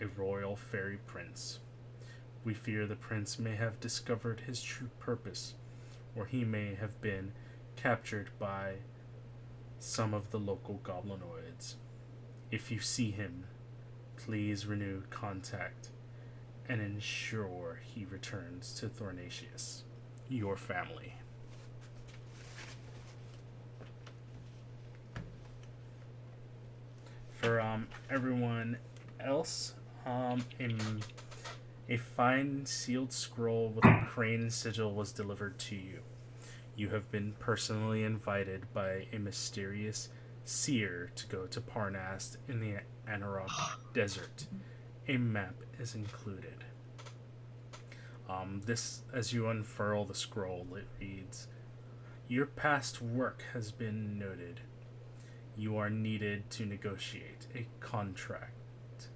a royal fairy prince. We fear the prince may have discovered his true purpose, or he may have been captured by some of the local goblinoids. If you see him, please renew contact and ensure he returns to Thornatius, your family. For everyone else, a fine sealed scroll with a crane sigil was delivered to you. You have been personally invited by a mysterious seer to go to Parnast in the Anarok Desert. A map is included. This, as you unfurl the scroll, it reads, "Your past work has been noted. You are needed to negotiate a contract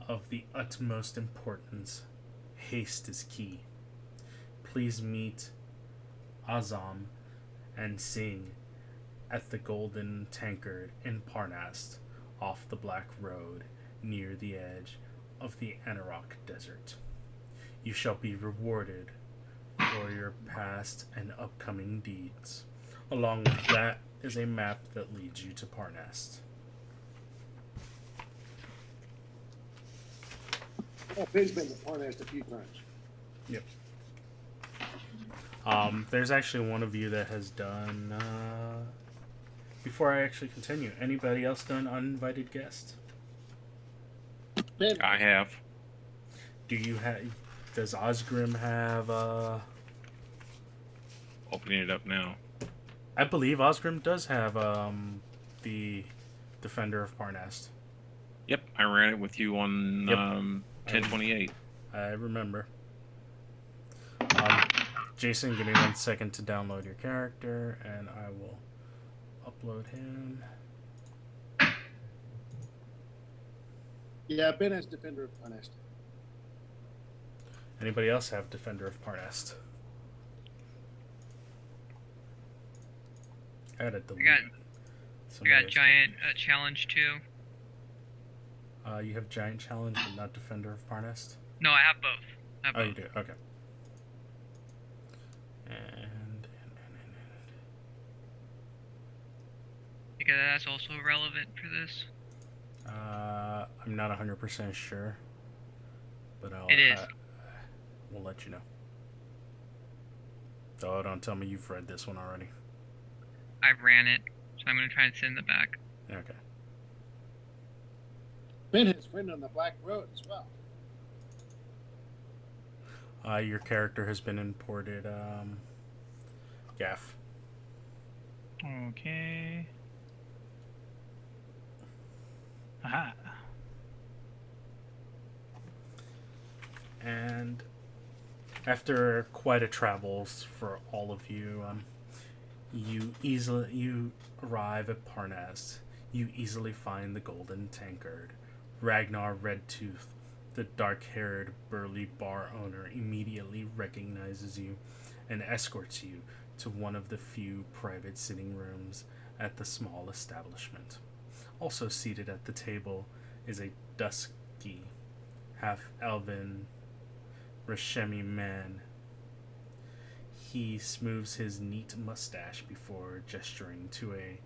of the utmost importance. Haste is key. Please meet Azam and Singh at the Golden Tankard in Parnast, off the Black Road, near the edge of the Anarok Desert. You shall be rewarded for your past and upcoming deeds. Along with that is a map that leads you to Parnast." Ben's been to Parnast a few times. Yep. There's actually one of you that has done. Before I actually continue, anybody else done uninvited guest? Ben, I have. Do you have? Does Osgrim have? Opening it up now. I believe Osgrim does have the Defender of Parnast. Yep, I ran it with you on Yep. 1028. I remember. Jason, give me 1 second to download your character, and I will upload him. yeah, Ben has Defender of Parnast. Anybody else have Defender of Parnast? I gotta delete. I got Giant Challenge too. You have Giant Challenge, but not Defender of Parnast? No, I have both. Oh, you do? Okay. And Because that's also relevant for this. I'm not 100% sure, but It is. We'll let you know. So don't tell me you've read this one already. I ran it, so I'm going to try and send it back. Okay. Ben has Friend on the Black Road as well. Your character has been imported, Gaff. Okay. Aha. And after quite a travels for all of you, you arrive at Parnast. You easily find the Golden Tankard. Ragnar Redtooth, the dark-haired, burly bar owner, immediately recognizes you and escorts you to one of the few private sitting rooms at the small establishment. Also seated at the table is a dusky, half-elven Rashemi man. He smooths his neat mustache before gesturing to a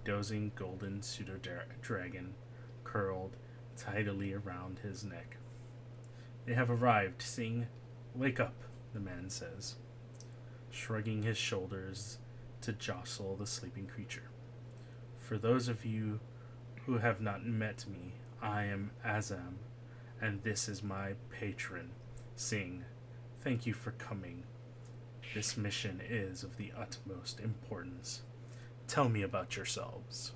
dozing golden pseudo-dragon curled tidily around his neck. "They have arrived, Sing. Wake up," the man says, shrugging his shoulders to jostle the sleeping creature. "For those of you who have not met me, I am Azam, and this is my patron, Sing. Thank you for coming. This mission is of the utmost importance. Tell me about yourselves."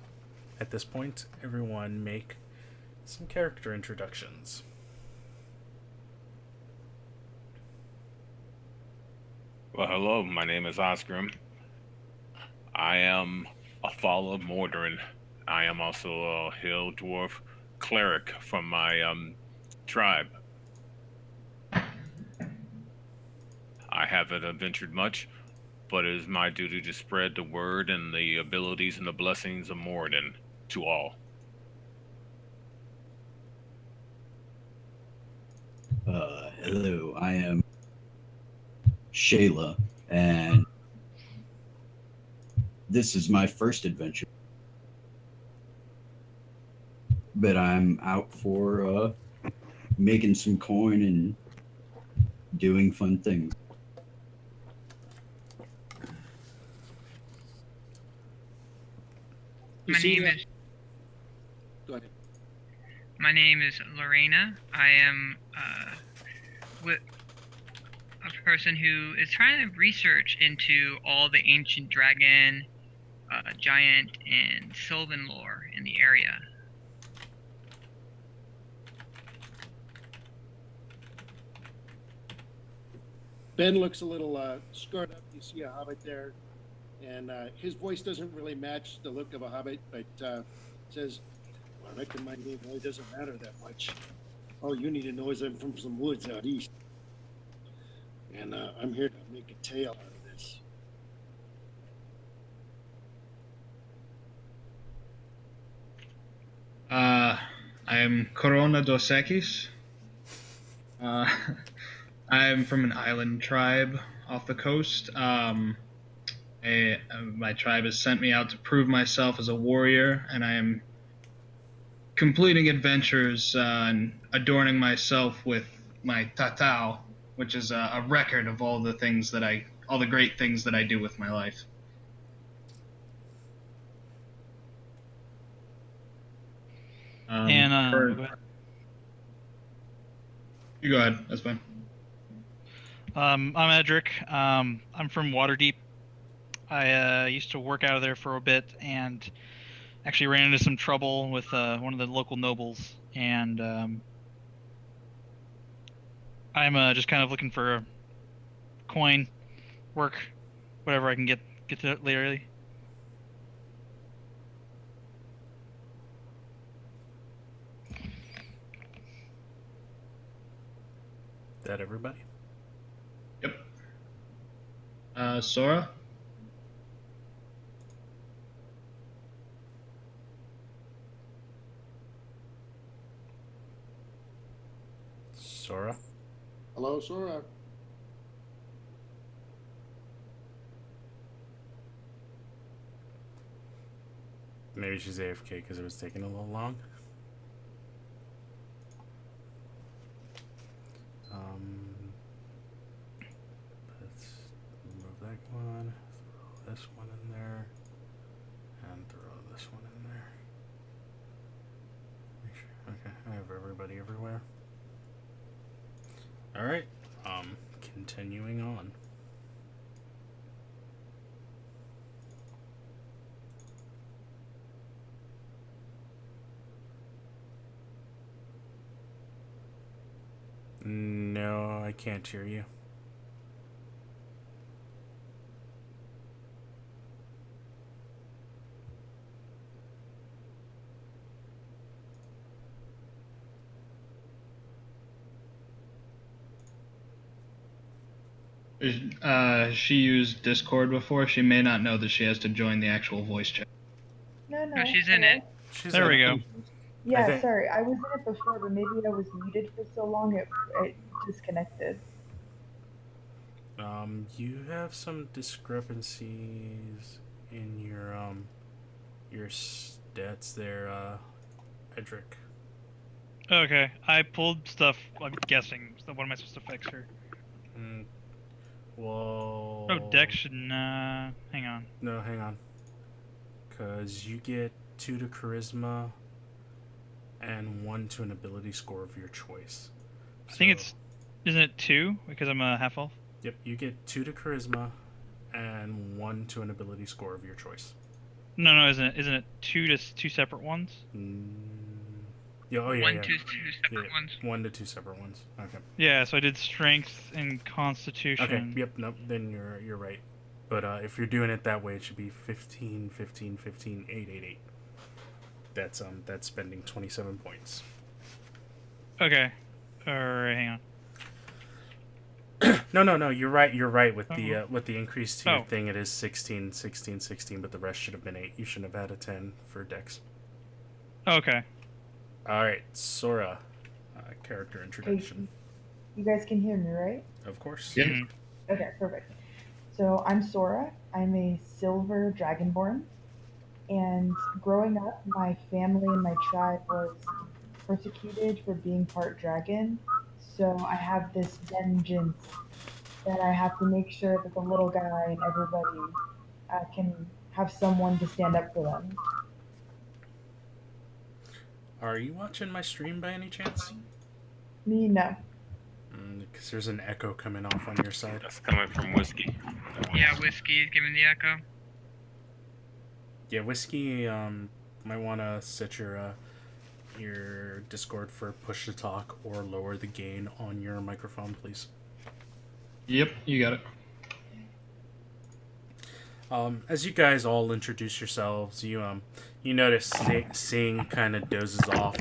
At this point, everyone make some character introductions. Well, hello, my name is Osgrim. I am a follower of Mordorin. I am also a hill dwarf cleric from my tribe. I haven't adventured much, but it is my duty to spread the word and the abilities and the blessings of Moradin to all. Hello, I am Shayla, and this is my first adventure. But I'm out for making some coin and doing fun things. You My see name that? is Go ahead. my name is Lorena. I am with a person who is trying to research into all the ancient dragon, giant, and sylvan lore in the area. Ben looks a little scarred up. You see a hobbit there, and his voice doesn't really match the look of a hobbit, but says, well, "I reckon my name really doesn't matter that much. All you need to know is I'm from some woods out east, and I'm here to make a tale out of this." I am Corona dos Equis. Uh, I am from an island tribe off the coast. My tribe has sent me out to prove myself as a warrior, and I am completing adventures and adorning myself with my tatau, which is a record of all the great things that I do with my life. And For- go ahead. you go ahead. That's fine. I'm Edric. I'm from Waterdeep. I used to work out of there for a bit and actually ran into some trouble with one of the local nobles. And I'm just kind of looking for coin, work, whatever I can get to it later. That everybody? Yep. Sora? Sora? Hello, Sora. Maybe she's AFK because it was taking a little long. Let's remove that one, throw this one in there, and throw this one in there. Make sure. Okay, I have everybody everywhere. Alright, continuing on. No, I can't hear you. She used Discord before. She may not know that she has to join the actual voice chat. No, No, no. she's in Hello? it. She's There we in- go. Yeah, think- sorry. I was in it before, but maybe I was muted for so long it disconnected. You have some discrepancies in your stats there, Edric. Okay, I pulled stuff. I'm guessing. So what am I supposed to fix here? Well... Oh, Dex should. Hang on. No, hang on. Because you get 2 to charisma and 1 to an ability score of your choice. I think it's. Isn't it 2? Because I'm a half elf? Yep, you get 2 to charisma and 1 to an ability score of your choice. No, isn't it? Isn't it two separate ones? Yeah, oh, yeah, One, yeah. two separate ones. 1 to 2 separate ones. Okay. Yeah, so I did strength and constitution. Okay, yep, nope, then you're right. But if you're doing it that way, it should be 15, 15, 15, 8, 8, 8. That's spending 27 points. Okay. Alright, hang on. No, you're right with the increase to your thing. It is 16, 16, 16, but the rest should have been 8. You shouldn't have had a 10 for Dex. Okay. All right, Sora, character introduction. You guys can hear me, right? Of course. Yep. Mhm. Okay, perfect. So I'm Sora. I'm a silver dragonborn, and growing up, my family and my tribe was persecuted for being part dragon. So I have this vengeance that I have to make sure that the little guy and everybody can have someone to stand up for them. Are you watching my stream by any chance? Me, no. Because there's an echo coming off on your side. That's coming from Whiskey. Yeah, whiskey is giving the echo. Yeah, Whiskey might want to set your Discord for push to talk or lower the gain on your microphone, please. Yep, you got it. As you guys all introduce yourselves, you notice Sing kind of dozes off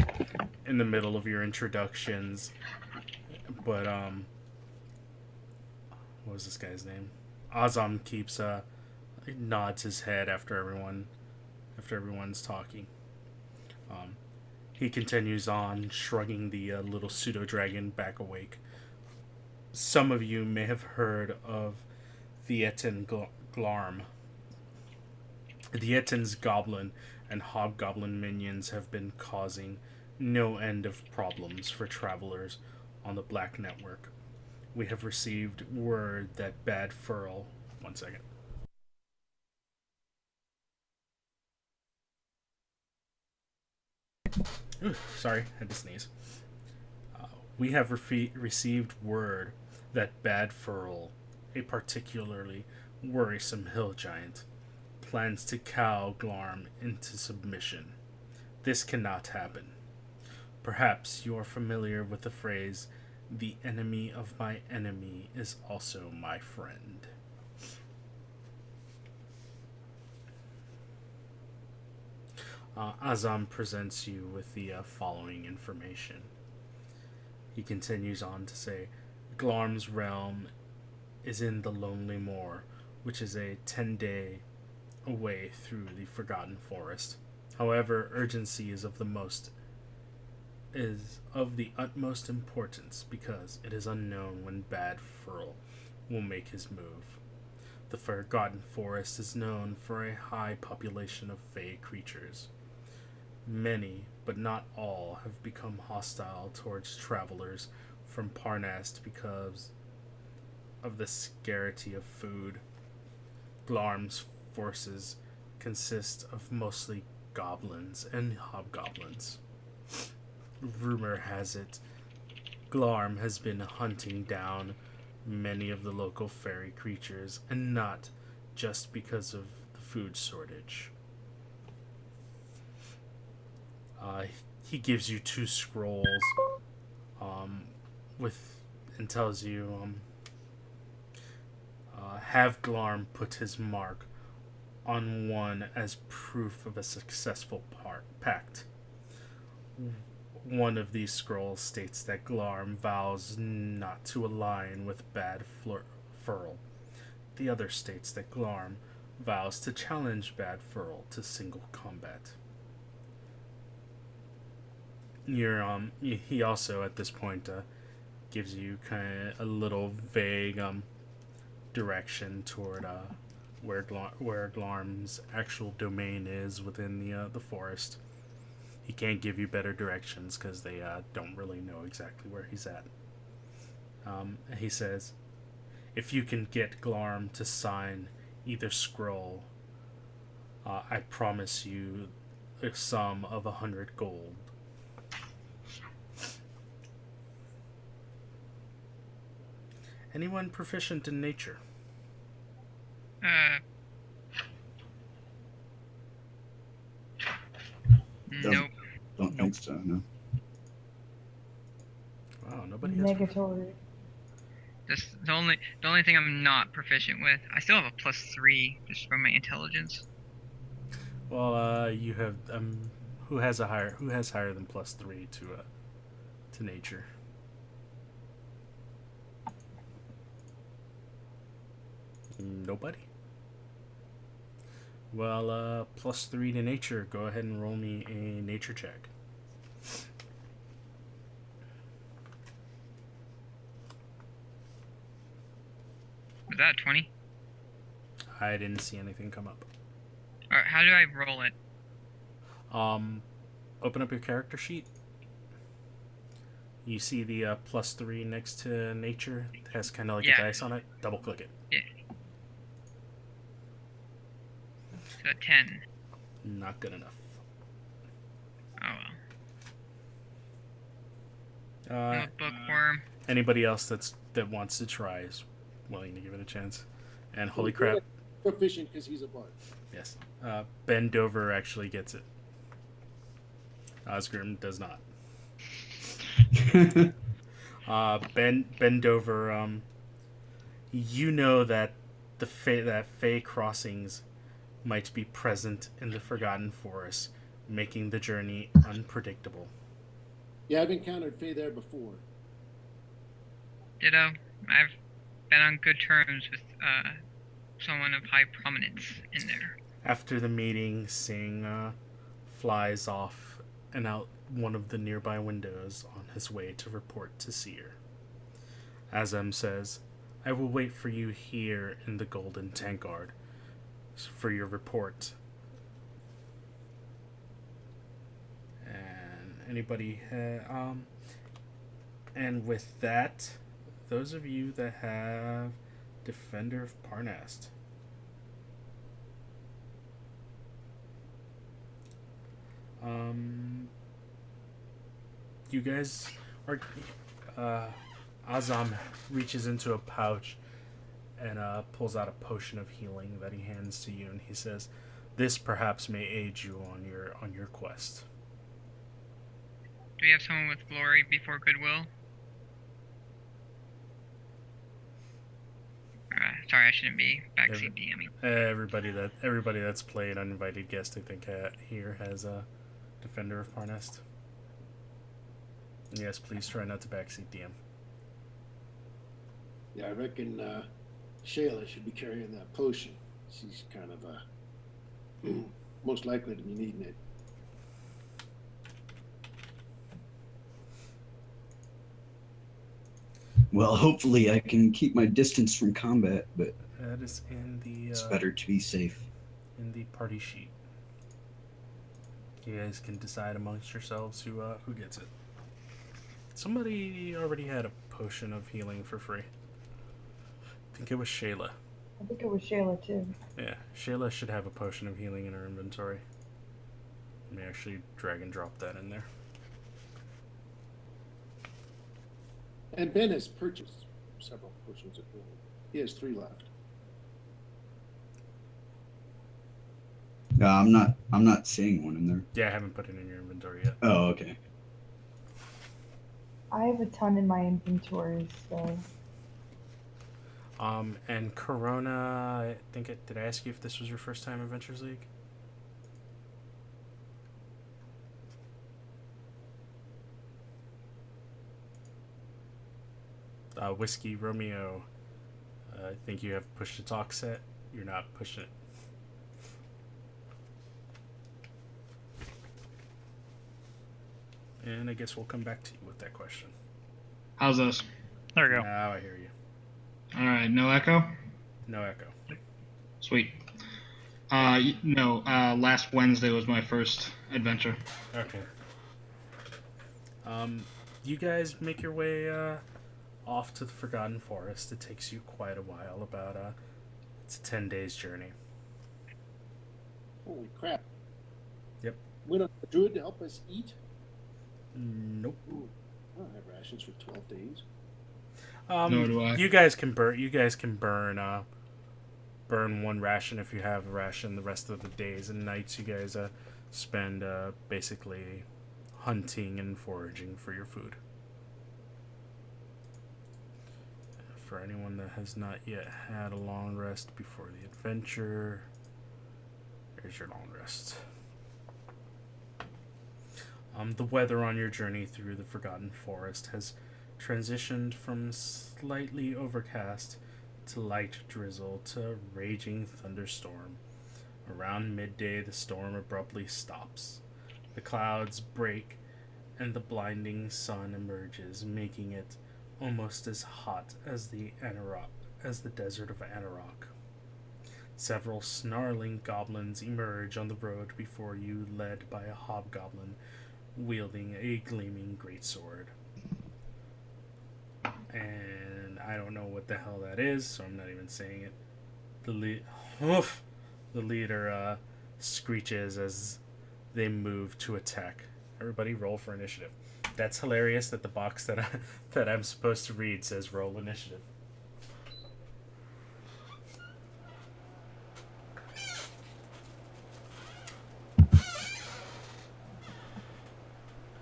in the middle of your introductions, but what was this guy's name? Azam keeps nods his head after everyone's talking. He continues on, shrugging the little pseudo dragon back awake. Some of you may have heard of the Etten Glarm. The Etten's goblin and hobgoblin minions have been causing no end of problems for travelers on the Black Network. We have received word that Bad Furl. One second. Ooh, sorry, had to sneeze. We have received word that Bad Furl, a particularly worrisome hill giant, plans to cow Glarm into submission. This cannot happen. Perhaps you are familiar with the phrase, the enemy of my enemy is also my friend. Azam presents you with the following information. He continues on to say, Glarm's realm is in the Lonely Moor, which is a 10-day away through the Forgotten Forest. However, urgency is of the utmost importance because it is unknown when Bad Furl will make his move. The Forgotten Forest is known for a high population of fey creatures. Many, but not all, have become hostile towards travelers from Parnast because of the scarcity of food. Glarm's forces consist of mostly goblins and hobgoblins. Rumor has it, Glarm has been hunting down many of the local fairy creatures, and not just because of the food shortage. He gives you 2 scrolls, with and tells you, have Glarm put his mark on one as proof of a successful pact. One of these scrolls states that Glarm vows not to align with Bad Furl. The other states that Glarm vows to challenge Bad Furl to single combat. He also at this point gives you kind of a little vague direction toward where Glarm's actual domain is within the forest. He can't give you better directions because they don't really know exactly where he's at. He says, if you can get Glarm to sign either scroll, I promise you a sum of 100 gold. Anyone proficient in nature? Nope. Don't think so, no. Wow, nobody has. Negatory. Just the only thing I'm not proficient with. I still have a +3 just from my intelligence. Well, you have who has higher than +3 to nature? Nobody. Well, +3 to nature. Go ahead and roll me a nature check. Was that a 20? I didn't see anything come up. Or how do I roll it? Open up your character sheet. You see the +3 next to nature. It has kind of like Yeah. a dice on it. Double click it. Yeah. So 10. Not good enough. Oh well. I'm a bookworm. Anybody else that wants to try is willing to give it a chance. And holy crap, Proficient because he's a bard. yes, Ben Dover actually gets it. Osgrim does not. Ben Dover, you know that that Fey crossings might be present in the Forgotten Forest, making the journey unpredictable. Yeah, I've encountered Fae there before. Ditto. I've been on good terms with someone of high prominence in there. After the meeting, Singh flies off and out one of the nearby windows on his way to report to Seer. Azam says, "I will wait for you here in the Golden Tankard for your report." And anybody, and with that, those of you that have Defender of Parnast. You guys are. Azam reaches into a pouch and pulls out a potion of healing that he hands to you, and he says, "This perhaps may aid you on your quest." Do we have someone with glory before goodwill? Sorry, I shouldn't be backseat DMing. Everybody that's played Uninvited Guest, I think here has a Defender of Parnast. Yes, please try not to backseat DM. Yeah, I reckon Shayla should be carrying that potion. She's kind of most likely to be needing it. Well, hopefully I can keep my distance from combat, but That is in the. it's better to be safe. In the party sheet. You guys can decide amongst yourselves who gets it. Somebody already had a potion of healing for free. I think it was Shayla. I think it was Shayla too. Yeah, Shayla should have a potion of healing in her inventory. Let me actually drag and drop that in there. And Ben has purchased several potions of healing. He has 3 left. I'm not seeing one in there. Yeah, I haven't put it in your inventory yet. Oh, okay. I have a ton in my inventory, so. And Corona, did I ask you if this was your first time in Adventures League? Whiskey Romeo, I think you have push to talk set. You're not pushing it. And I guess we'll come back to you with that question. How's this? There we go. Now I hear you. All right, no echo? No echo. Sweet. No, last Wednesday was my first adventure. Okay. You guys make your way off to the Forgotten Forest. It takes you quite a while. It's a 10 days journey. Holy crap. Yep. We don't have a druid to help us eat? Nope. Ooh, I don't have rations for 12 days. Nor do I. You guys can burn one ration if you have a ration. The rest of the days and nights you guys spend basically hunting and foraging for your food. For anyone that has not yet had a long rest before the adventure, here's your long rest. The weather on your journey through the Forgotten Forest has transitioned from slightly overcast to light drizzle to raging thunderstorm. Around midday, the storm abruptly stops. The clouds break and the blinding sun emerges, making it almost as hot as the as the desert of Anarok. Several snarling goblins emerge on the road before you, led by a hobgoblin wielding a gleaming greatsword. And I don't know what the hell that is, so I'm not even saying it. The leader screeches as they move to attack. Everybody roll for initiative. That's hilarious that the box that I'm supposed to read says roll initiative.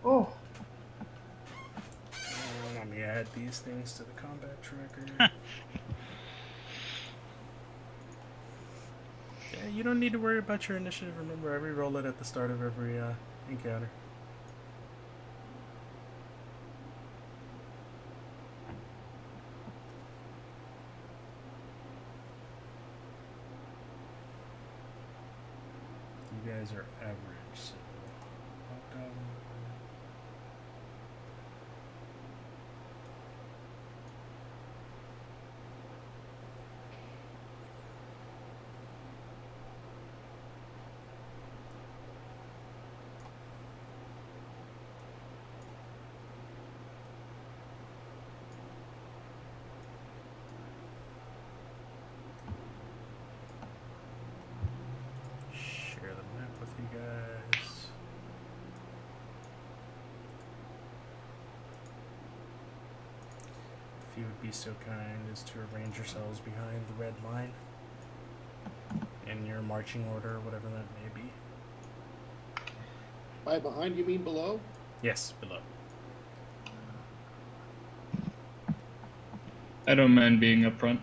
Oh, Let me add these things to the combat tracker. Yeah, you don't need to worry about your initiative. Remember, I re-roll it at the start of every encounter. You guys are average, so share the map with you guys. If you would be so kind as to arrange yourselves behind the red line in your marching order, whatever that may be. By behind, you mean below? Yes, below. I don't mind being up front.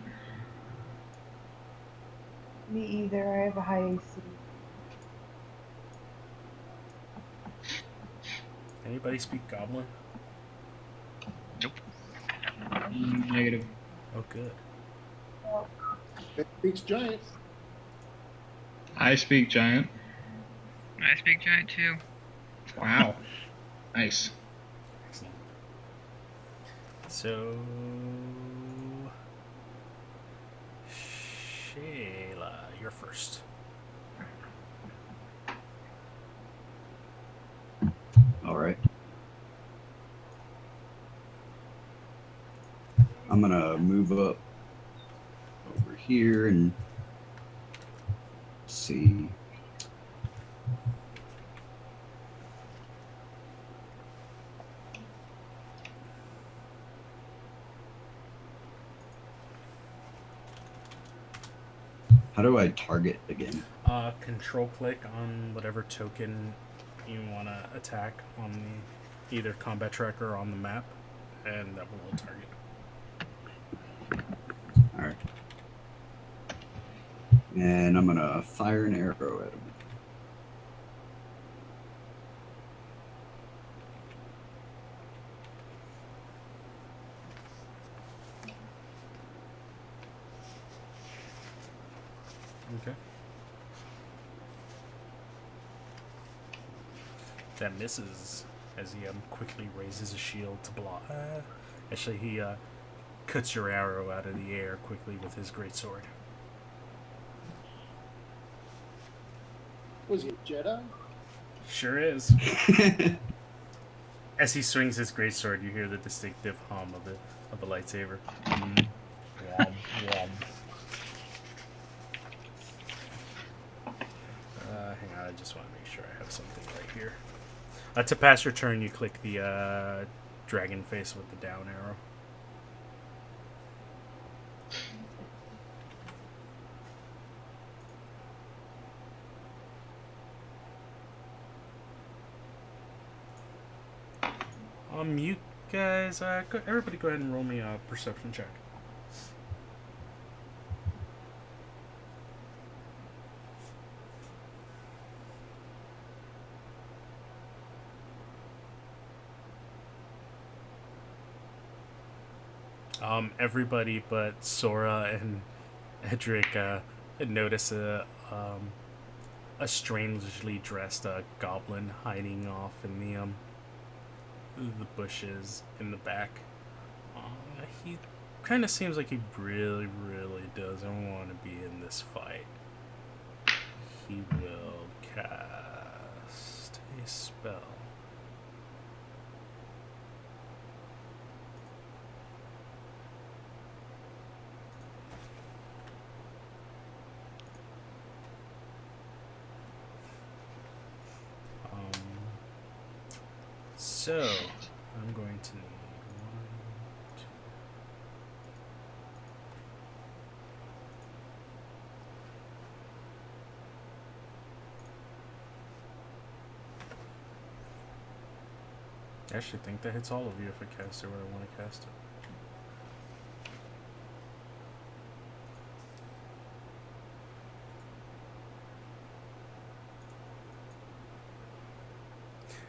me either. I have a high AC. Anybody speak Goblin? Negative. Oh, good. That speaks giant. I speak giant. I speak giant too. Wow. Nice. Excellent. So, Shayla, you're first. All right. I'm gonna move up over here and see. How do I target again? Control click on whatever token you want to attack on the either combat tracker or on the map, and that will target. All right. And I'm gonna fire an arrow at him. Okay. That misses as he quickly raises a shield to block. Actually, he cuts your arrow out of the air quickly with his greatsword. Was he a Jedi? Sure is. As he swings his greatsword, you hear the distinctive hum of a lightsaber. Wom, wom. Hang on, I just want to make sure I have something right here. To pass your turn, you click the dragon face with the down arrow. You guys, everybody go ahead and roll me a perception check. Everybody but Sora and Edric notice a strangely dressed goblin hiding off in the bushes in the back. kind of seems like he really, really doesn't want to be in this fight. He will cast a spell. So, I'm going to need 1, 2. I actually think that hits all of you if I cast it where I want to cast it.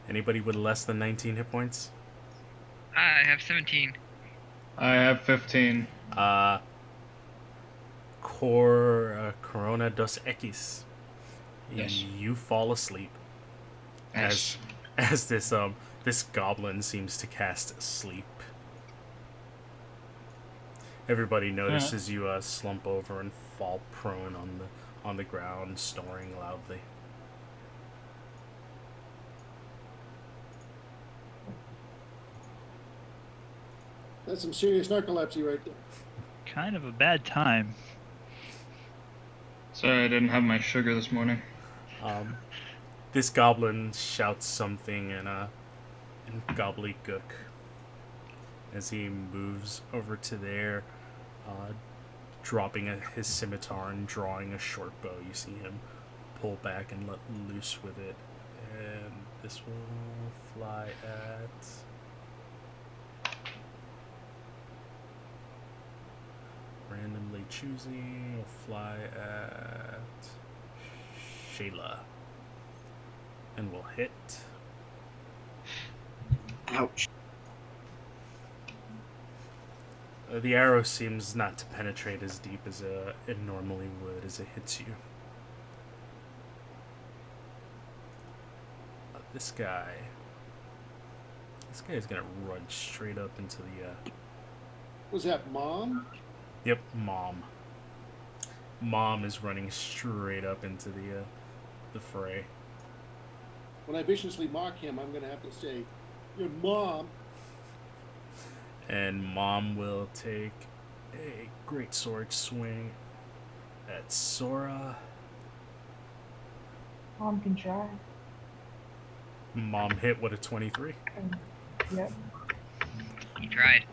Anybody with less than 19 hit points? I have 17. I have 15. Corona dos X. Yes. You fall asleep Yes. as this goblin seems to cast sleep. Everybody notices you slump over and fall prone on the ground, snoring loudly. That's some serious narcolepsy right there. Kind of a bad time. Sorry, I didn't have my sugar this morning. This goblin shouts something in gobbledygook as he moves over to there, dropping his scimitar and drawing a short bow. You see him pull back and let loose with it, and this will fly at randomly choosing. Will fly at Shayla and will hit. Ouch. The arrow seems not to penetrate as deep as it normally would as it hits you. This guy is gonna run straight up into the. Was that Mom? Yep, Mom. Mom is running straight up into the fray. When I viciously mock him, I'm going to have to say, "Your mom." And Mom will take a great sword swing at Sora. Mom can try. Mom hit with a 23. Yep. He tried.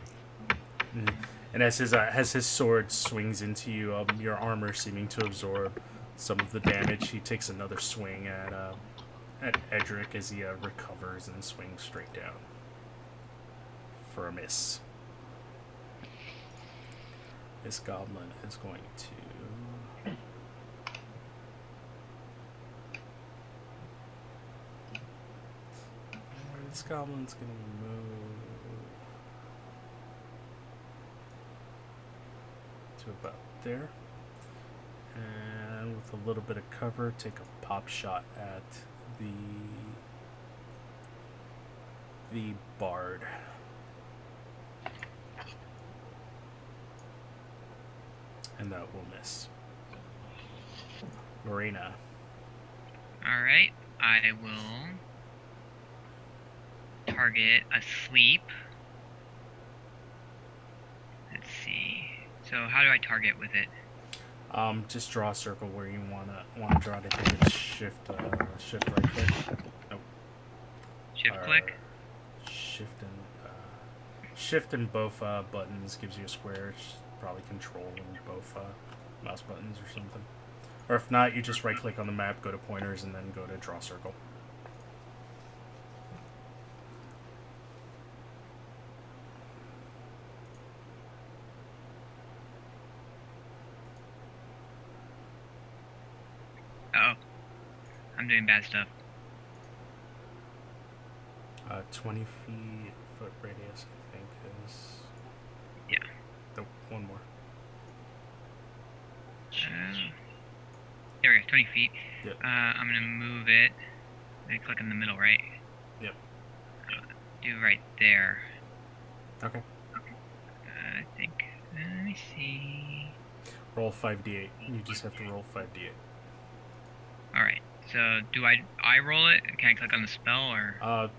And as his sword swings into you, your armor seeming to absorb some of the damage, he takes another swing at Edric as he recovers and swings straight down for a miss. This goblin is going to this goblin's going to move to about there, and with a little bit of cover, take a pop shot at the bard. And that will miss. Marina. Alright, I will target asleep. Let's see. So how do I target with it? Just draw a circle where you wanna draw to hit it. Shift right click. Nope. Shift click? Shift and both buttons gives you a square. It's probably control and both mouse buttons or something. Or if not, you just right click on the map, go to pointers, and then go to draw circle. Uh-oh. I'm doing bad stuff. 20 foot radius, I think, is... Yeah. Nope, one more. There we go, 20 feet. Yep. I'm gonna move it. I click in the middle, right? Yep. Do right there. Okay. I think Let me see. Roll 5d8. You just have to roll 5d8. Alright, so do I roll it? Can I click on the spell, or?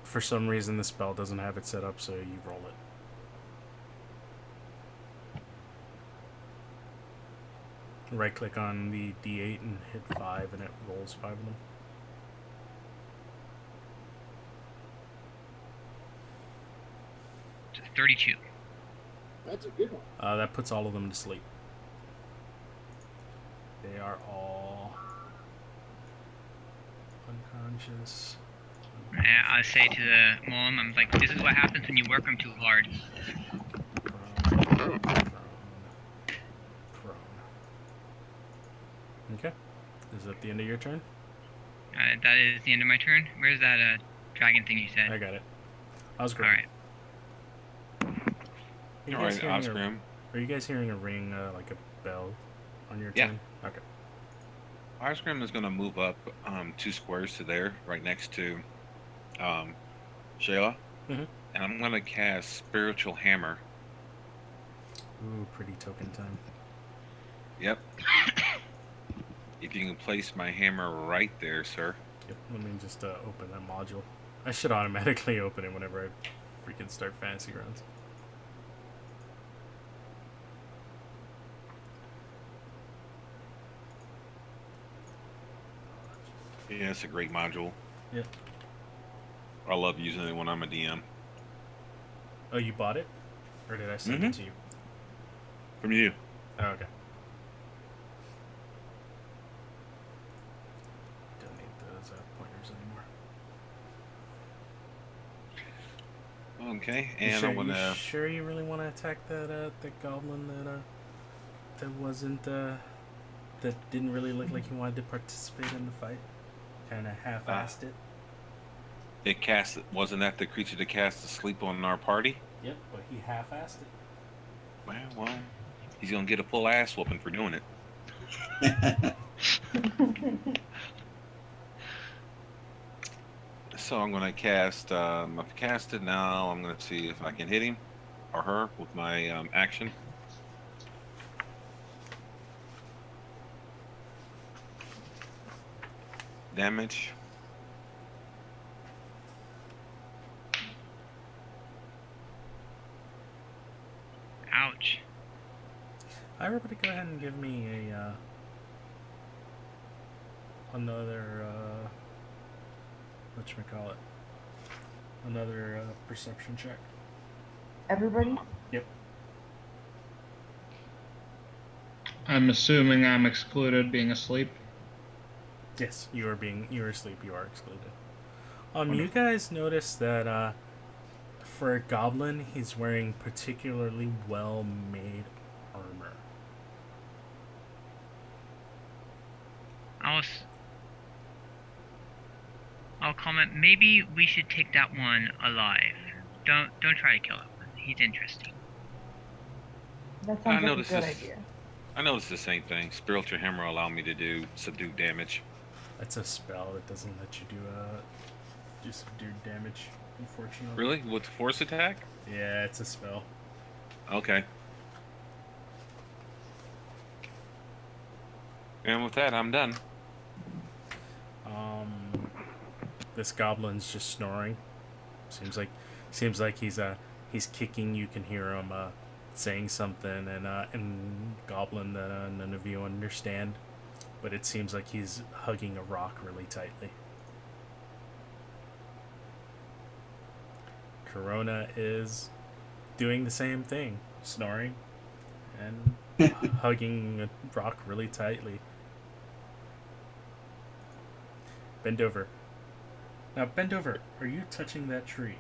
For some reason, the spell doesn't have it set up, so you roll it. Right click on the d8 and hit 5, and it rolls 5 of them. So 32. That's a good one. That puts all of them to sleep. They are all unconscious. I say to the mom, I'm like, this is what happens when you work them too hard. Prone. Okay. Is that the end of your turn? That is the end of my turn. Where's that dragon thing you said? I got it. Oscar. Alright. Alright, Oscar. Are you guys hearing a ring, like a bell on your Yeah. turn? Okay. Oscar is going to move up 2 squares to there, right next to Shayla. Mm-hmm. And I'm going to cast Spiritual Hammer. Ooh, pretty token time. Yep. If you can place my hammer right there, sir. Yep, let me just open that module. I should automatically open it whenever I freaking start fantasy rounds. Yeah, it's a great module. Yep. I love using it when I'm a DM. Oh, you bought it? Or did I send it to you? From you. Oh, okay. Don't need those pointers anymore. Okay, and you sure, I'm gonna. You sure you really want to attack that goblin that wasn't that didn't really look like he wanted to participate in the fight? Kind of half-assed it. It cast. Wasn't that the creature that cast asleep on our party? Yep, but he half-assed it. Well, he's gonna get a full ass whooping for doing it. So I'm gonna cast. I've casted now. I'm gonna see if I can hit him or her with my action. Damage. Ouch. Everybody go ahead and give me a another whatchamacallit, another perception check. Everybody? Yep. I'm assuming I'm excluded being asleep. Yes, you are asleep, you are excluded. You guys notice that for a goblin, he's wearing particularly well-made armor. I'll comment, maybe we should take that one alive. Don't try to kill him. He's interesting. That sounds like a good idea. I noticed the same thing. Spiritual Hammer allow me to do subdued damage. That's a spell that doesn't let you do subdued damage, unfortunately. Really? With force attack? Yeah, it's a spell. Okay. And with that, I'm done. This goblin's just snoring. Seems like he's kicking. You can hear him saying something in Goblin that none of you understand, but it seems like he's hugging a rock really tightly. Corona is doing the same thing, snoring and hugging a rock really tightly. Bend over. Now, bend over. Are you touching that tree?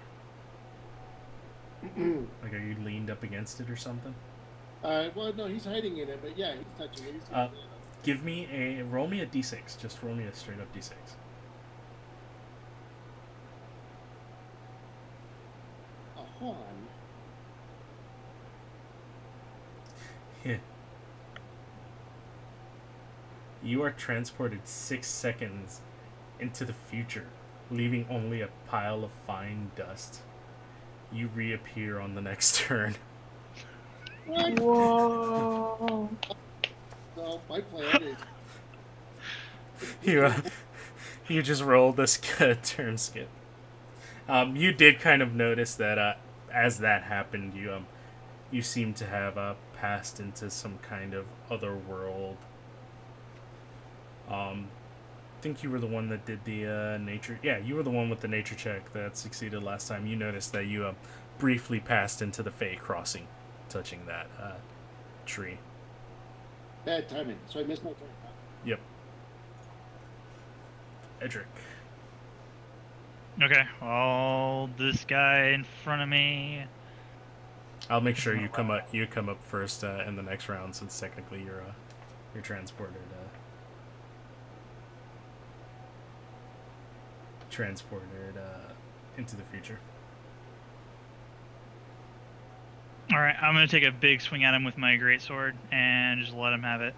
Like, are you leaned up against it or something? Well, no, he's hiding in it, but yeah, he's touching it. Roll me a d6. Just roll me a straight up d6. A horn. Yeah. You are transported 6 seconds into the future, leaving only a pile of fine dust. You reappear on the next turn. What? Whoa. So my plan is You you just rolled this turn skip. You did kind of notice that as that happened, you seem to have passed into some kind of other world. I think you were the one that did the nature. Yeah, you were the one with the nature check that succeeded last time. You noticed that you briefly passed into the Fey crossing, touching that tree. bad timing, so I missed my turn. Yep. Edric. Okay, well, this guy in front of me. I'll make sure you come up. You come up first in the next round, since technically you're transported. Transported into the future. All right, I'm gonna take a big swing at him with my greatsword and just let him have it.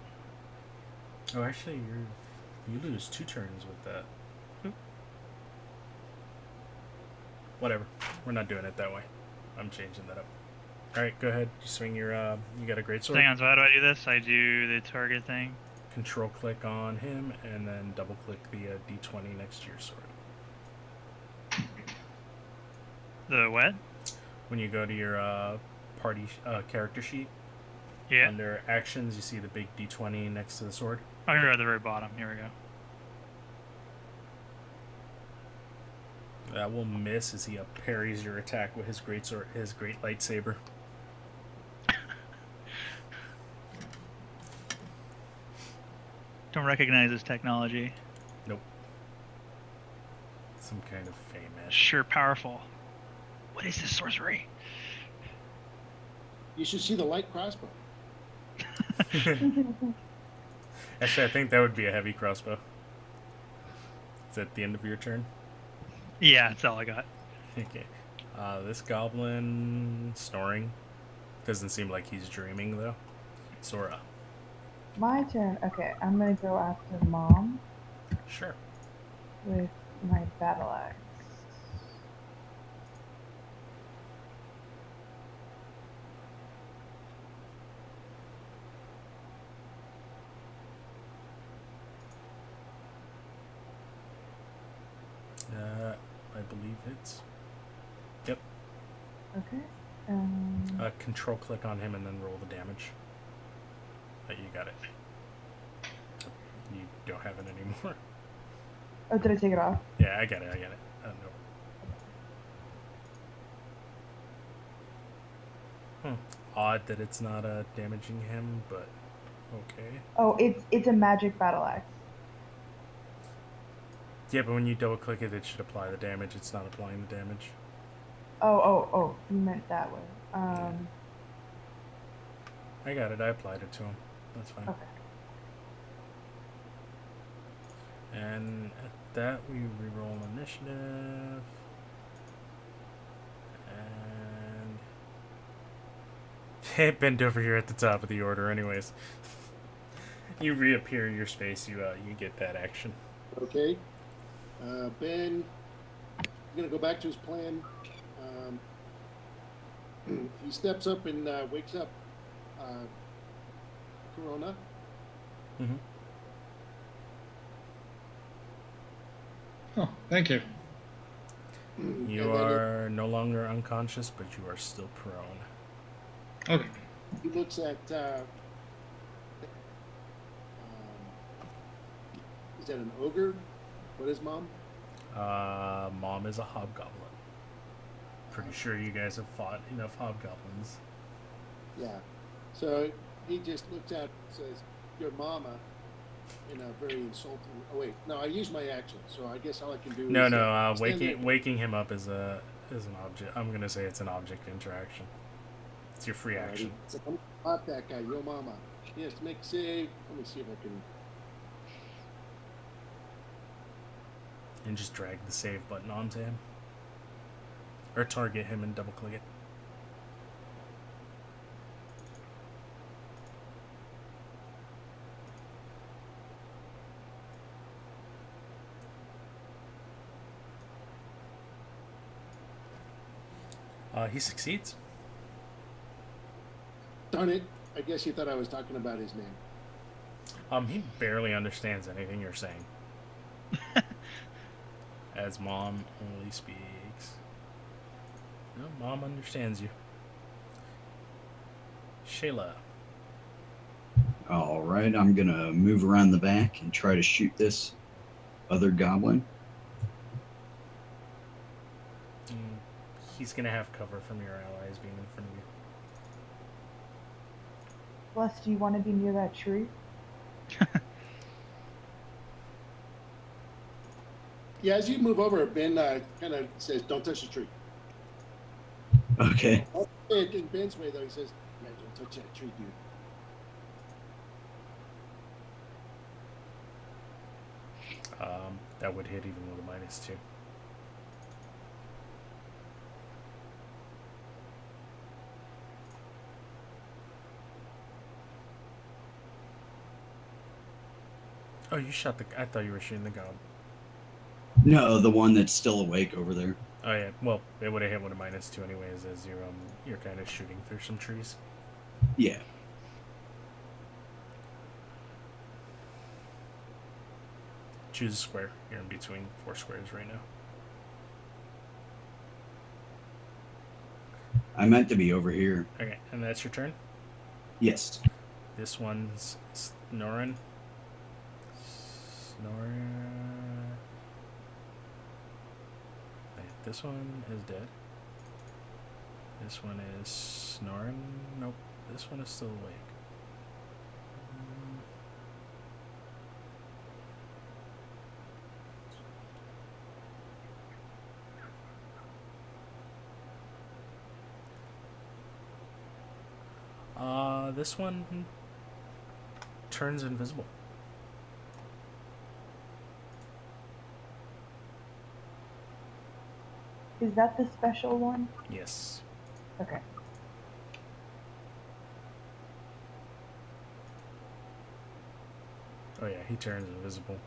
Oh, actually, you lose 2 turns with that. Oop. Whatever. We're not doing it that way. I'm changing that up. All right, go ahead. You swing your. You got a greatsword. Hang on, so how do I do this? I do the target thing. Control click on him, and then double click the D20 next to your sword. The what? When you go to your party character sheet, Yeah. under actions, you see the big D20 next to the sword. Oh, here at the very bottom. Here we go. That will miss as he parries your attack with his greatsword, his great lightsaber. Don't recognize this technology. Nope. Some kind of famous. Sure, powerful. What is this sorcery? You should see the light crossbow. Actually, I think that would be a heavy crossbow. Is that the end of your turn? Yeah, that's all I got. Okay. This goblin snoring. Doesn't seem like he's dreaming though. Sora. My turn. Okay, I'm gonna go after Mom Sure. with my battle axe. I believe it's. Yep. Okay. Control click on him and then roll the damage. You got it. You don't have it anymore. Oh, did I take it off? Yeah, I got it. No. Odd that it's not damaging him, but okay. Oh, it's a magic battle axe. Yeah, but when you double click it, it should apply the damage. It's not applying the damage. Oh, you meant that way. I got it. I applied it to him. That's fine. Okay. And at that, we reroll initiative. And bend over here at the top of the order, anyways. You reappear in your space. You get that action. Okay. Ben, I'm gonna go back to his plan. He steps up and wakes up Corona. Mm-hmm. Oh, thank you. You are no longer unconscious, but you are still prone. Okay. He looks at. Is that an ogre? What is Mom? Mom is a hobgoblin. Pretty sure you guys have fought enough hobgoblins. Yeah. So he just looks at and says, "Your mama," in a very insulting. Oh wait, no, I used my action, so I guess all I can do. No, is waking him up is an object. I'm gonna say it's an object interaction. It's your free action. So I'm not that guy. Your mama. He has to make a save. Let me see if I can. And just drag the save button onto him. Or target him and double click it. He succeeds. Darn it! I guess you thought I was talking about his name. He barely understands anything you're saying. As Mom only speaks. No, Mom understands you. Shayla. All right, I'm gonna move around the back and try to shoot this other goblin. He's gonna have cover from your allies being in front of you. Bless, do you want to be near that tree? Yeah, as you move over, Ben kind of says, "Don't touch the tree." Okay. In Ben's way, though, he says, "Yeah, don't touch that tree, dude." That would hit even with a -2. Oh, you shot the. I thought you were shooting the goblin. No, the one that's still awake over there. Oh yeah. Well, it would have hit with a -2 anyways, as you're kind of shooting through some trees. Yeah. Choose a square. You're in between 4 squares right now. I meant to be over here. Okay, and that's your turn. Yes. This one's snoring. Wait, this one is dead. This one is snoring. Nope. This one is still awake. This one turns invisible. Is that the special one? Yes. Okay. Oh yeah, he turns invisible.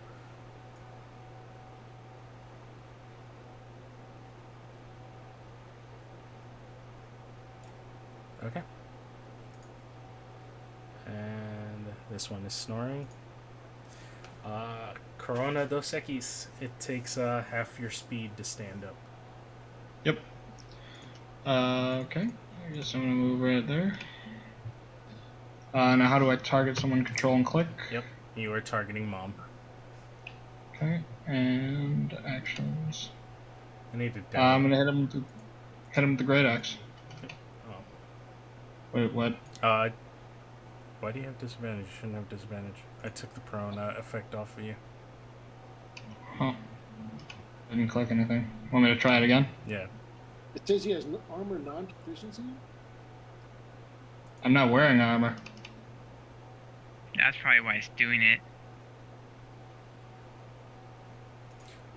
Okay. And this one is snoring. Corona dos Equis. It takes half your speed to stand up. Yep. Okay. I guess I'm gonna move right there. Now how do I target someone? Control and click. Yep. You are targeting Mom. Okay. And actions. I need to I'm down. gonna hit him with the great axe. Oh. Wait, what? Why do you have disadvantage? You shouldn't have disadvantage. I took the prone effect off of you. Huh. Didn't click anything. Want me to try it again? Yeah. It says he has armor non-proficiency. I'm not wearing armor. That's probably why it's doing it.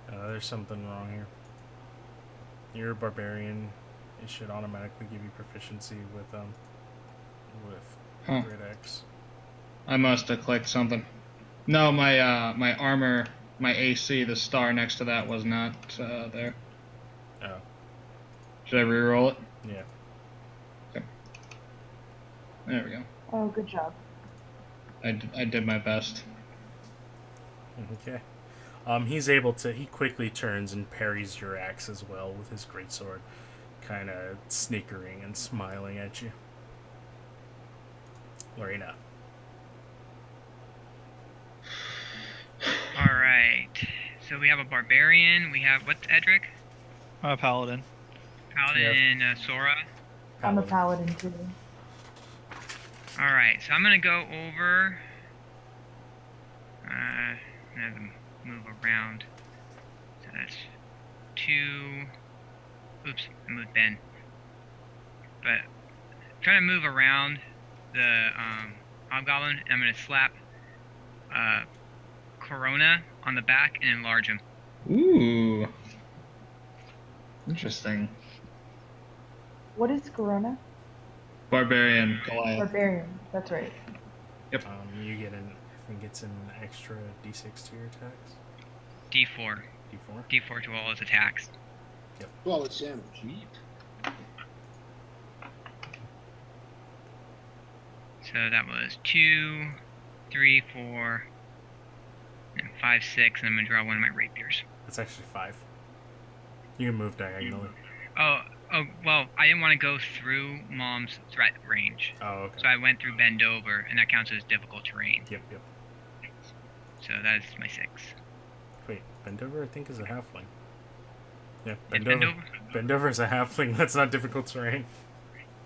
There's something wrong here. You're a barbarian. It should automatically give you proficiency with Great Axe. I must have clicked something. No, my armor, my AC, the star next to that was not there. Oh. Should I re-roll it? Yeah. Okay. There we go. Oh, good job. I did my best. Okay. He quickly turns and parries your axe as well with his greatsword, kind of snickering and smiling at you. Lorena. Alright. So we have a barbarian. We have, what's Edric? Paladin. Paladin and Sora. I'm a paladin too. Alright, so I'm gonna go over. I'm gonna have them move around. So that's 2. Oops, I moved Ben. But trying to move around the hobgoblin, and I'm gonna slap Corona on the back and enlarge him. Ooh. Interesting. What is Corona? Barbarian Goliath. Barbarian. That's right. Yep. You get I think it's an extra d6 to your attacks. D4. D4? D4 to all his attacks. Yep. Well, it's damage. So that was 2, 3, 4, and 5, 6, and I'm gonna draw one of my rapiers. That's actually 5. You can move diagonally. Oh, well, I didn't want to go through Mom's threat range. Oh, okay. So I went through bend over, and that counts as difficult terrain. Yep. So that is my 6. Wait, Bendover I think is a halfling. Yeah, It's Bendover. Bendover is a halfling. That's not difficult terrain.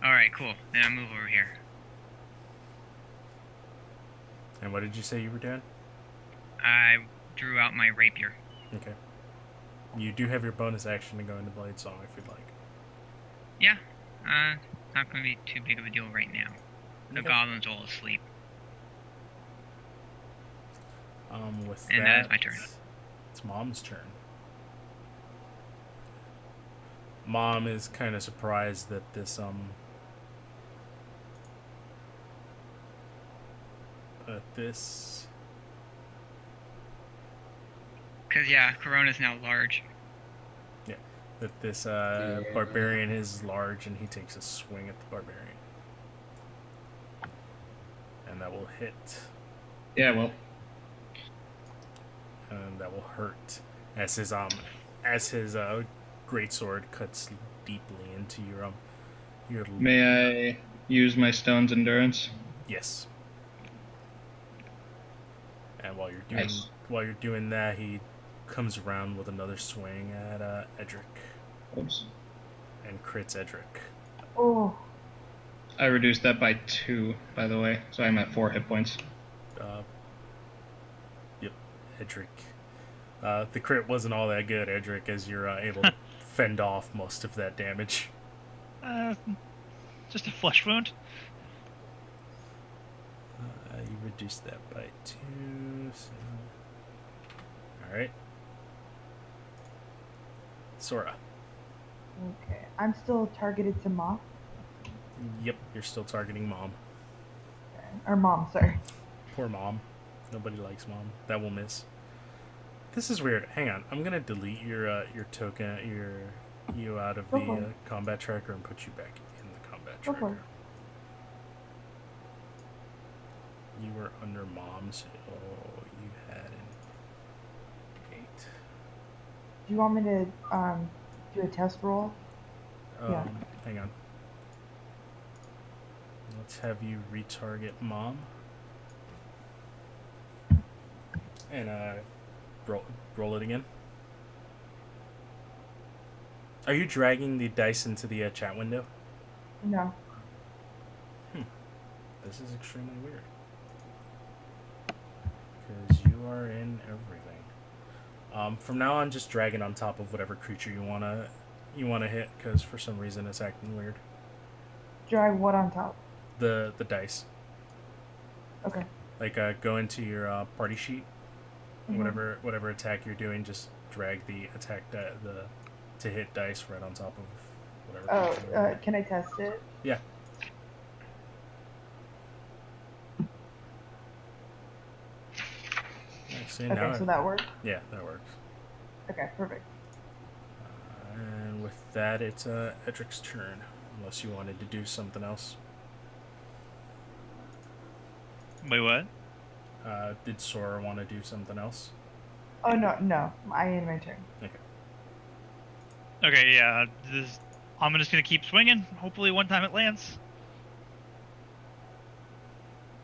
Alright, cool. Then I'll move over here. And what did you say you were doing? I drew out my rapier. Okay. You do have your bonus action to go into Blade Song if you'd like. Yeah. Not gonna be too big of a deal right now. The Okay. goblin's all asleep. With And that is my turn. It's Mom's turn. Mom is kind of surprised that this Cause yeah, Corona's now large. that this barbarian is large, and he takes a swing at the barbarian, and that will hit, Yeah, well, and that will hurt as his greatsword cuts deeply into your. may I use my stone's endurance? Yes. And while Nice. you're doing that, he comes around with another swing at Edric Oops. and crits Edric. Oh, I reduced that by 2, by the way, so I'm at 4 hit points. Yep, Edric. The crit wasn't all that good, Edric, as you're able to fend off most of that damage. Just a flesh wound. You reduced that by 2. So... All right. Sora. okay. I'm still targeted to Mom. Yep, you're still targeting Mom. Okay. Or Mom, sorry. Poor Mom. Nobody likes Mom. That will miss. This is weird. Hang on. I'm gonna delete your token, you out of Go the for it. combat tracker and put you back in the combat Go for tracker. it. You were under Mom, so you had an 8. Do you want me to do a test roll? Yeah. Hang on. Let's have you retarget Mom. And roll it again. Are you dragging the dice into the chat window? No. This is extremely weird. Because you are in everything. From now on, just drag it on top of whatever creature you wanna hit. Because for some reason it's acting weird. Drag what on top? The dice. Okay. Like go into your party sheet. Mhm. Whatever attack you're doing, just drag the attack to hit dice right on top of whatever. Oh, creature you're can I test it? Yeah. See, now Okay, so that works? yeah, that works. Okay, perfect. And with that, it's Edric's turn, unless you wanted to do something else. Wait, what? Did Sora want to do something else? Oh, no. I end my turn. Okay, yeah. I'm just gonna keep swinging. Hopefully, one time it lands.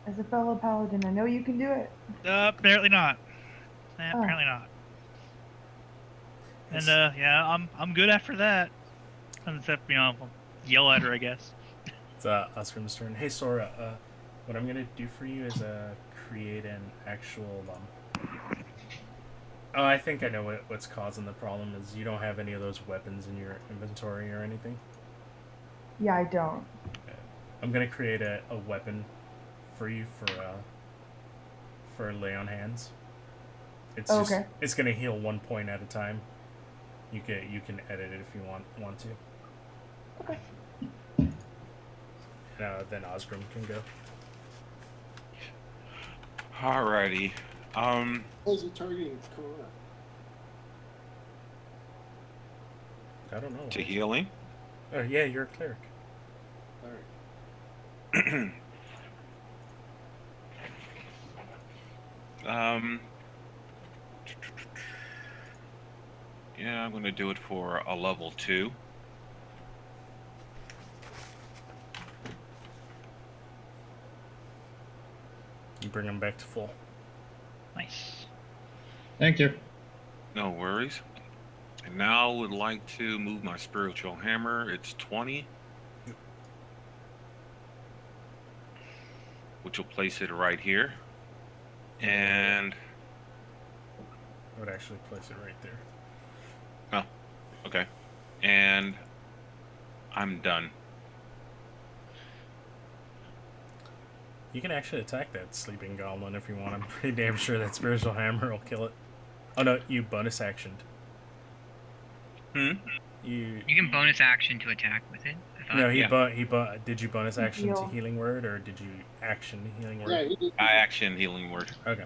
As a fellow paladin, I know you can do it. Apparently not. Oh. Apparently not. And yeah, I'm good after that. Except I'll yell at her, I guess. It's Oscar's turn. Hey Sora, what I'm gonna do for you is create an actual. Oh, I think I know what's causing the problem. Is you don't have any of those weapons in your inventory or anything. Yeah, I don't. Okay. I'm gonna create a weapon for you for lay on hands. It's just, okay. It's gonna heal 1 point at a time. You can edit it if you want to. Okay. Then Osgrim can go. Alrighty. Was it targeting Corona? I don't know. To healing. Oh yeah, you're a cleric. All right. Yeah, I'm gonna do it for a level 2. You bring him back to full. Nice. Thank you. No worries. And now I would like to move my spiritual hammer. It's 20. Which will place it right here. And I would actually place it right there. oh, okay. And I'm done. You can actually attack that sleeping goblin if you want. I'm pretty damn sure that spiritual hammer will kill it. Oh no, you bonus actioned. You can bonus action to attack with it. I thought. no, Yeah. did you bonus action to Heal. healing word or did you action healing word? Yeah, he did. I action healing word. Okay.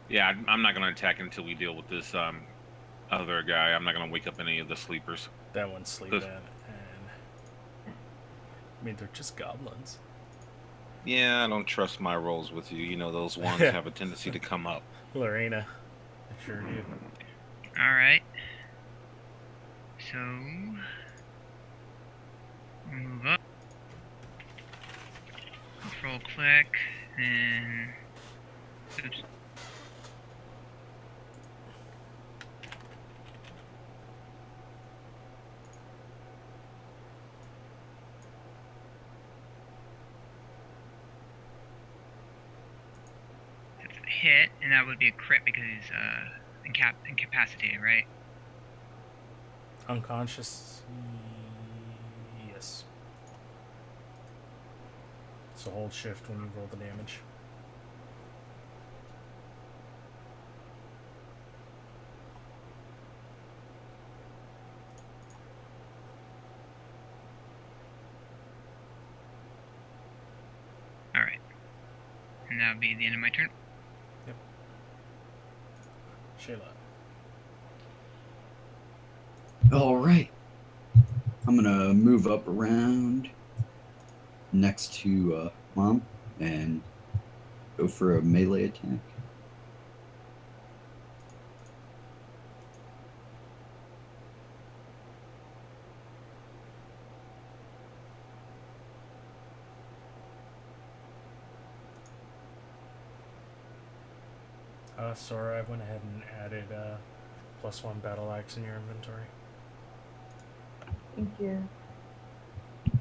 Yeah, I'm not gonna attack until we deal with this other guy. I'm not gonna wake up any of the sleepers. That one's sleeping and I mean they're just goblins. Yeah, I don't trust my rolls with you. You know those ones have a tendency to come up. Lorena. I sure do. Alright. So move up. Control click and oops. That's a hit, and that would be a crit because he's incapacitated, right? Unconscious. Yes. So hold shift when you roll the damage. Alright. And that would be the end of my turn. Shayla. All right. I'm gonna move up around next to Mom and go for a melee attack. Sora, I went ahead and added +1 battle axe in your inventory. Thank you.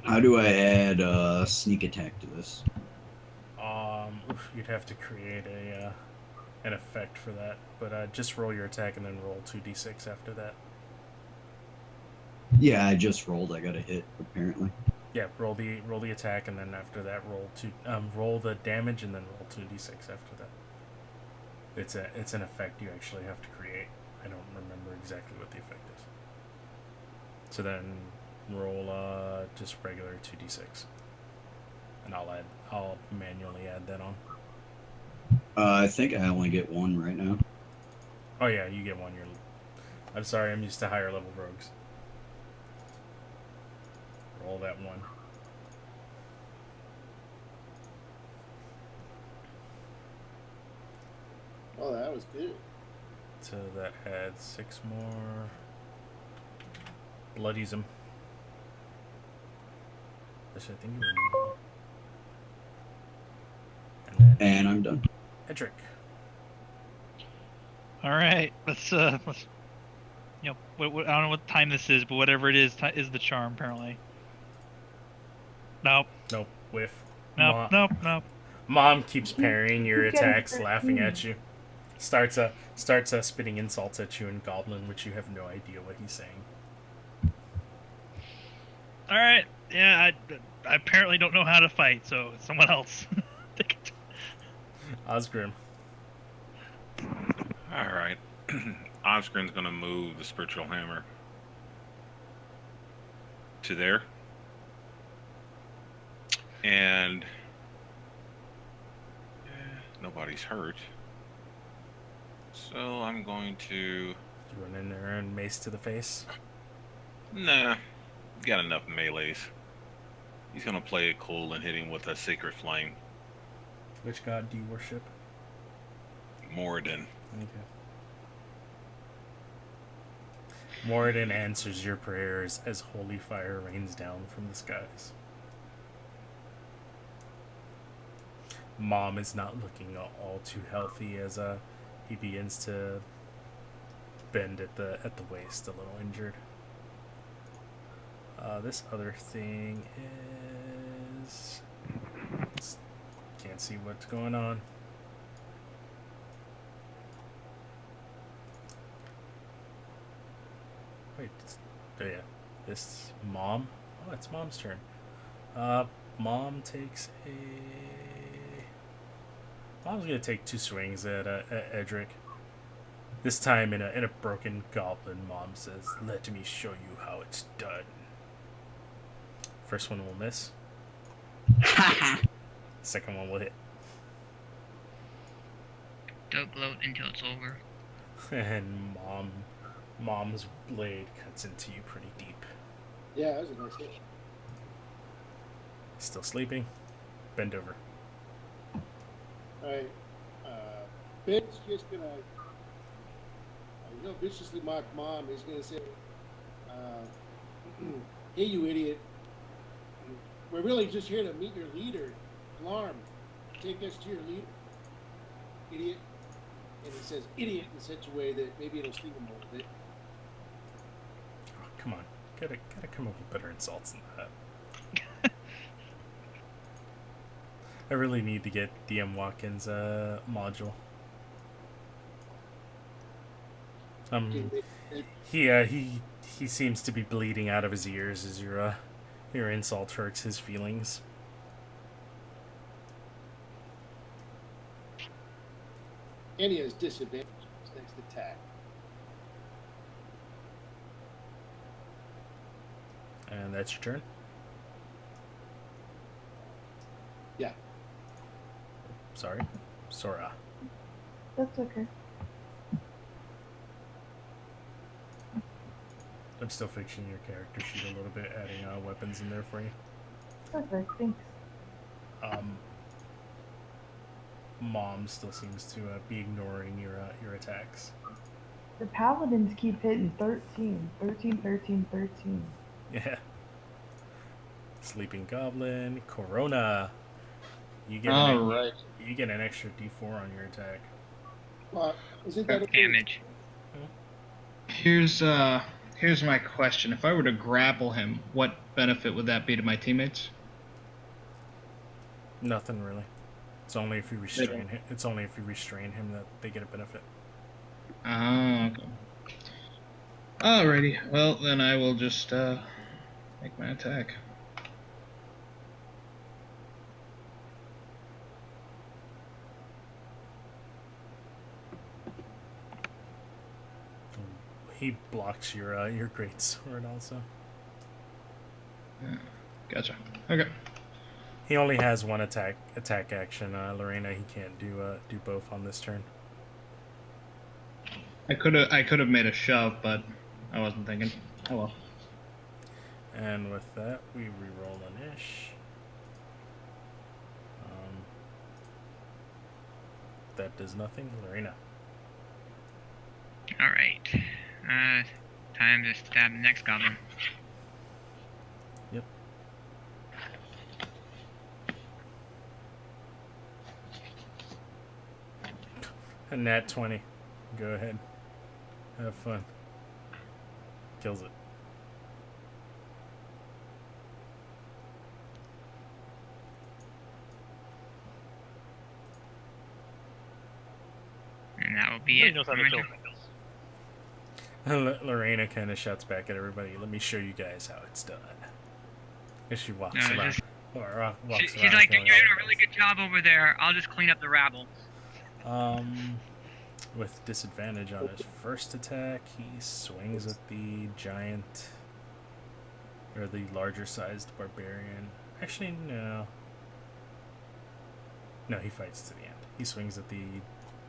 How do I add sneak attack to this? You'd have to create an effect for that, but just roll your attack and then roll 2d6 after that. Yeah, I just rolled. I got a hit apparently. Yeah, roll the attack and then after that roll the damage and then roll 2d6 after that. It's an effect you actually have to create. I don't remember exactly what the effect is. So then roll just regular 2d6. And I'll manually add that on. I think I only get one right now. Oh yeah, you get one. I'm sorry, I'm used to higher level rogues. Roll that one. Oh, that was good. So that adds 6 more. Bloodies him. Actually, I think you And I'm done. Edric. All right, let's I don't know what time this is, but whatever it is the charm apparently. Nope. Nope. Whiff. Nope. Mom keeps parrying your Keep getting attacks, 13. laughing at you. Starts spitting insults at you in Goblin, which you have no idea what he's saying. All right. Yeah, I apparently don't know how to fight, so it's someone else. Osgrim. All right. Osgrim's gonna move the spiritual hammer to there, and nobody's hurt. So I'm going to You run in there and mace to the face. Nah, got enough melees. He's gonna play it cool and hit him with a sacred flame. Which god do you worship? Moradin. Okay. Moradin answers your prayers as holy fire rains down from the skies. Mom is not looking all too healthy as he begins to bend at the waist, a little injured. This other thing is can't see what's going on. Wait, oh yeah, this mom. Oh, it's mom's turn. Mom takes a. Mom's gonna take 2 swings at Edric. This time in a broken goblin. Mom says, "Let me show you how it's done." First one will miss. Second one will hit. Don't gloat until it's over. And mom's blade cuts into you pretty deep. Yeah, that was a nice hit. Still sleeping. Bend over. Alright. Ben's just gonna viciously mock Mom. He's gonna say, "Hey, you idiot. We're really just here to meet your leader. Alarm. Take us to your leader. Idiot." And he says idiot in such a way that maybe it'll sting him a little bit. Oh, come on. Gotta come up with better insults than that. I really need to get DM Watkins' module. He seems to be bleeding out of his ears as your insult hurts his feelings. And he has disadvantage on his next attack. And that's your turn? Yeah. Sorry. Sora. That's okay. I'm still fixing your character sheet a little bit, adding weapons in there for you. Perfect, thanks. Mom still seems to be ignoring your attacks. The paladins keep hitting 13. 13, 13, 13. Yeah. Sleeping Goblin, Corona. You get you get an extra D4 on your attack. Well, isn't that okay? Damage. Here's my question. If I were to grapple him, what benefit would that be to my teammates? Nothing really. It's only if you restrain him. It's only if you restrain him that they get a benefit. Ah, okay. Alrighty. Well, then I will just make my attack. He blocks your great sword also. Yeah, gotcha. Okay. He only has one attack action. Lorena, he can't do both on this turn. I could have made a shove, but I wasn't thinking. Oh well. And with that, we re-roll an ish. That does nothing. Lorena. Alright. Time to stab the next goblin. Yep. A nat 20. Go ahead. Have fun. Kills it. And that will be it. Lorena kind of shouts back at everybody, "Let me show you guys how it's done." As she walks around. She's like, "You're doing a really good job over there. I'll just clean up the rabble." With disadvantage on his first attack, he swings at the giant, or the larger sized barbarian. Actually, no. No, he fights to the end. He swings at the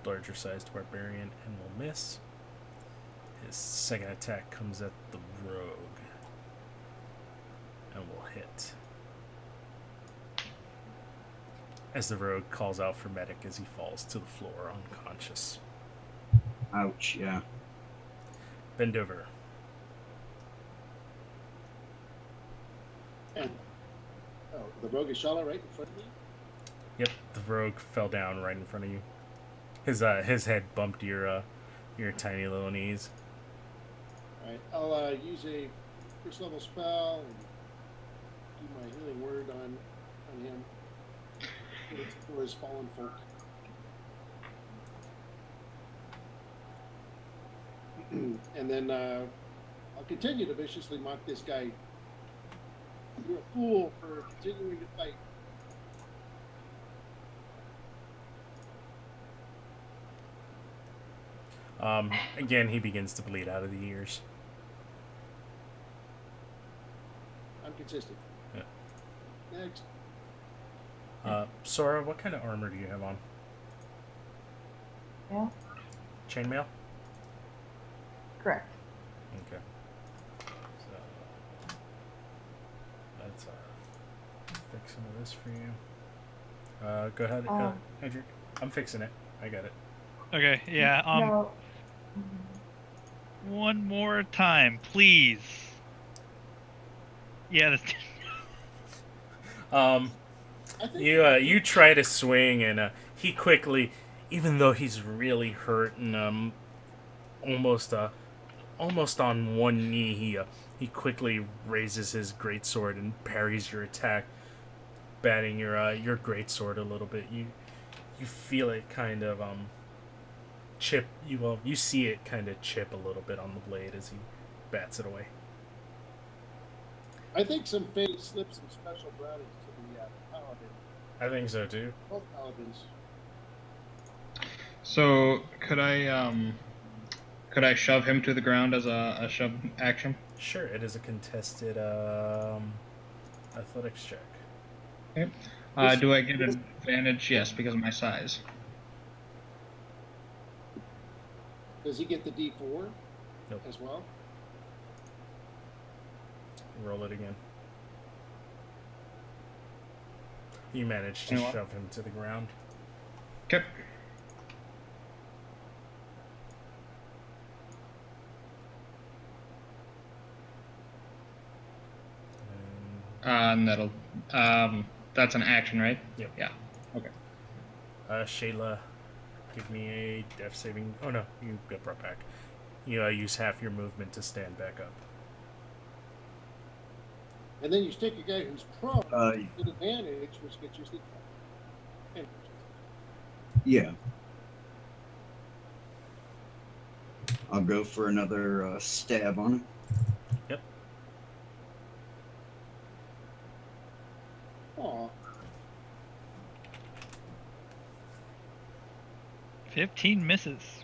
larger sized barbarian and will miss. His second attack comes at the rogue and will hit. as the rogue calls out for medic as he falls to the floor unconscious. Ouch, yeah. Bend over. And the rogue is Shala right in front of me. Yep, the rogue fell down right in front of you. His head bumped your tiny little knees. All right, I'll use a first level spell and do my healing word on him for his fallen folk. And then I'll continue to viciously mock this guy. You're a fool for continuing to fight. Again, he begins to bleed out of the ears. I'm consistent. Yeah. Next. Sora, what kind of armor do you have on? Yeah, Chainmail? correct. Okay. So let's fix some of this for you. Go ahead, Hedrick. I'm fixing it. I got it. Okay, yeah. No. One more time, please. Yeah, that's I think You try to swing, and he quickly, even though he's really hurt and almost on one knee, he quickly raises his greatsword and parries your attack, batting your greatsword a little bit. You feel it kind of chip. You see it kind of chip a little bit on the blade as he bats it away. I think some fate slipped some special brownies to the paladin. I think so too. Both paladins. So could I shove him to the ground as a shove action? Sure, it is a contested athletics check. Okay. Do I get an advantage? Yes, because of my size. Does he get the D4 Nope. as well? Roll it again. You managed to You know what? shove him to the ground. Okay. And that'll that's an action, right? Yep. Yeah. Okay. Shayla, give me a death saving. Oh no, you get brought back. You use half your movement to stand back up. And then you stick a guy who's prone Uh, with advantage, which gets you sneak attack. yeah. I'll go for another stab on him. Yep. Aw. 15 misses.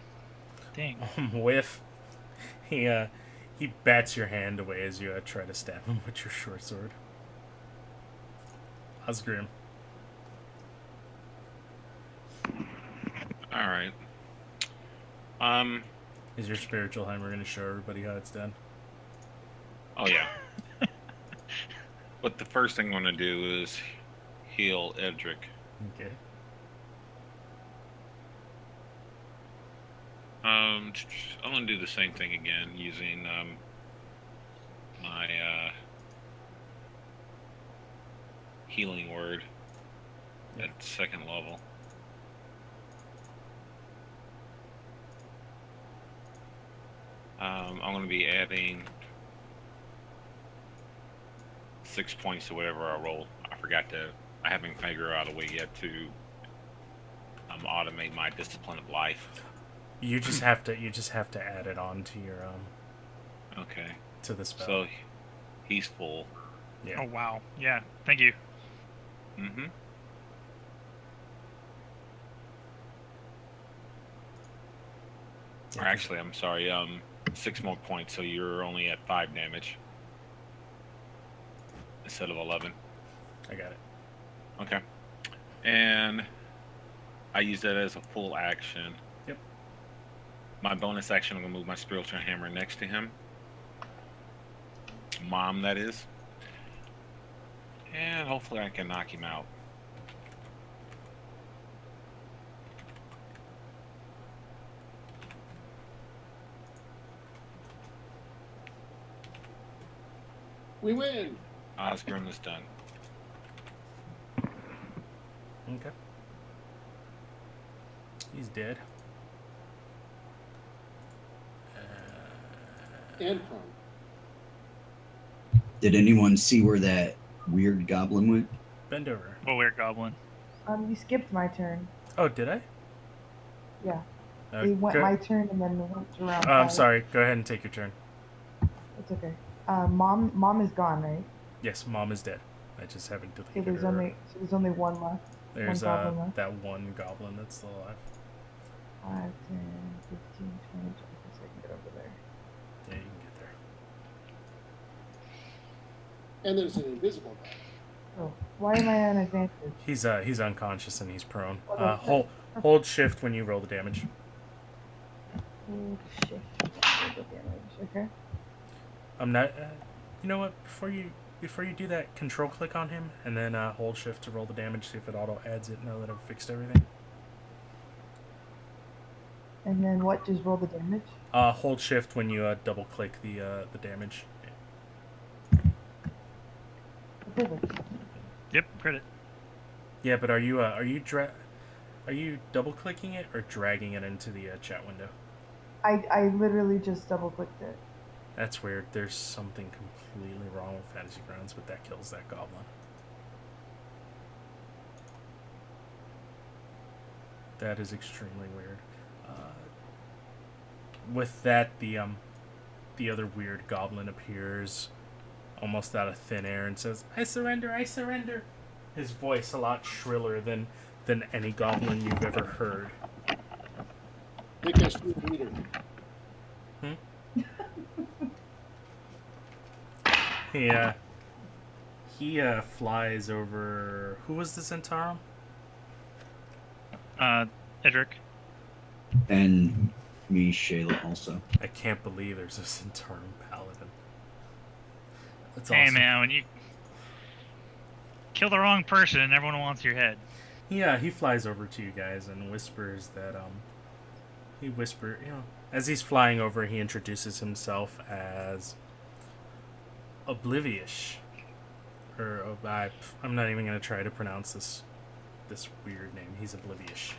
Dang. Whiff. He bats your hand away as you try to stab him with your short sword. Osgrim. All right. Is your spiritual hammer going to show everybody how it's done? Oh yeah. But the first thing I'm gonna do is heal Edric. Okay. I'm gonna do the same thing again using my healing word at second level. I'm going to be adding 6 points to whatever I roll. I haven't figured out a way yet to automate my discipline of life. You just have to add it on to your Okay. to the spell. So he's full. Yeah. Oh wow. Yeah. Thank you. Mm-hmm. Yeah, Or actually, I'm sorry. 6 more points, so you're only at 5 damage instead of 11. I got it. Okay. And I use that as a full action. Yep. My bonus action, I'm gonna move my spiritual hammer next to him. Mom, that is. And hopefully I can knock him out. We win. Osgrim is done. Okay. He's dead. And prone. Did anyone see where that weird goblin went? Bend over. What weird goblin? You skipped my turn. Oh, did I? Yeah. It went my turn and then went around. I'm sorry. Go ahead and take your turn. It's okay. Mom is gone, right? Yes, Mom is dead. I just haven't So deleted there's her. only one left. There's one goblin left. that one goblin that's still alive. 5, 10, 15, 20, 25, so I can get over there. Yeah, you can get there. And there's an invisible guy. Oh, why am I on advantage? He's unconscious and he's prone. Oh, Hold shift when you roll the damage. Hold shift. Roll the damage. Okay. I'm not. You know what? Before you do that, control click on him and then hold shift to roll the damage. See if it auto adds it. Now that I've fixed everything. And then what? Just roll the damage. Hold shift when you double click the damage. Perfect. Yep, credit. Yeah, but are you double clicking it or dragging it into the chat window? I literally just double clicked it. That's weird. There's something completely wrong with Fantasy Grounds, but that kills that goblin. That is extremely weird. With that, the other weird goblin appears almost out of thin air and says, "I surrender, I surrender." His voice a lot shriller than any goblin you've ever heard. Make us your leader. He flies over. Who was the Centaur? Edric. And me, Shayla, also. I can't believe there's a Centauran paladin. That's Hey awesome. man, when you kill the wrong person, everyone wants your head. Yeah, he flies over to you guys and whispers that as he's flying over, he introduces himself as Oblivious. I'm not even gonna try to pronounce this weird name. He's Oblivious.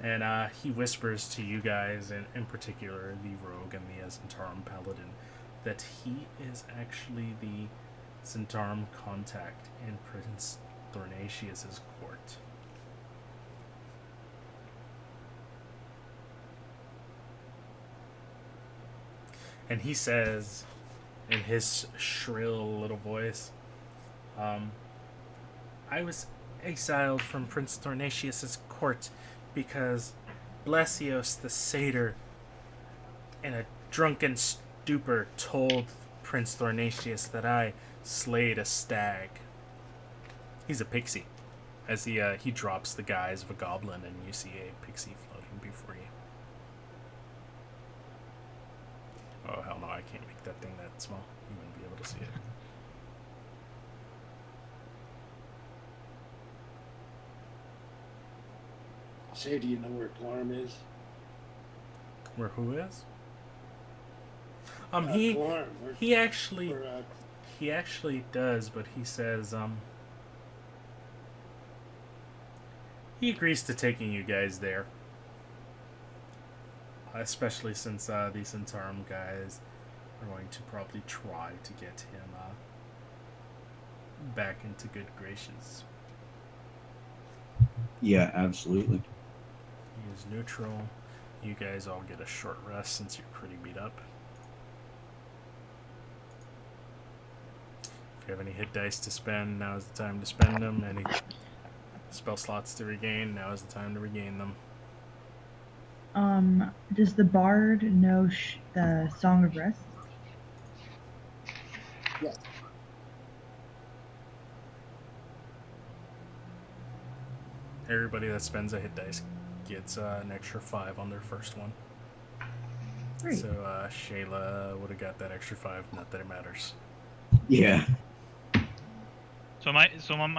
And he whispers to you guys, and in particular the rogue and the Centauran paladin, that he is actually the Centauran contact in Prince Thornatius's court. And he says, in his shrill little voice, I was exiled from Prince Thornatius's court because Blasios the satyr, in a drunken stupor, told Prince Thornatius that I slayed a stag. He's a pixie. As he drops the guise of a goblin, and you see a pixie floating before you. Oh, hell no, I can't make that thing that small. You wouldn't be able to see it. Say, do you know where Glarm is? Where who is? Glarm. He actually does, but he says, he agrees to taking you guys there. Especially since the Centauran guys are going to probably try to get him back into good graces. Yeah, absolutely. He is neutral. You guys all get a short rest since you're pretty beat up. If you have any hit dice to spend, now is the time to spend them. Any spell slots to regain, now is the time to regain them. Does the bard know the Song of Rest? Yes. Everybody that spends a hit dice gets an extra 5 on their first one. Great. So Shayla would have got that extra 5. Not that it matters. Yeah. So my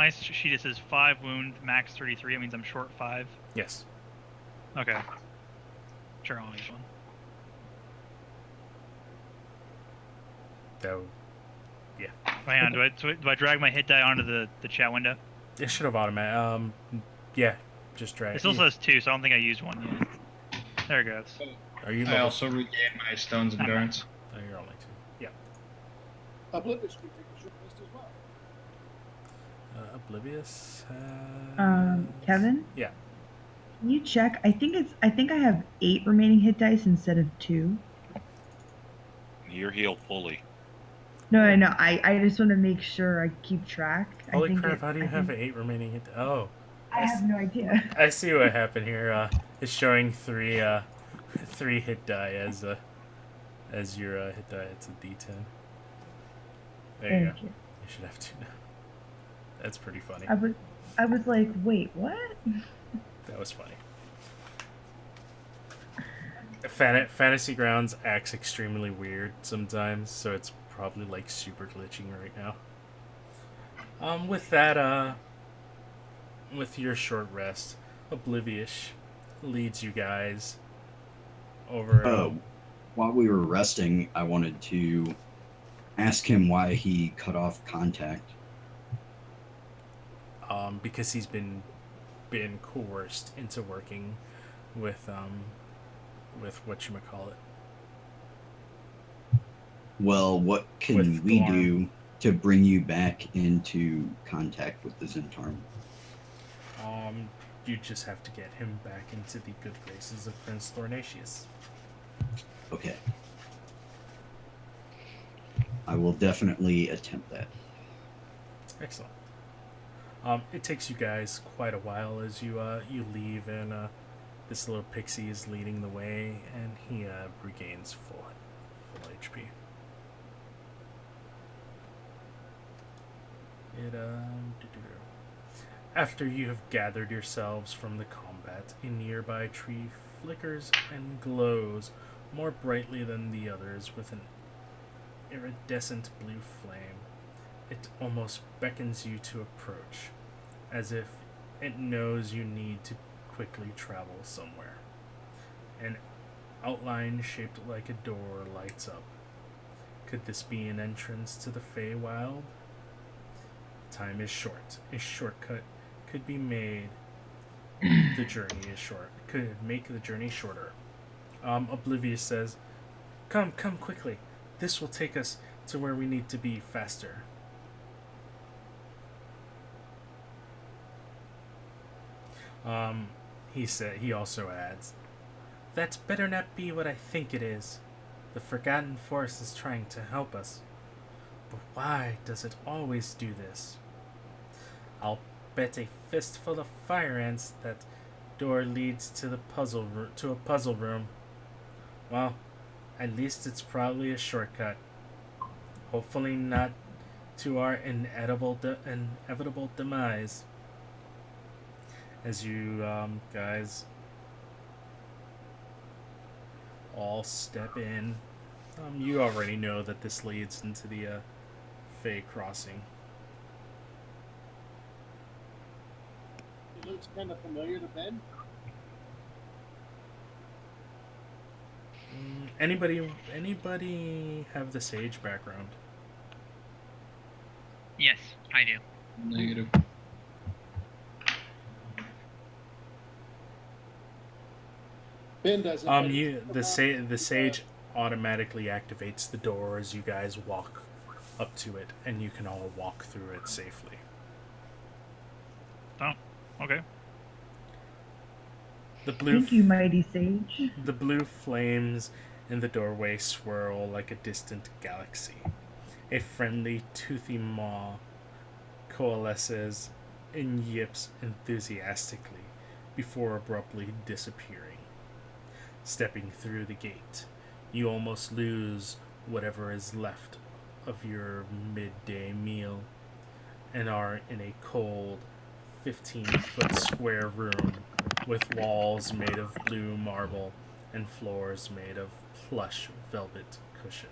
sheet it says 5 wound, max 33. It means I'm short 5. Yes. Okay. Sure, I'll use one. Yeah. Hang on, do I drag my hit die onto the chat window? It should have automatic. Yeah, just drag. It still says 2, so I don't think I used one yet. There it goes. Are you I level? also regained my stones of endurance. Oh, you're only 2. Yeah. Oblivious can take a short rest as well. Oblivious. Kevin, Yeah. can you check? I think I have 8 remaining hit dice instead of 2. You're healed fully. No, I know. I just want to make sure I keep track. Holy crap! How do you have 8 remaining hit? Oh. I have no idea. I see what happened here. It's showing 3 3 hit die as your hit die. It's a D10. There you go. Thank you. You should have 2 now. That's pretty funny. I was like, wait, what? That was funny. Fantasy Grounds acts extremely weird sometimes, so it's probably like super glitching right now. With that, with your short rest, Oblivious leads you guys over. While we were resting, I wanted to ask him why he cut off contact. Because he's been coerced into working with whatchamacallit. Well, what can we do to bring you back into contact with the Zentarum? You just have to get him back into the good graces of Prince Thornatius. Okay. I will definitely attempt that. Excellent. It takes you guys quite a while as you leave, and this little pixie is leading the way, and he regains full HP. After you have gathered yourselves from the combat, a nearby tree flickers and glows more brightly than the others with an iridescent blue flame. It almost beckons you to approach, as if it knows you need to quickly travel somewhere. An outline shaped like a door lights up. Could this be an entrance to the Feywild? Time is short. A shortcut could be made. The journey is short. Could make the journey shorter. Oblivious says, Come quickly. This will take us to where we need to be faster. He also adds, That better not be what I think it is. The Forgotten Force is trying to help us. But why does it always do this? I'll bet a fistful of fire ants that door leads to a puzzle room. Well, at least it's probably a shortcut. Hopefully not to our inevitable demise. As you guys all step in, you already know that this leads into the Fey Crossing. It looks kind of familiar to Ben. Anybody have the Sage background? Yes, I do. Negative. Ben doesn't. The Sage automatically activates the door as you guys walk up to it, and you can all walk through it safely. Oh, okay. Thank you, mighty sage. The blue flames in the doorway swirl like a distant galaxy. A friendly, toothy maw coalesces and yips enthusiastically before abruptly disappearing. Stepping through the gate, you almost lose whatever is left of your midday meal and are in a cold, 15-foot square room with walls made of blue marble and floors made of plush velvet cushion.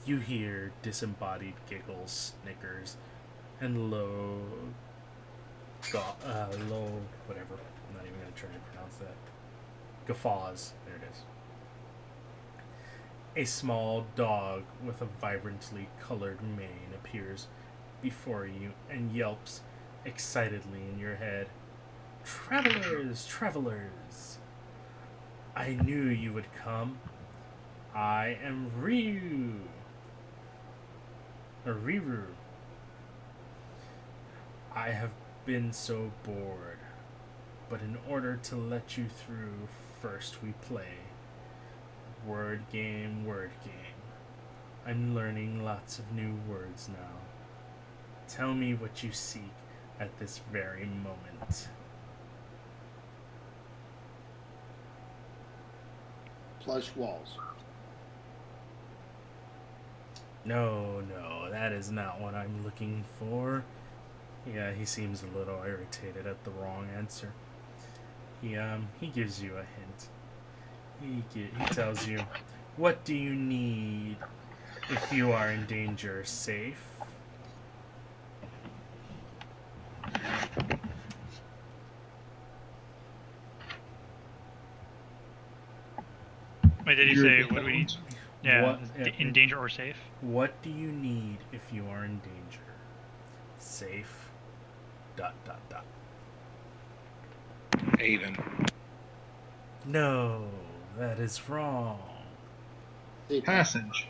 You hear disembodied giggles, snickers, and low, whatever. I'm not even going to try to pronounce that. Guffaws. There it is. A small dog with a vibrantly colored mane appears before you and yelps excitedly in your head. Travelers, travelers! I knew you would come. I am Riru. I have been so bored, but in order to let you through, first we play. Word game, word game. I'm learning lots of new words now. Tell me what you seek at this very moment. Plush walls. No, that is not what I'm looking for. Yeah, he seems a little irritated at the wrong answer. He gives you a hint. He tells you, what do you need if you are in danger? Safe? Wait, did he say what do we need? Yeah, What- in danger or safe? What do you need if you are in danger? Safe. ... Aiden. No, that is wrong. Passage.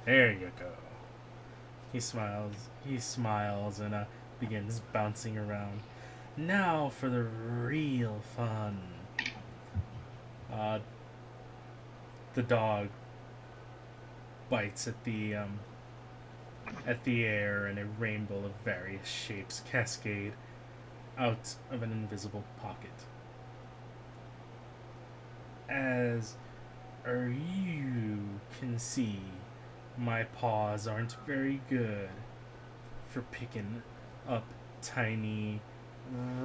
There you go. He smiles and begins bouncing around. Now for the real fun. The dog bites at the air, and a rainbow of various shapes cascade out of an invisible pocket. As you can see, my paws aren't very good for picking up tiny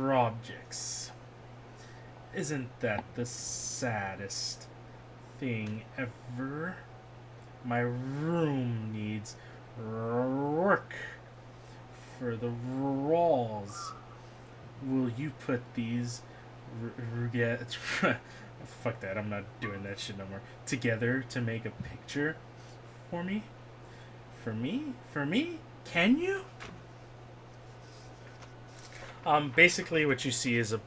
objects. Isn't that the saddest thing ever? My room needs work for the walls. Will you put these fuck that, I'm not doing that shit no more. Together to make a picture for me? For me? Can you? Basically what you see is a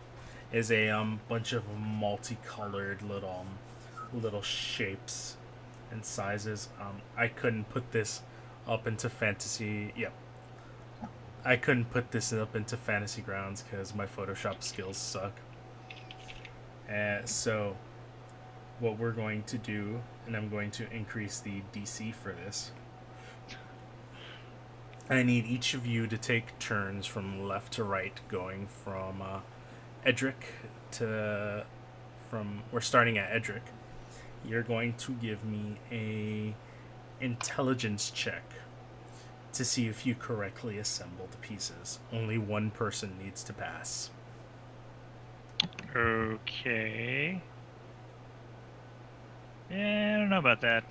bunch of multicolored little shapes and sizes. I couldn't put this up into fantasy. Yep. I couldn't put this up into Fantasy Grounds because my Photoshop skills suck. So, what we're going to do, and I'm going to increase the DC for this. I need each of you to take turns from left to right, going from Edric to we're starting at Edric. You're going to give me a intelligence check to see if you correctly assemble the pieces. Only one person needs to pass. Okay. Yeah, I don't know about that.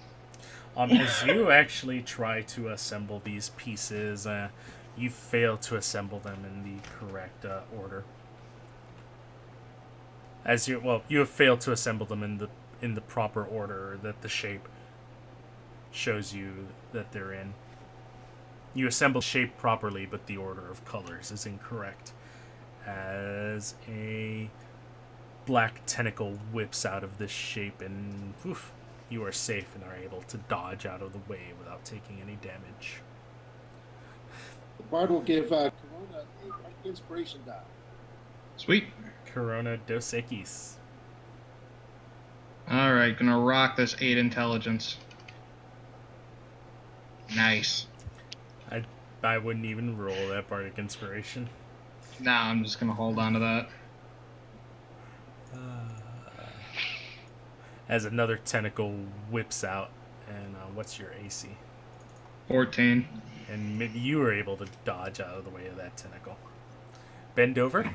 As you actually try to assemble these pieces, you fail to assemble them in the correct order. You have failed to assemble them in the proper order that the shape shows you that they're in. You assemble shape properly, but the order of colors is incorrect. As a black tentacle whips out of this shape, and poof, you are safe and are able to dodge out of the way without taking any damage. The bard will give Corona a inspiration die. Sweet. Corona Dos Equis. Alright, gonna rock this 8 intelligence. Nice. I wouldn't even roll that bardic inspiration. Nah, I'm just gonna hold on to that. As another tentacle whips out, and what's your AC? 14. And maybe you were able to dodge out of the way of that tentacle. Bend over.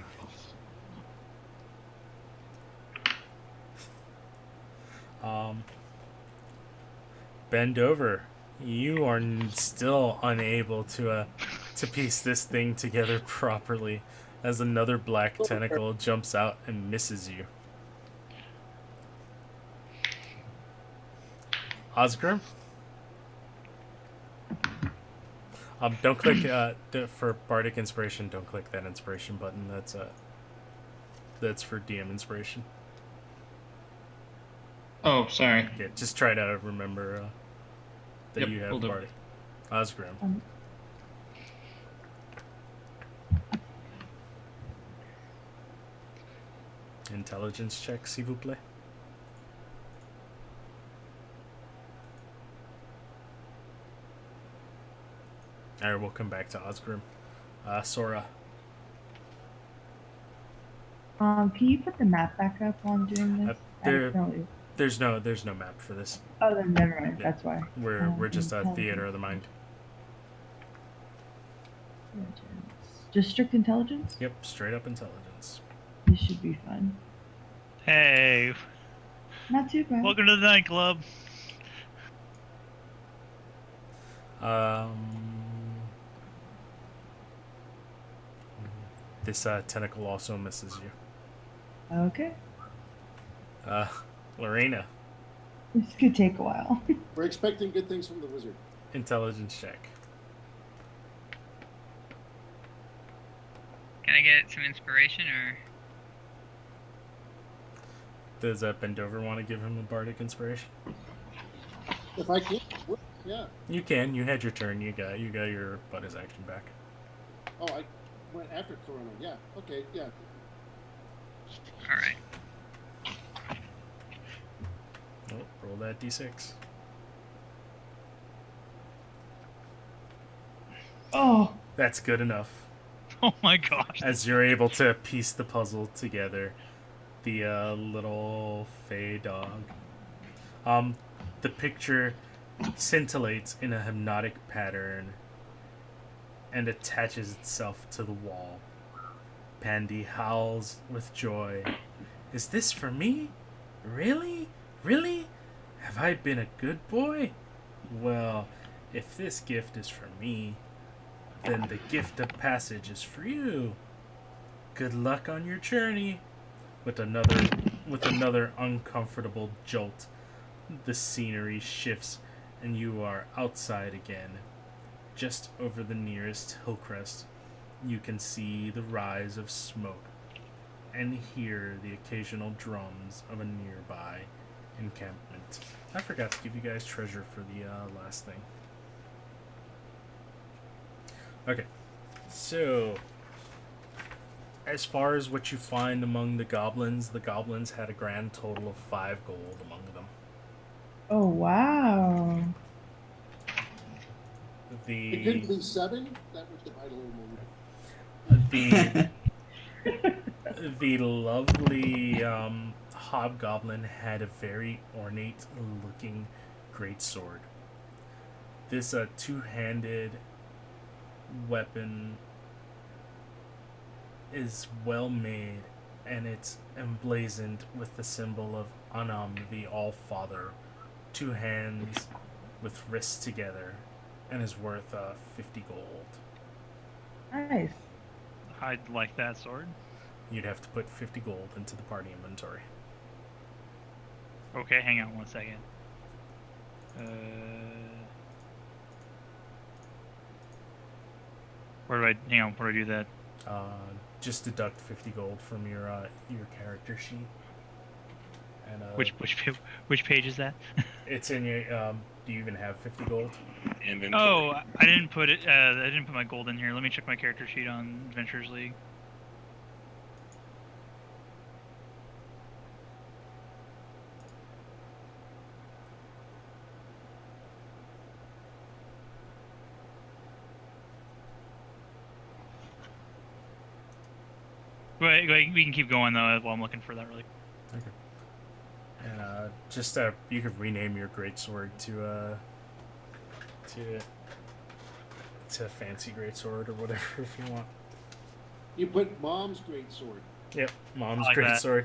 Bend over. You are still unable to piece this thing together properly, as another black tentacle jumps out and misses you. Osgrim. Don't click for Bardic Inspiration. Don't click that inspiration button. That's for DM inspiration. Oh, sorry. Yeah, just try to remember that Yep, you have will do. Bardic. Osgrim. Intelligence check, s'il vous plaît. Alright, we'll come back to Osgrim. Sora. Can you put the map back up while I'm doing this? There's no map for this. Oh, then never mind. Yeah. That's why. We're just a theater of the mind. Just strict intelligence? Yep, straight up intelligence. This should be fun. Hey, Not too bad. welcome to the nightclub. This tentacle also misses you. Okay. Lorena. This could take a while. We're expecting good things from the wizard. Intelligence check. Can I get some inspiration or? Does Bendover want to give him a bardic inspiration? If I can, yeah. You can. You had your turn. You got your bonus action back. Oh, I went after Corona. Yeah. Okay. Yeah. All right. Oh, roll that d6. Oh. That's good enough. Oh my gosh. As you're able to piece the puzzle together, the little fey dog. The picture scintillates in a hypnotic pattern and attaches itself to the wall. Pandy howls with joy. Is this for me? Really? Really? Have I been a good boy? Well, if this gift is for me, then the gift of passage is for you. Good luck on your journey. With another uncomfortable jolt, the scenery shifts and you are outside again. Just over the nearest hill crest, you can see the rise of smoke and hear the occasional drums of a nearby encampment. I forgot to give you guys treasure for the last thing. Okay, so as far as what you find among the goblins had a grand total of 5 gold among them. Oh, wow. It couldn't be 7. That would divide a little more. The lovely hobgoblin had a very ornate looking great sword. This two-handed weapon is well made, and it's emblazoned with the symbol of Anam, the All-Father, 2 hands with wrists together, and is worth 50 gold. Nice. I'd like that sword. You'd have to put 50 gold into the party inventory. Okay, hang on 1 second. Where do I do that? Just deduct 50 gold from your character sheet. And which page is that? it's in your do you even have 50 gold? Inventory. Oh, I didn't put it. I didn't put my gold in here. Let me check my character sheet on Adventures League. Wait, we can keep going though while I'm looking for that really. Okay. And just you could rename your greatsword to fancy greatsword or whatever if you want. You put Mom's great sword. Yep, Mom's I like that. greatsword.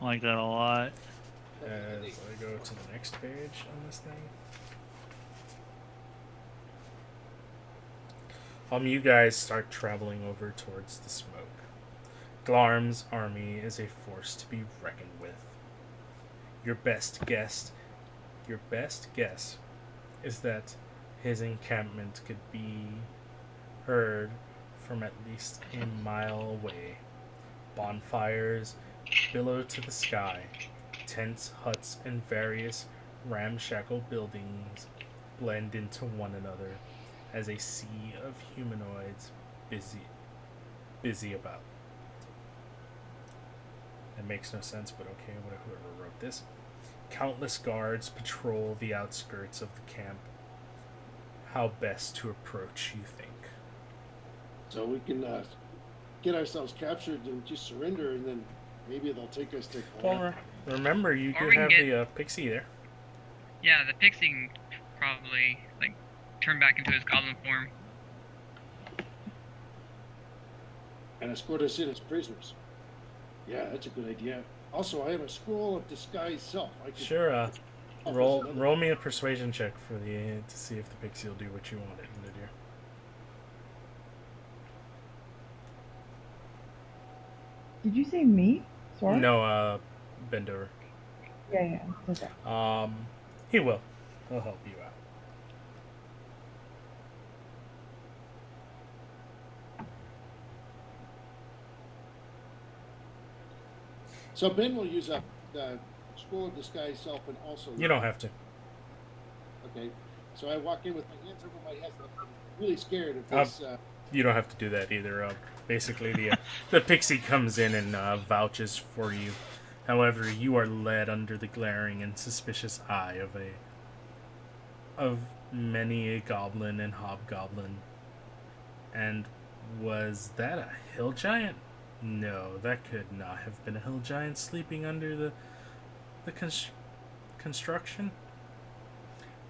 I like that a lot. As I go to the next page on this thing. You guys start traveling over towards the smoke. Glarm's army is a force to be reckoned with. Your best guess Your best guess is that his encampment could be heard from at least a mile away. Bonfires billow to the sky. Tents, huts, and various ramshackle buildings blend into one another as a sea of humanoids busy about. That makes no sense, but okay, whoever wrote this. Countless guards patrol the outskirts of the camp. How best to approach, you think? So we can get ourselves captured and just surrender, and then maybe they'll take us to. Well, remember, you do Or we have can the pixie there. Yeah, the pixie can probably like turn back into his goblin form. And escort us in as prisoners. Yeah, that's a good idea. Also, I have a scroll of disguise self. I could Sure, offer us roll another- me a persuasion check for to see if the pixie will do what you want it to do. Did you say me? Sorry? No, bend over. Yeah, it's okay. He will. He'll help you out. So Ben will use up the scroll of disguise self and also. You don't have to. Okay. So I walk in with my hands over my head. I'm really scared of this. You don't have to do that either. Basically, the pixie comes in and vouches for you. However, you are led under the glaring and suspicious eye of many a goblin and hobgoblin. And was that a hill giant? No, that could not have been a hill giant sleeping under the construction.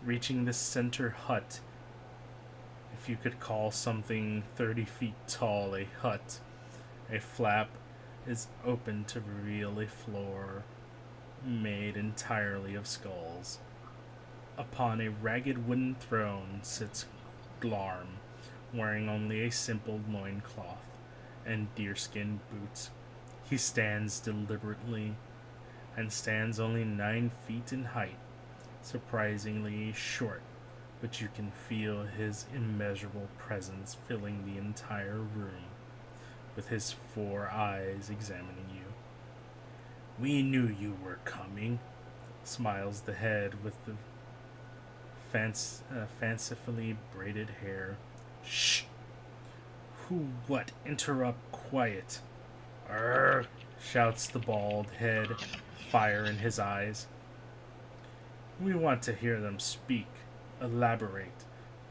Reaching the center hut, if you could call something 30 feet tall a hut, a flap is open to reveal a floor made entirely of skulls. Upon a ragged wooden throne sits Glarm, wearing only a simple loincloth and deerskin boots. He stands deliberately and stands only 9 feet in height, surprisingly short, but you can feel his immeasurable presence filling the entire room, with his 4 eyes examining you. We knew you were coming, smiles the head with the fancifully braided hair. Shh! What? Interrupt, quiet. Arr! Shouts the bald head, fire in his eyes. We want to hear them speak. Elaborate.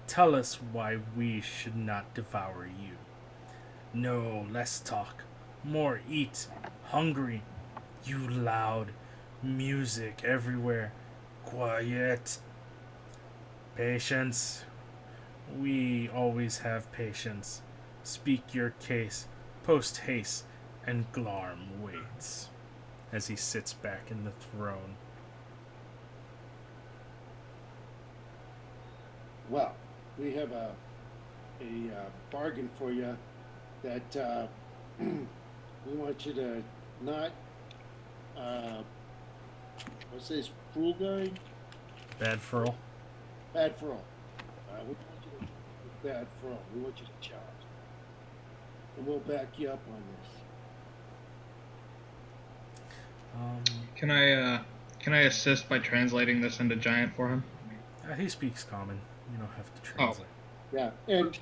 Tell us why we should not devour you. No, less talk. More eat. Hungry. You loud. Music everywhere. Quiet. Patience. We always have patience. Speak your case. Post haste. And Glarm waits as he sits back in the throne. Well, we have a bargain for you that we want you to not what's this, fool guy? Bad furl. Bad for all. We want you to bad for all. We want you to charge, and we'll back you up on this. Can I assist by translating this into giant for him? He speaks common. You don't have to translate. Yeah, and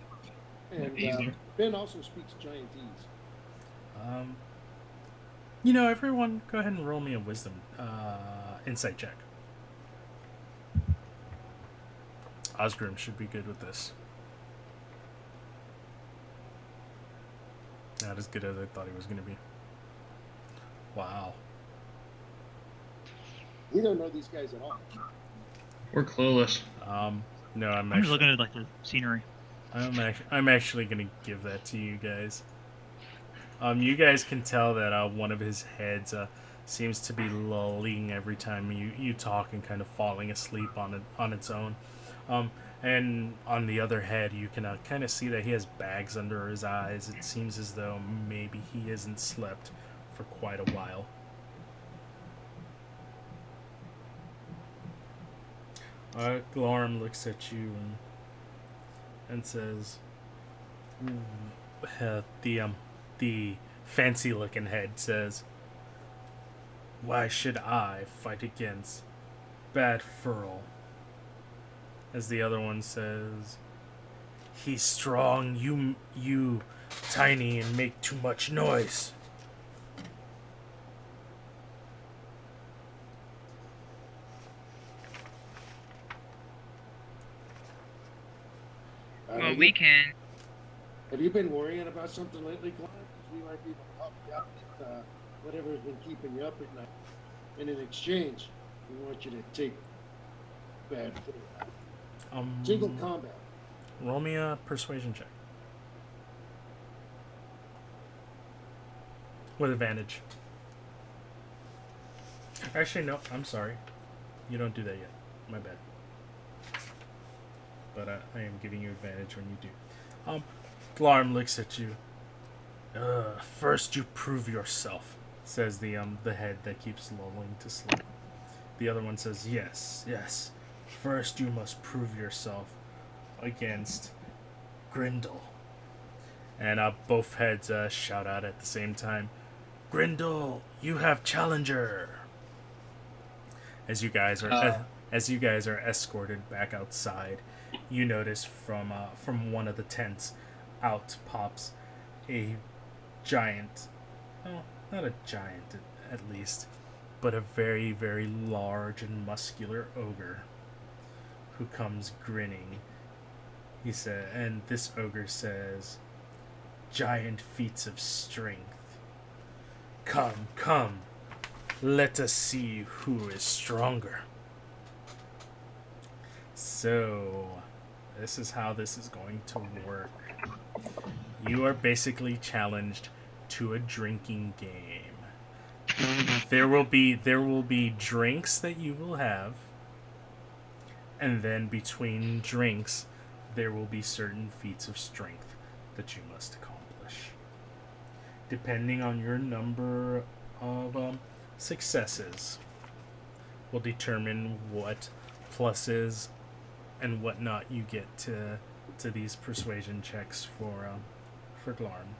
Easy. Ben also speaks giantese. Everyone, go ahead and roll me a wisdom insight check. Osgrim should be good with this. Not as good as I thought he was going to be. Wow. We don't know these guys at all. We're clueless. No, I'm I'm just looking actually, at like the scenery. I'm actually going to give that to you guys. You guys can tell that one of his heads seems to be lulling every time you talk and kind of falling asleep on its own. And on the other head, you can kind of see that he has bags under his eyes. It seems as though maybe he hasn't slept for quite a while. Glorm looks at you and says, the fancy looking head says, "Why should I fight against Bad Furl?" As the other one says, "He's strong, you tiny and make too much noise." Well, we can. Have you been worrying about something lately, Glenn? Because we might be able to help you out with whatever's been keeping you up at night. And in exchange, we want you to take Bad Furl. Single combat. Roll me a persuasion check. With advantage. Actually, no, I'm sorry. You don't do that yet. My bad. But I am giving you advantage when you do. Glarm looks at you. First you prove yourself, says the head that keeps lulling to sleep. The other one says, yes. First you must prove yourself against Grindel. And both heads shout out at the same time, "Grindel, you have challenger!" As you guys are escorted back outside, you notice from one of the tents out pops a giant, well, not a giant at least, but a very, very large and muscular ogre who comes grinning. He said, and this ogre says, "Giant feats of strength. Come, let us see who is stronger." So, this is how this is going to work. You are basically challenged to a drinking game. There will be drinks that you will have, and then between drinks, there will be certain feats of strength that you must accomplish. Depending on your number of successes, will determine what pluses and whatnot you get to these persuasion checks for Glarm.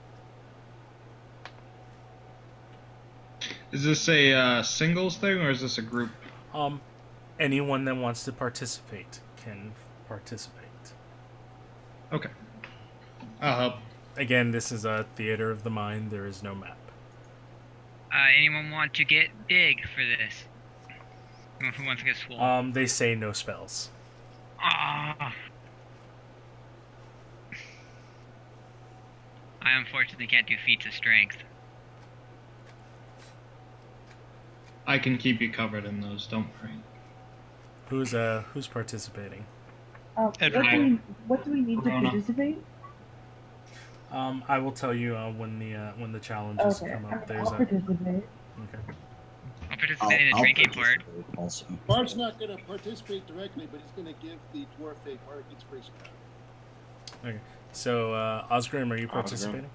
Is this a singles thing or is this a group? Anyone that wants to participate can participate. Okay. I'll help. Again, this is a theater of the mind. There is no map. Anyone want to get big for this? Who wants to get swole? They say no spells. Ah. I unfortunately can't do feats of strength. I can keep you covered in those, don't worry. Who's participating? Edward. What do we need to participate? I will tell you when the challenges come up. I'll participate. Okay. I'll participate in the drinking part. Also. Bart's not going to participate directly, but he's going to give the dwarf a bardic inspiration. Okay. So Osgrim, are you participating?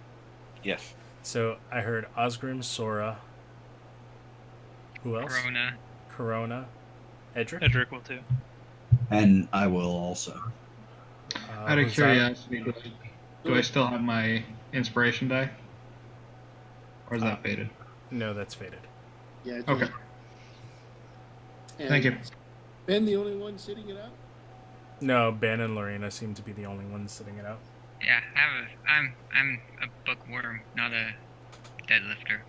Yes. So I heard Osgrim, Sora. Who else? Corona. Edric? Edric will too. And I will also. Out of curiosity, do I still have my inspiration die? Or is that faded? No, that's faded. Yeah. Okay. Thank you. Ben, the only one sitting it out? No, Ben and Lorena seem to be the only ones sitting it out. Yeah, I'm a bookworm, not a deadlifter.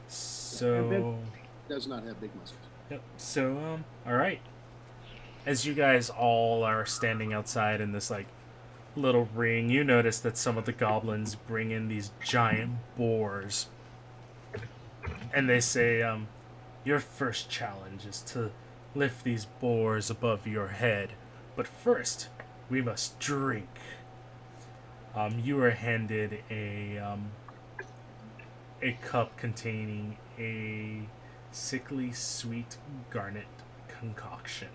So does not have big muscles. Yep. So all right. As you guys all are standing outside in this like little ring, you notice that some of the goblins bring in these giant boars. And they say, your first challenge is to lift these boars above your head. But first, we must drink. You are handed a cup containing a sickly sweet garnet concoction.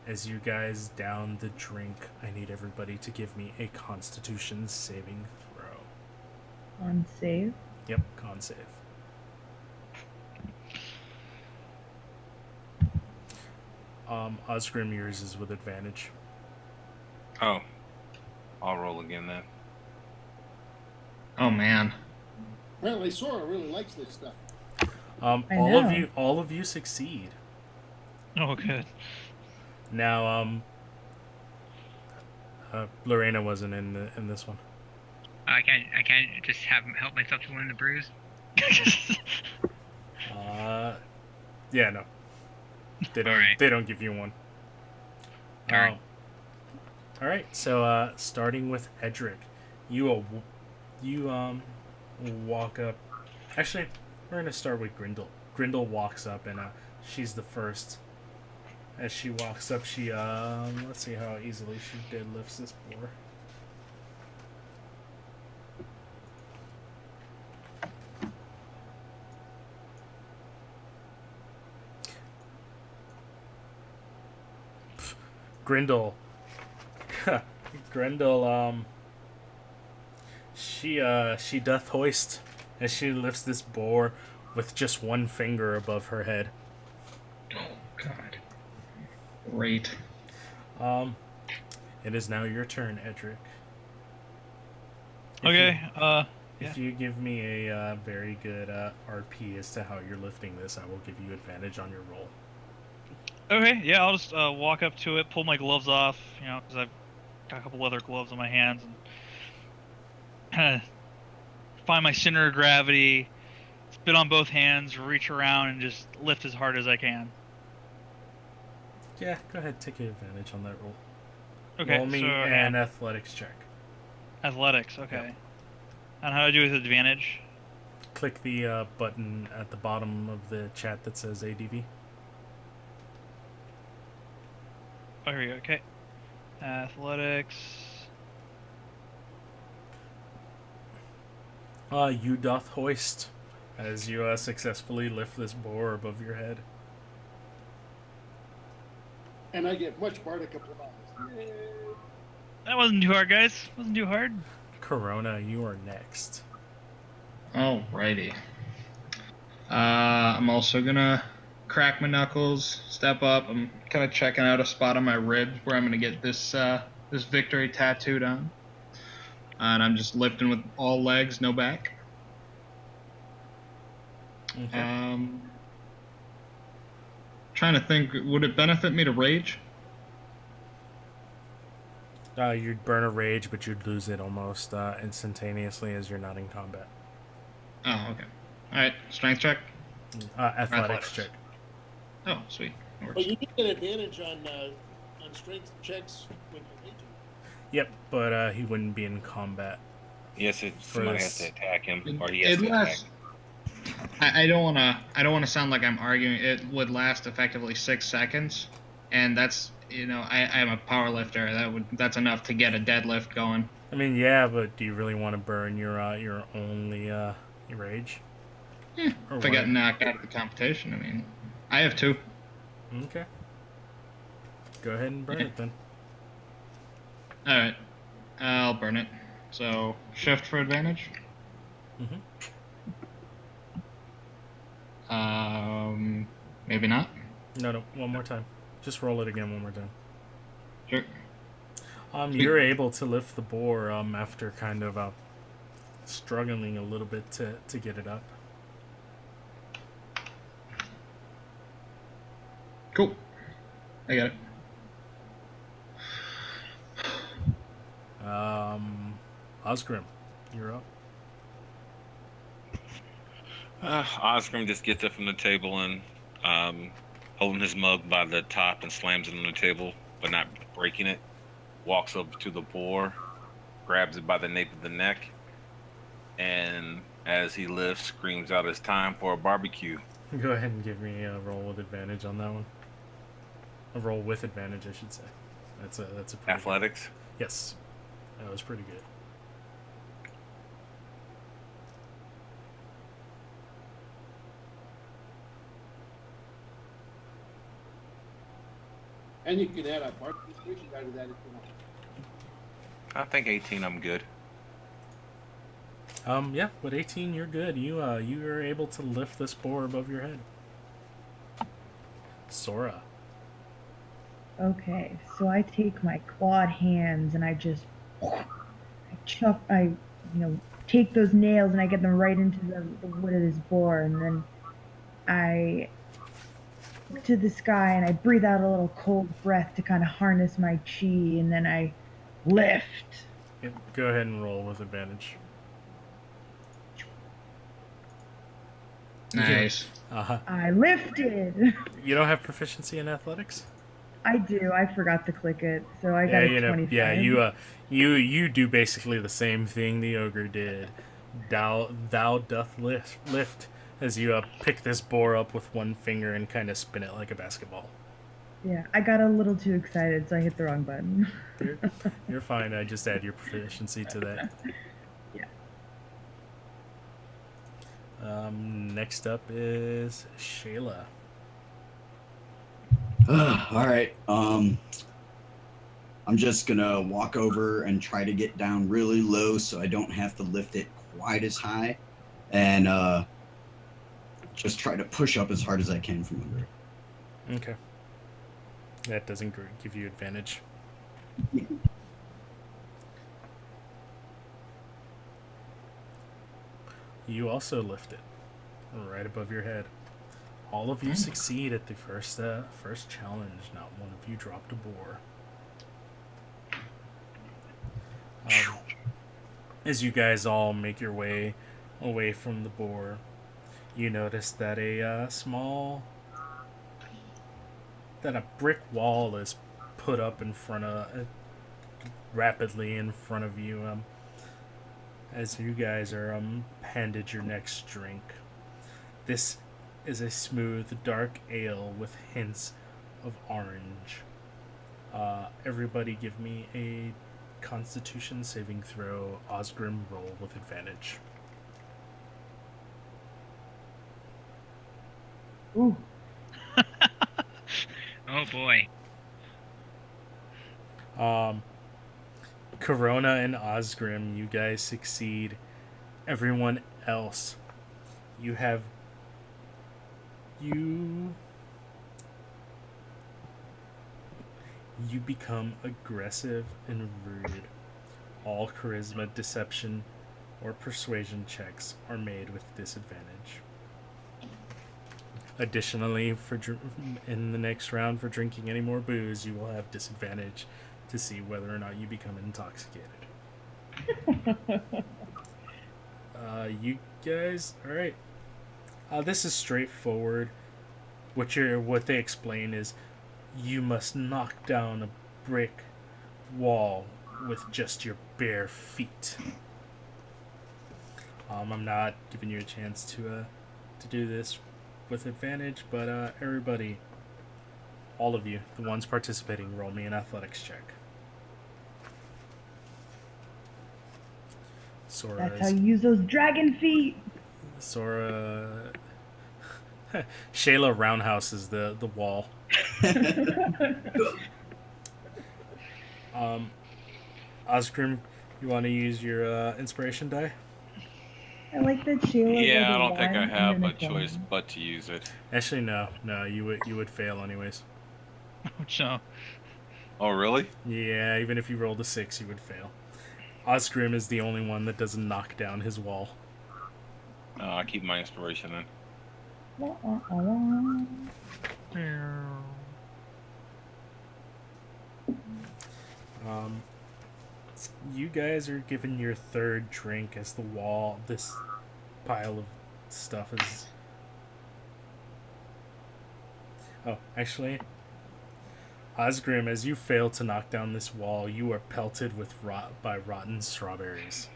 As you guys down the drink, I need everybody to give me a Constitution saving throw. On save? Yep, con save. Osgrim, yours is with advantage. Oh, I'll roll again then. Oh man. Apparently, Sora really likes this stuff. I know. All of you succeed. Oh, good. Now, Lorena wasn't in this one. I can't just help myself to win the bruise. Yeah, no. They don't. Alright. They don't give you one. Darn. All right. So, starting with Edric, you walk up. Actually, we're gonna start with Grindel. Grindel walks up, and she's the first. As she walks up, she let's see how easily she deadlifts this boar. Grindel. Grindel, she doth hoist as she lifts this boar with just one finger above her head. Oh God. Great. It is now your turn, Edric. Okay. If you give me a very good RP as to how you're lifting this, I will give you advantage on your roll. Okay. Yeah, I'll just walk up to it, pull my gloves off, because I've got a couple leather gloves on my hands, and kind of find my center of gravity, spit on both hands, reach around, and just lift as hard as I can. Yeah, go ahead, take advantage on that roll. Okay. Roll me so, an athletics check. athletics. Okay. Yep. And how do I do with advantage? Click the button at the bottom of the chat that says ADV. Oh, here we go. Okay. Athletics. You doth hoist as you successfully lift this boar above your head. And I get much bardic applause. Yay. That wasn't too hard, guys. Wasn't too hard. Corona, you are next. Alrighty. I'm also gonna crack my knuckles, step up. I'm kind of checking out a spot on my ribs where I'm gonna get this this victory tattooed on. And I'm just lifting with all legs, no back. Okay. Trying to think, would it benefit me to rage? You'd burn a rage, but you'd lose it almost instantaneously as you're not in combat. Oh, okay. Alright, strength check. Athletics check. Oh, sweet. That works. But you do get advantage on strength checks when you're raging. Yep, but he wouldn't be in combat. Yes, somebody has to attack him, or he has It to attack. lasts. I don't wanna sound like I'm arguing. It would last effectively 6 seconds, and that's I'm a power lifter. That's enough to get a deadlift going. I mean, yeah, but do you really want to burn your only your rage? If I get knocked out of the competition, I mean, I have 2. Okay. Go ahead and burn it then. All right, I'll burn it. So shift for advantage. Mm-hmm. Maybe not. No, one more time. Just roll it again one more time. Sure. You're able to lift the boar after kind of struggling a little bit to get it up. Cool. I got it. Osgrim, you're up. Osgrim just gets up from the table and, holding his mug by the top and slams it on the table, but not breaking it, walks up to the boar, grabs it by the nape of the neck, and as he lifts, screams out, "It's time for a barbecue." Go ahead and give me a roll with advantage on that one. A roll with advantage, I should say. That's a pretty Athletics? Good. Yes, that was pretty good. And you can add a barbecue station out of that if you want. I think 18, I'm good. Yeah, with 18, you're good. You are able to lift this boar above your head. Sora. Okay, so I take my clawed hands and I just I take those nails and I get them right into the wood of this boar, and then I look to the sky and I breathe out a little cold breath to kind of harness my chi, and then I lift. Yep, go ahead and roll with advantage. Nice. I lifted. You don't have proficiency in athletics? I do. I forgot to click it, so I got Yeah, a 25. yeah, you do basically the same thing the ogre did. Thou doth lift as you pick this boar up with one finger and kind of spin it like a basketball. Yeah, I got a little too excited, so I hit the wrong button. You're fine. I just add your proficiency to that. Yeah. Next up is Shayla. All right. I'm just gonna walk over and try to get down really low so I don't have to lift it quite as high, and just try to push up as hard as I can from under it. Okay. That doesn't give you advantage. You also lift it right above your head. All of you succeed at the first challenge. Not one of you dropped a boar. As you guys all make your way away from the boar, you notice that a brick wall is put up in front of rapidly in front of you. As you guys are handed your next drink. This is a smooth, dark ale with hints of orange. Everybody give me a Constitution saving throw. Osgrim, roll with advantage. Ooh. Oh boy. Corona and Osgrim, you guys succeed. Everyone else, you become aggressive and rude. All charisma, deception, or persuasion checks are made with disadvantage. Additionally, in the next round for drinking any more booze, you will have disadvantage to see whether or not you become intoxicated. You guys, all right. This is straightforward. What they explain is you must knock down a brick wall with just your bare feet. I'm not giving you a chance to do this with advantage, but everybody, all of you, the ones participating, roll me an athletics check. Sora. That's how you use those dragon feet. Sora. Shayla roundhouses the wall. Osgrim, you want to use your inspiration die? I like that Sheila. Yeah, I don't think I have a choice but to use it. Actually, no, you would fail anyways. Oh, no. Oh, really? Yeah, even if you rolled a 6, you would fail. Osgrim is the only one that doesn't knock down his wall. I'll keep my inspiration then. You guys are given your third drink as this pile of stuff is... Oh, actually, Osgrim, as you fail to knock down this wall, you are pelted by rotten strawberries.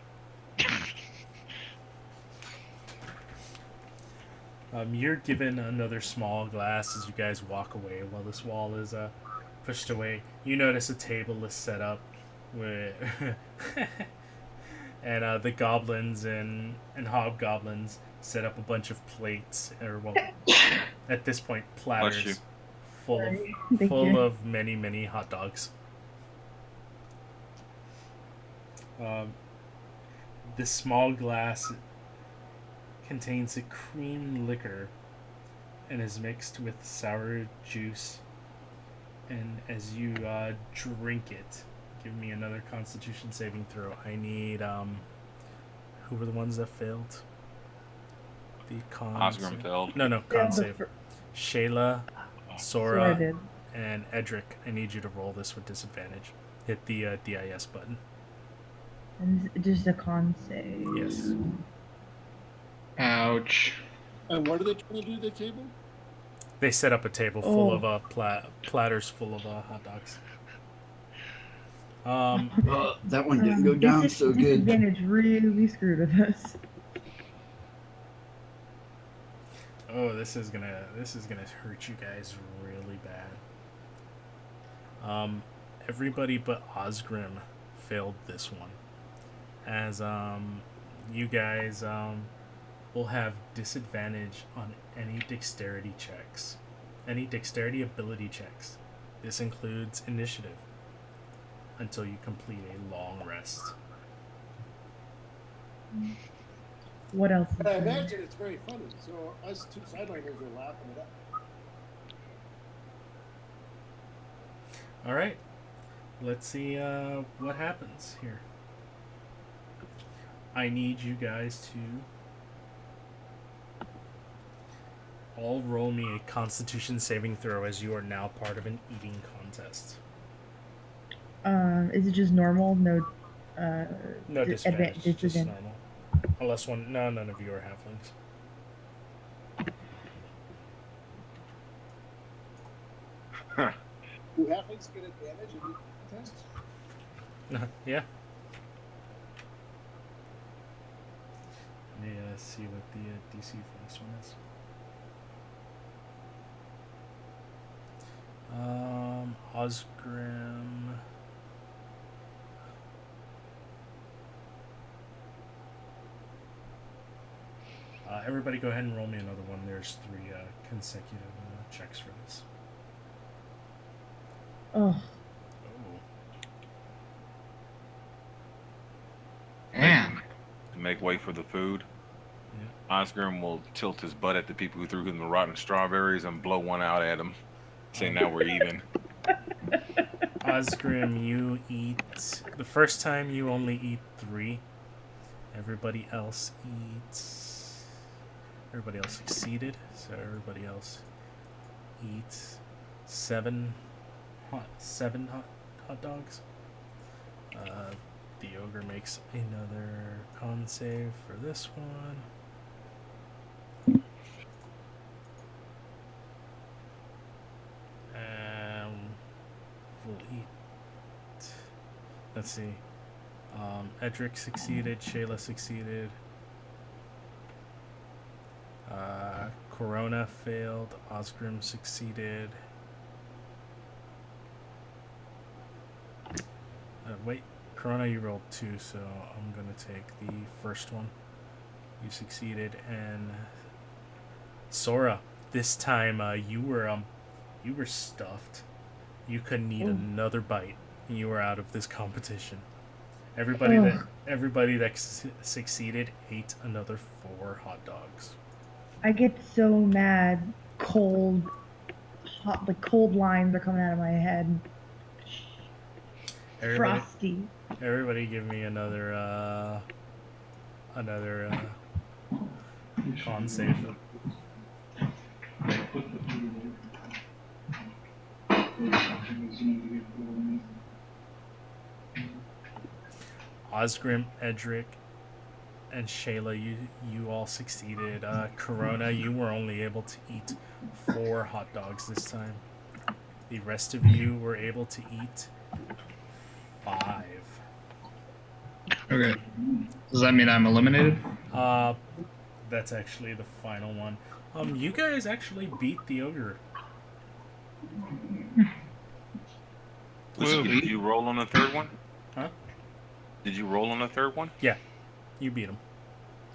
You're given another small glass as you guys walk away while this wall is pushed away. You notice a table is set up with and the goblins and hobgoblins set up a bunch of plates, or well, at this point platters full of many hot dogs. This small glass contains a cream liquor and is mixed with sour juice And as you drink it, give me another Constitution saving throw. I need who were the ones that failed? The con. Osgrim failed. No, con save. Shayla, So I Sora, did. and Edric. I need you to roll this with disadvantage. Hit the DIS button. And just a con save. Yes. Ouch. And what are they trying to do to the table? They set up a table full of platters full of hot dogs. That one didn't go down so good. Disadvantage really screwed with us. Oh, this is gonna hurt you guys really bad. Everybody but Osgrim failed this one, as you guys will have disadvantage on any dexterity checks, any dexterity ability checks. This includes initiative until you complete a long rest. What else is I there? imagine it's very funny. So us two sideliners are laughing it up. All right, let's see what happens here. I need you guys to all roll me a Constitution saving throw, as you are now part of an eating contest. Is it just normal? No. No disadvantage, just disadvantage. normal. Unless none of you are halflings. Do halflings get advantage in the contest? Yeah. Let me see what the DC for this one is. Osgrim. Everybody go ahead and roll me another one. There's 3 consecutive checks for this. Oh, Man. To make way for the food, Yeah. Osgrim will tilt his butt at the people who threw him the rotten strawberries and blow one out at him, saying now we're even. Osgrim, you eat. The first time you only eat 3. Everybody else succeeded, so everybody else eats 7 hot dogs. The ogre makes another con save for this one. We'll eat. Let's see. Edric succeeded. Shayla succeeded. Corona failed. Osgrim succeeded. Wait, Corona, you rolled 2, so I'm gonna take the first one. You succeeded, and Sora, this time you were stuffed. You couldn't eat another bite, and you were out of this competition. Everybody that succeeded ate another 4 hot dogs. I get so mad. Cold lines are coming out of my head. Frosty. Everybody give me another con save. Osgrim, Edric, and Shayla, you all succeeded. Corona, you were only able to eat 4 hot dogs this time. The rest of you were able to eat 5. Okay. Does that mean I'm eliminated? That's actually the final one. You guys actually beat the ogre. Did you roll on the third one? Huh? Did you roll on the third one? Yeah, you beat him.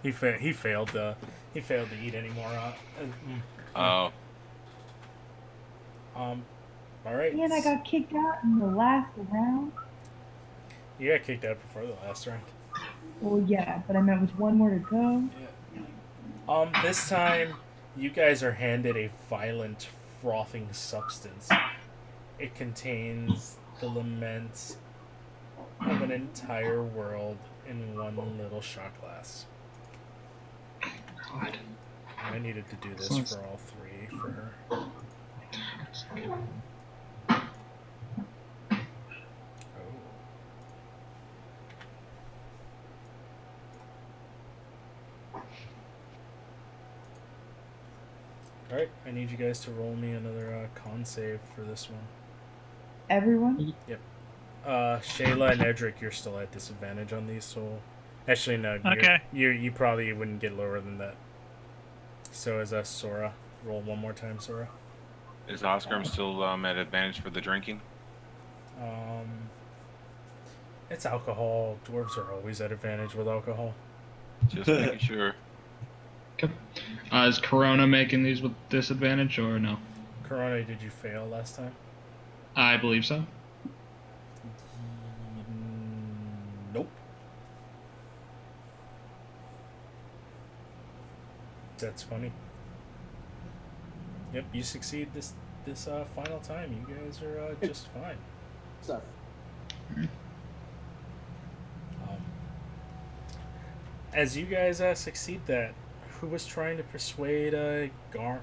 He failed to eat anymore. Oh. All right. And I got kicked out in the last round. You got kicked out before the last round. Well, yeah, but I meant with one more to go. Yeah. This time, you guys are handed a violent, frothing substance. It contains the laments of an entire world in one little shot glass. God. I needed to do this Sounds- for all three for her. Oh. Alright, I need you guys to roll me another con save for this one. Everyone? Shayla and Edric, you're still at disadvantage on these, so... Actually, no, Okay. you probably wouldn't get lower than that. So is Sora. Roll one more time, Sora. Is Oscar still at advantage for the drinking? It's alcohol. Dwarves are always at advantage with alcohol. Just making sure. Okay. Is Corona making these with disadvantage or no? Corona, did you fail last time? I believe so. Nope. That's funny. Yep, you succeed this final time. You guys are just fine. Stuff. As you guys succeed that, who was trying to persuade Glarm?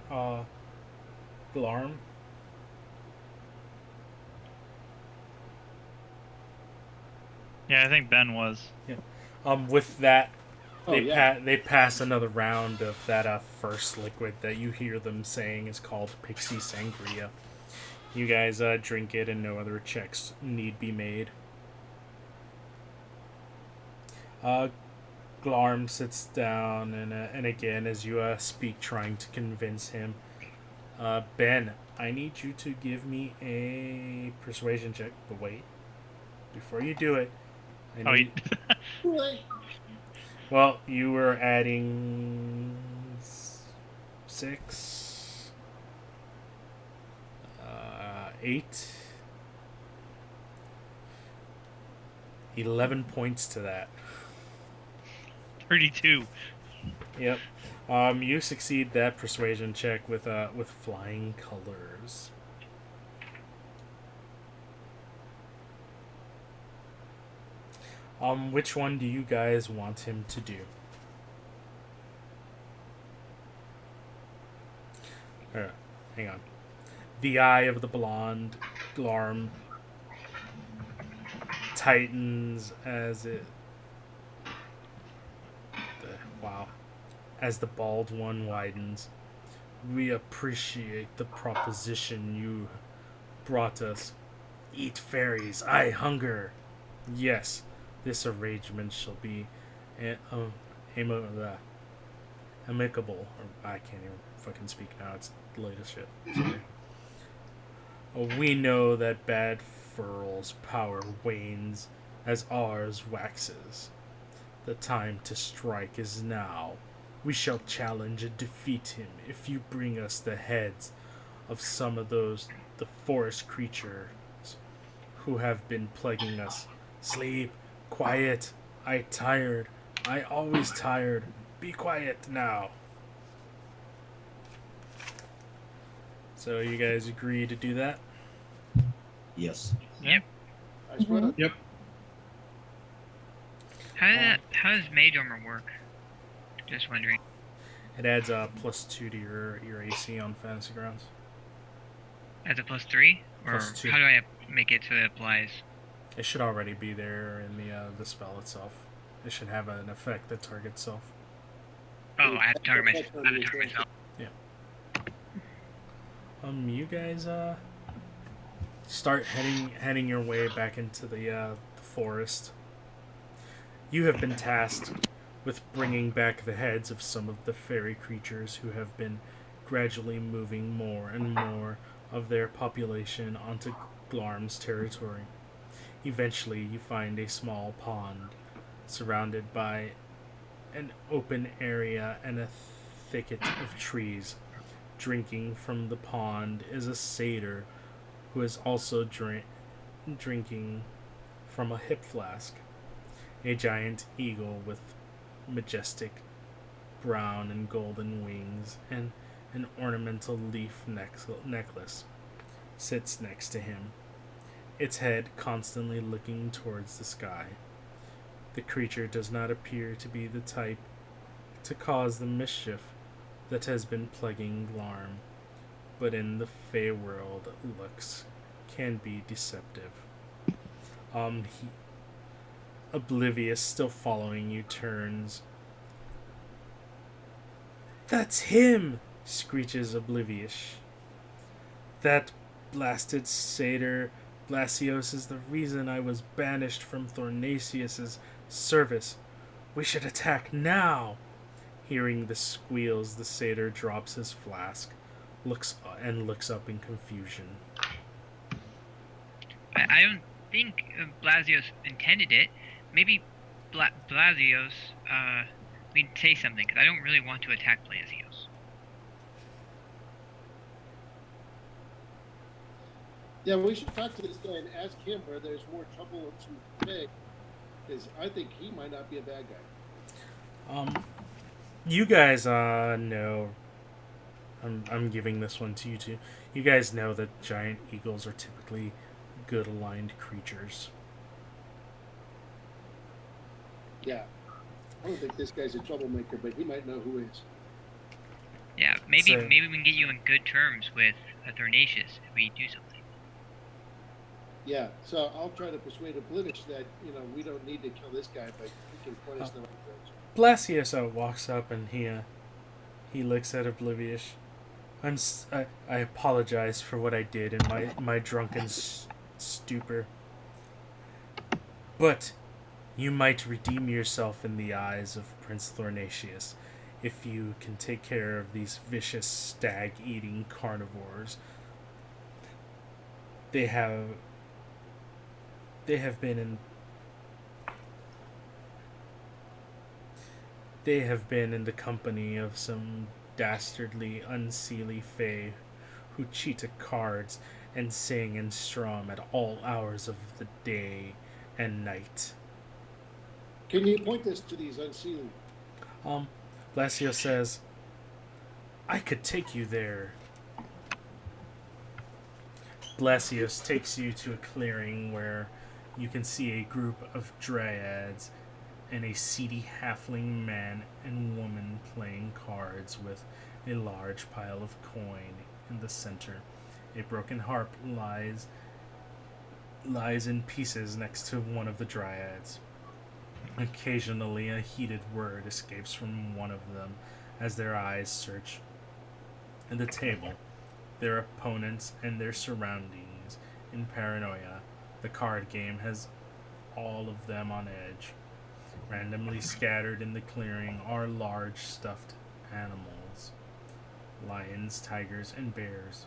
Yeah, I think Ben was. With that, Oh, they yeah. they pass another round of that first liquid that you hear them saying is called Pixie Sangria. You guys drink it, and no other checks need be made. Glarm sits down, and again, as you speak, trying to convince him, Ben, I need you to give me a persuasion check. But wait, before you do it, I need. Really? Well, you were adding 6, 8, 11 points to that. 32. Yep. You succeed that persuasion check with flying colors. Which one do you guys want him to do? Hang on. The eye of the blonde Glarm tightens as it... Wow. As the bald one widens. We appreciate the proposition you brought us. Eat fairies, I hunger. Yes, this arrangement shall be amicable. Or I can't even fucking speak now. It's the latest shit. Sorry. We know that Bad Furl's power wanes as ours waxes. The time to strike is now. We shall challenge and defeat him if you bring us the heads of some of the forest creatures who have been plaguing us. Sleep, quiet, I tired, I always tired, be quiet now. So you guys agree to do that? Yes. Yep. I suppose. Yep. How does Mage Armor work? Just wondering. It adds a +2 to your AC on Fantasy Grounds. As a +3? Or +2. how do I make it so it applies? It should already be there in the spell itself. It should have an effect that targets self. Oh, I have to target myself. Yeah. You guys start heading your way back into the forest. You have been tasked with bringing back the heads of some of the fairy creatures who have been gradually moving more and more of their population onto Glarm's territory. Eventually, you find a small pond surrounded by an open area and a thicket of trees. Drinking from the pond is a satyr who is also drinking from a hip flask. A giant eagle with majestic brown and golden wings and an ornamental leaf necklace sits next to him, its head constantly looking towards the sky. The creature does not appear to be the type to cause the mischief that has been plaguing Glarm, but in the Fey world, looks can be deceptive. He, oblivious, still following you, turns. "That's him!" screeches Oblivious. "That blasted satyr Blasios is the reason I was banished from Thornasius's service. We should attack now!" Hearing the squeals, the satyr drops his flask, looks up in confusion. I don't think Blasios intended it. Maybe Blasios, we say something, because I don't really want to attack Blasios. Yeah, we should talk to this guy and ask him where there's more trouble to pay, because I think he might not be a bad guy. You guys know. I'm giving this one to you two. You guys know that giant eagles are typically good aligned creatures. Yeah. I don't think this guy's a troublemaker, but he might know who is. Yeah, maybe So- we can get you on good terms with Thornasius if we do something. Yeah, so I'll try to persuade Oblivious that, we don't need to kill this guy, but he can point us in the right direction. Blasius walks up and he looks at Oblivious. I apologize for what I did in my drunken stupor. But you might redeem yourself in the eyes of Prince Thornasius if you can take care of these vicious stag-eating carnivores. They have been in the company of some dastardly, unseelie fae who cheat at cards and sing and strum at all hours of the day and night. Can you point us to these unsealed? Blasio says, "I could take you there." Blasius takes you to a clearing where you can see a group of dryads and a seedy halfling man and woman playing cards with a large pile of coin in the center. A broken harp lies in pieces next to one of the dryads. Occasionally a heated word escapes from one of them as their eyes search the table, their opponents, and their surroundings in paranoia. The card game has all of them on edge. Randomly scattered in the clearing are large stuffed animals, lions, tigers, and bears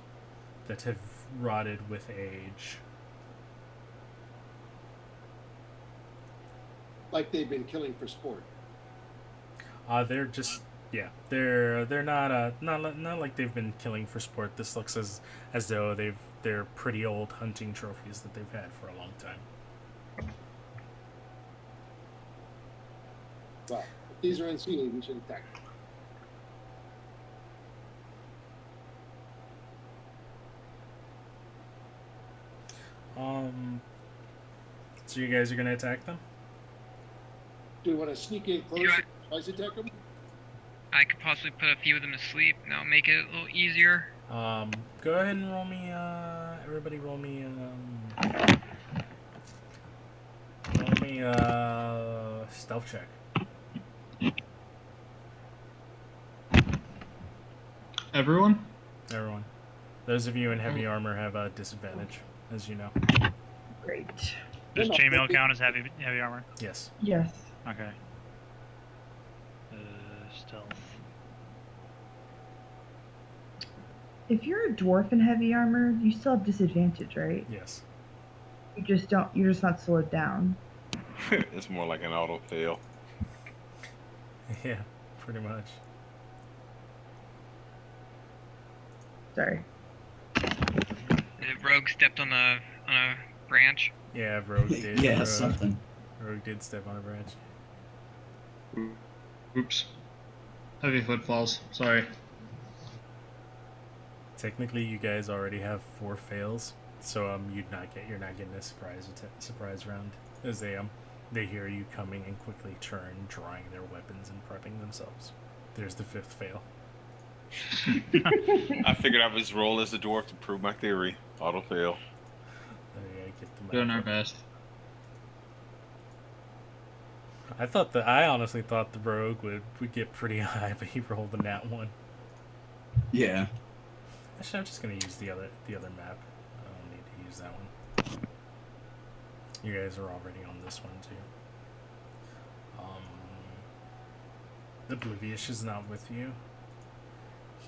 that have rotted with age. Like they've been killing for sport. They're just they're not like they've been killing for sport. This looks as though they're pretty old hunting trophies that they've had for a long time. Well, if these are unsealed, we should attack them. So you guys are gonna attack them? Do we want to sneak in close and try to attack them? I could possibly put a few of them to sleep, and that'll make it a little easier. Go ahead and roll me. Everybody, roll me. Stealth check. Everyone? Everyone. Those of you in heavy armor have a disadvantage, as you know. Great. Does chainmail count as heavy armor? Yes. Yes. Okay. Stealth. If you're a dwarf in heavy armor, you still have disadvantage, right? Yes. You're just not slowed down. It's more like an auto fail. Yeah, pretty much. Sorry. The rogue stepped on a branch. Yeah, Rogue did. Yeah, something. Rogue did step on a branch. Oops. Heavy footfalls. Sorry. Technically, you guys already have 4 fails, so you're not getting a surprise round as they hear you coming and quickly turn, drawing their weapons and prepping themselves. There's the 5th fail. I figured I would just roll as a dwarf to prove my theory. Auto fail. Get the Doing map our up. best. I honestly thought the rogue would get pretty high, but he rolled a nat 1. Yeah. Actually, I'm just gonna use the other map. I don't need to use that one. You guys are already on this one too. Oblivious is not with you.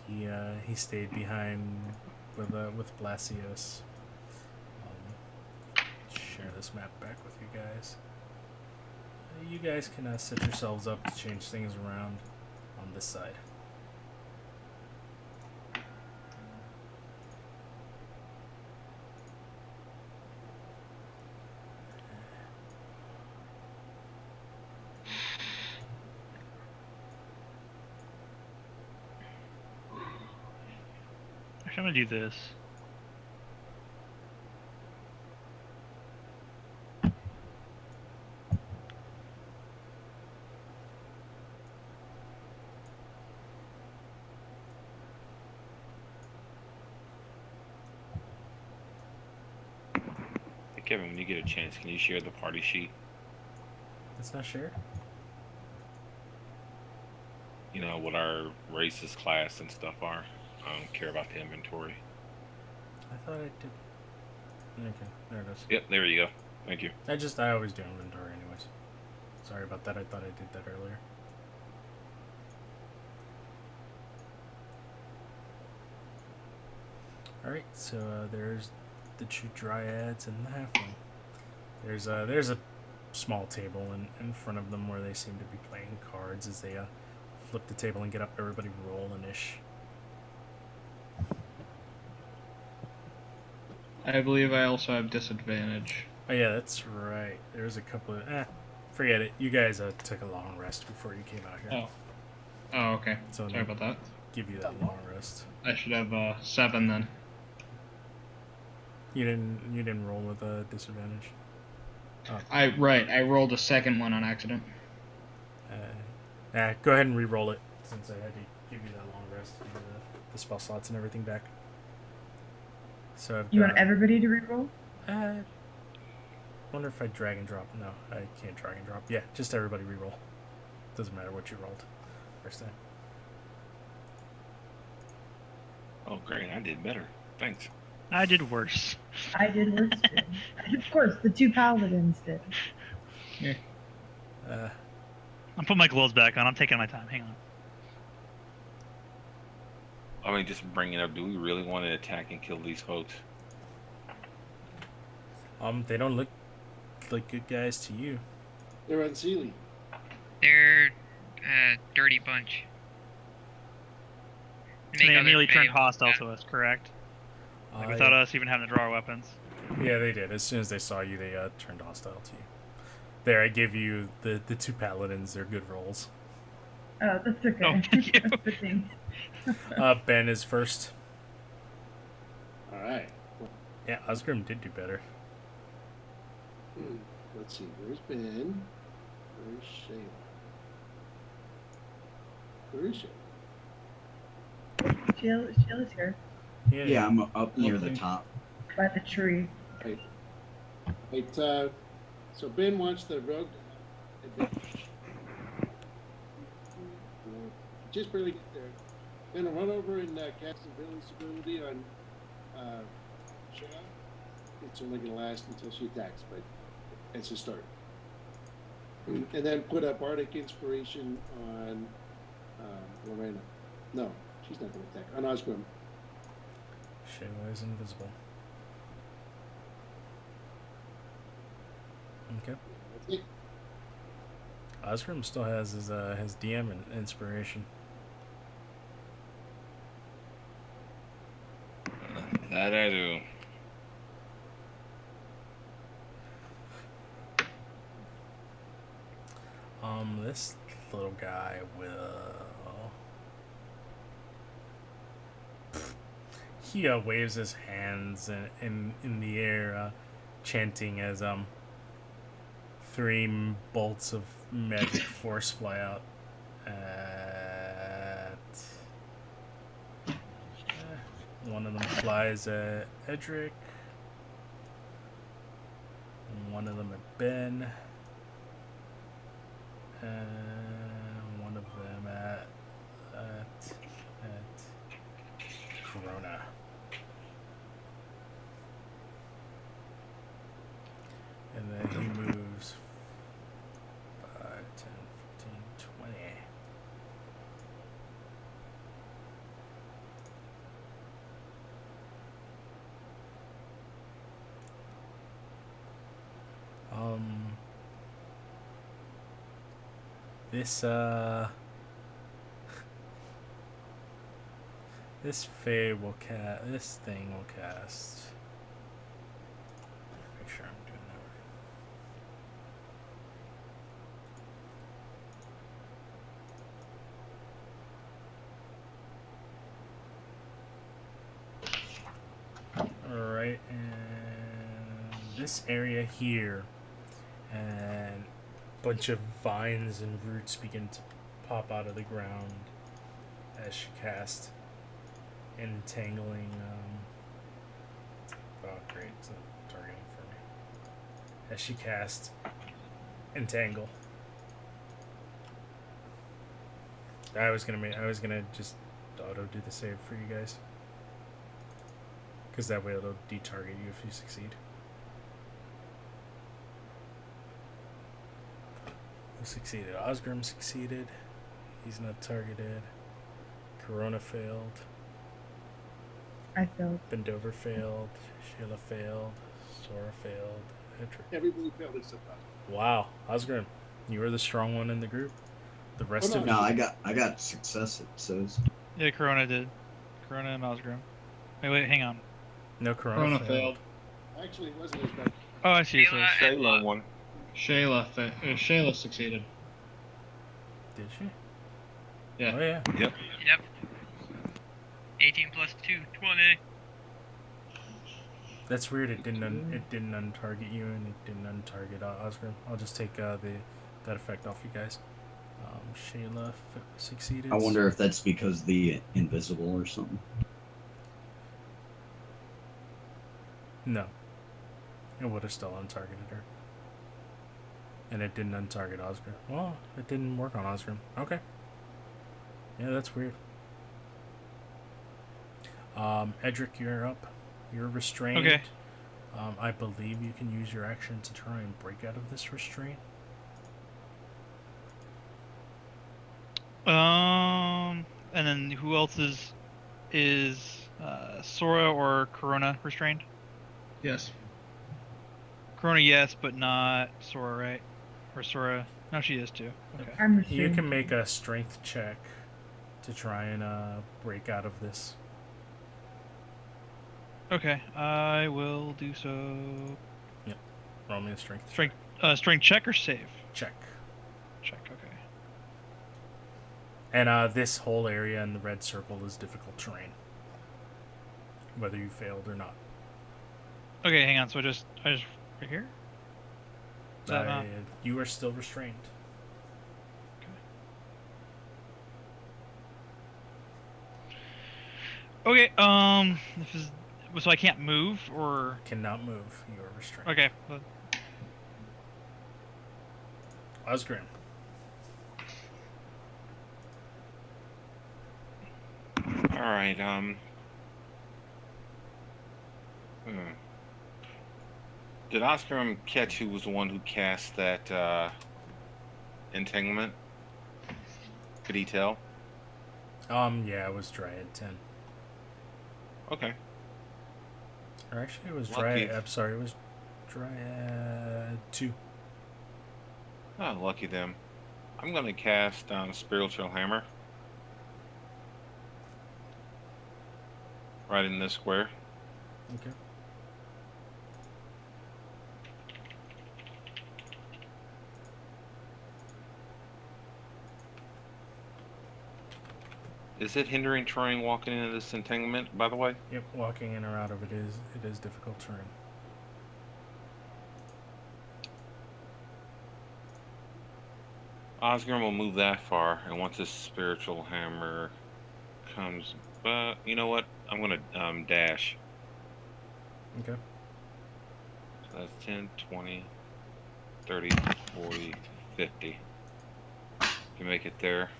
He stayed behind with Blasius. Share this map back with you guys. You guys can set yourselves up to change things around on this side. Actually, I'm gonna do this. Hey, Kevin, when you get a chance, can you share the party sheet? It's not shared. You know, what our races, class, and stuff are. I don't care about the inventory. I thought I did. Okay, there it is. Yep, there you go. Thank you. I always do inventory anyways. Sorry about that. I thought I did that earlier. Alright, so there's the 2 dryads and the halfling. There's a small table in front of them where they seem to be playing cards as they flip the table and get up. Everybody rolling-ish. I believe I also have disadvantage. Oh yeah, that's right. There's a couple of... forget it. You guys took a long rest before you came out here. Oh, okay. So Sorry about that. give you that long rest. I should have 7 then. You didn't roll with a disadvantage? Oh. I rolled a second one on accident. Go ahead and re-roll it, since I had to give you that long rest to give the spell slots and everything back. So You want everybody to reroll? Wonder if I drag and drop. No, I can't drag and drop. Yeah, just everybody re-roll. Doesn't matter what you rolled first time. Oh, great. I did better. Thanks. I did worse. I did worse too. Of course, the 2 paladins did. Yeah. I'm putting my gloves back on. I'm taking my time. Hang on. I mean, just bring it up. Do we really want to attack and kill these folks? They don't look like good guys to you. They're unseelie. They're a dirty bunch. They Make immediately other turned fails. hostile to us, correct? Like, without us even having to draw our weapons. Yeah, they did. As soon as they saw you, they turned hostile to you. There, I give you the 2 paladins. They're good rolls. Oh, that's okay. Oh, thank you. That's the thing. Ben is first. All right. Yeah, Osgrim did do better. Let's see. Where's Ben? Where's Shayla? Where is she? Sheila's here Yeah, I'm up near the top. by the tree. Right. So Ben wants the rogue. Just barely get there. Gonna run over and cast invisibility on Shayla. It's only gonna last until she attacks, but it's a start. And then put a bardic inspiration on Lorena. No, she's not gonna attack. On Osgrim. Shayla is invisible. Okay. That's it. Osgrim still has his DM and inspiration. That I do. This little guy will. he waves his hands in the air, chanting as 3 bolts of magic force fly out at. One of them flies at Edric. One of them at Ben. And one of them at Corona. And then he moves 5, 10, 15, 20. This this Fae will cast. This thing will cast. Make sure I'm doing that right. Alright, and this area here, and a bunch of vines and roots begin to pop out of the ground as she casts entangling. Oh, great, it's not targeting for me. As she casts entangle. I was gonna just auto do the save for you guys, because that way it'll detarget you if you succeed. Who succeeded? Osgrim succeeded. He's not targeted. Corona failed. I failed. Bendover failed. Sheila failed. Sora failed. Edric. Everybody failed except us. Wow, Osgrim, you were the strong one in the group. The rest of No, I got success. It says. Yeah, Corona did. Corona and Osgrim. Wait, hang on. No, Corona failed. Actually, it wasn't as bad. Oh, I see. So Shayla won. Shayla succeeded. Did she? Yeah. Oh yeah. Yep. Yep. 18 plus 2, 20. That's weird. It didn't untarget you, and it didn't untarget Osgrim. I'll just take that effect off you guys. Shayla succeeded. I wonder if that's because the invisible or something. No. It would have still untargeted her. And it didn't untarget Osgrim. Well, it didn't work on Osgrim. Okay. Yeah, that's weird. Edric, you're up. You're restrained. Okay. I believe you can use your action to try and break out of this restraint. And then who else is Sora or Corona restrained? Yes. Corona, yes, but not Sora, right? Or Sora? No, she is too. Okay. I'm You restrained. can make a strength check to try and break out of this. Okay, I will do so. Roll me a strength Strength check or save? check. Check. Okay. And this whole area in the red circle is difficult terrain, whether you failed or not. Okay, hang on. So I just right here. Is that not? You are still restrained. Okay. This is so I can't move or. Cannot move. You are restrained. Okay. Osgrim. All right. Did Oscar catch who was the one who cast that entanglement? Could he tell? Yeah, it was Dryad 10. Okay. Or actually, it was Lucky. Dryad. I'm sorry, it was Dryad 2. Oh, lucky them. I'm gonna cast Spiritual Hammer. Right in this square. Okay. Is it hindering terrain walking into this entanglement, by the way? Yep, walking in or out of it is difficult terrain. Osgrim will move that far, and once his spiritual hammer comes, but you know what? I'm gonna dash. Okay. So that's 10, 20, 30, 40, 50. Can make it there.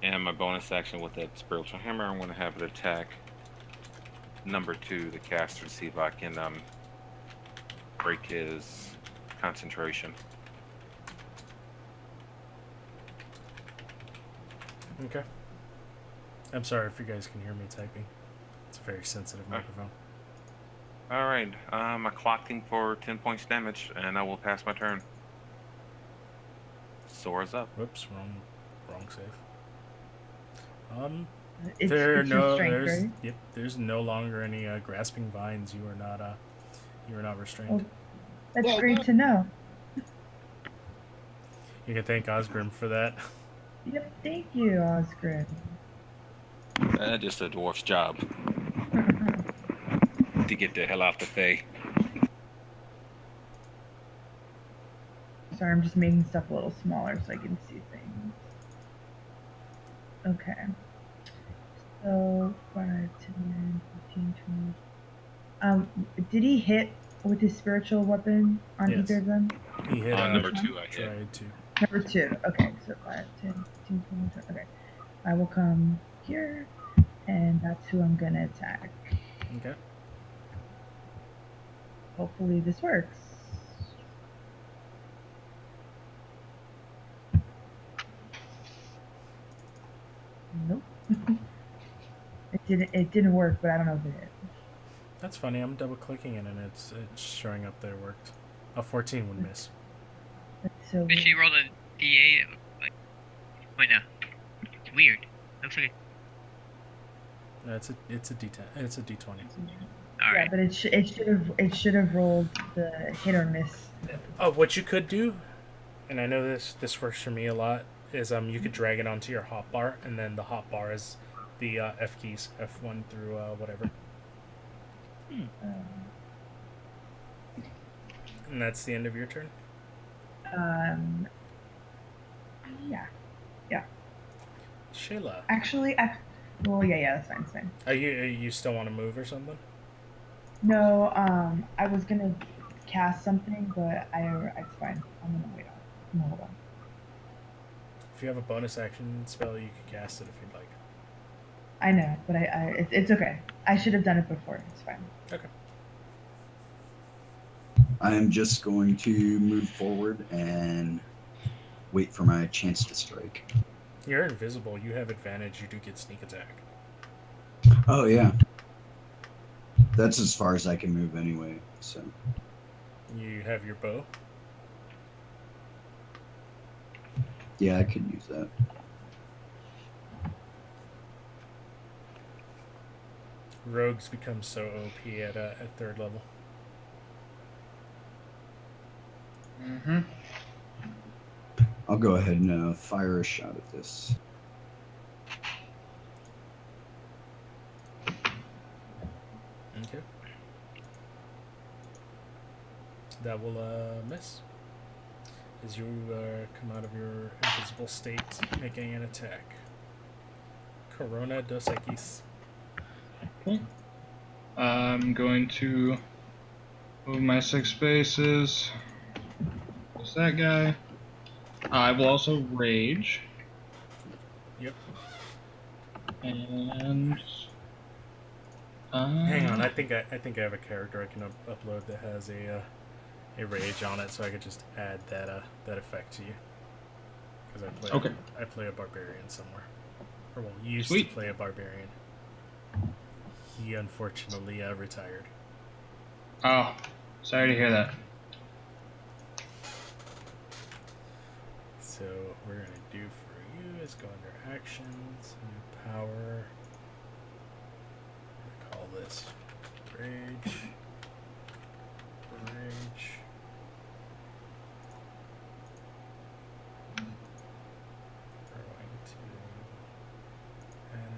And my bonus action with that spiritual hammer, I'm gonna have it attack number 2, the caster, to see if I can break his concentration. Okay. I'm sorry if you guys can hear me typing. It's a very sensitive microphone. All right. I clocked him for 10 points damage, and I will pass my turn. Sora's up. Whoops, wrong save. It's your strength, right? Yep, there's no longer any grasping vines. You are not restrained. Oh, that's Well, great to know. You can thank Osgrim for that. Yep, thank you, Osgrim. Just a dwarf's job to get the hell out the Fae. Sorry, I'm just making stuff a little smaller so I can see things. Okay. So 5, 10, 15, 20. Did he hit with his spiritual weapon on Yes. either of them? He hit On number which 2, I hit. tried to. Number 2. Okay, so 5, 10, 15, 20, 20. Okay. I will come here, and that's who I'm gonna attack. Okay. Hopefully this works. Nope. It didn't work, but I don't know if it hit. That's funny. I'm double clicking it and it's showing up that it worked. A 14 would miss. That's so Did she roll a D8? It looked like. Wait, no. It's weird. Looks like. No, it's a D10. It's a D20. All right. Yeah, but it should have rolled the hit or miss. Oh, what you could do, and I know this works for me a lot, is you could drag it onto your hotbar, and then the hotbar is the F keys, F1 through whatever, and that's the end of your turn. Yeah. Shayla, Actually, well, yeah, that's fine. It's fine. you still want to move or something? No, I was gonna cast something, but it's fine. I'm gonna wait on. I'm gonna hold on. If you have a bonus action spell, you can cast it if you'd like. I know, but it's okay. I should have done it before. It's fine. Okay. I am just going to move forward and wait for my chance to strike. You're invisible. You have advantage. You do get sneak attack. Oh, yeah. That's as far as I can move anyway, so. You have your bow. Yeah, I could use that. Rogues become so OP at 3rd level. Mm-hmm. I'll go ahead and fire a shot at this. Okay. That will miss. As you come out of your invisible state, making an attack. Corona dos Equis. Okay. I'm going to move my 6 spaces. There's that guy. I will also rage. Yep. And Hang on, I think I have a character I can upload that has a rage on it, so I could just add that effect to you. Because I play a barbarian somewhere, or well, used Sweet. to play a barbarian. He unfortunately retired. Oh, sorry to hear that. So what we're gonna do for you is go under actions, new power. I'm gonna call this rage. Rage. We're going to add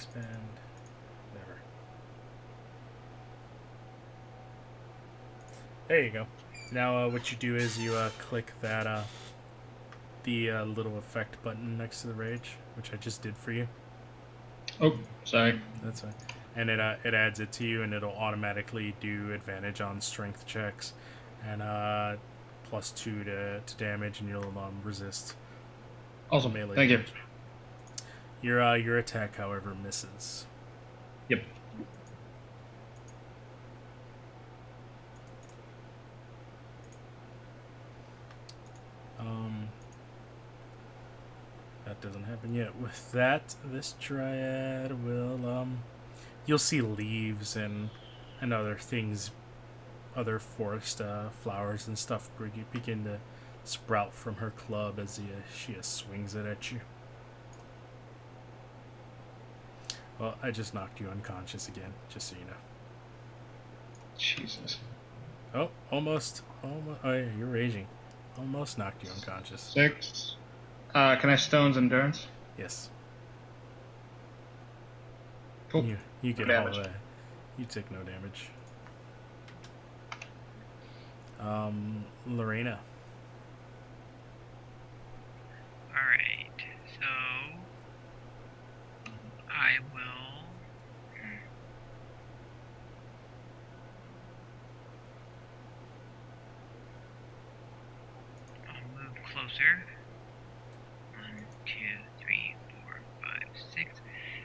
Expand. Never. There you go. Now what you do is you click that the little effect button next to the rage, which I just did for you. Oh, sorry. That's fine. And it adds it to you, and it'll automatically do advantage on strength checks, and +2 to damage, and you'll resist Awesome. melee Thank damage. Your attack, however, misses. you. Yep. That doesn't happen yet. With that, this dryad will you'll see leaves and other things, other forest flowers and stuff begin to sprout from her club as she swings it at you. Well, I just knocked you unconscious again, just so you know. Jesus. Oh, almost. Oh, yeah, you're raging. Almost knocked you unconscious. 6. Can I stones endurance? Yes. Cool. You get No all damage. that. You take no damage. Lorena. Alright, so I will. I'll move closer. 1, 2, 3, 4, 5, 6.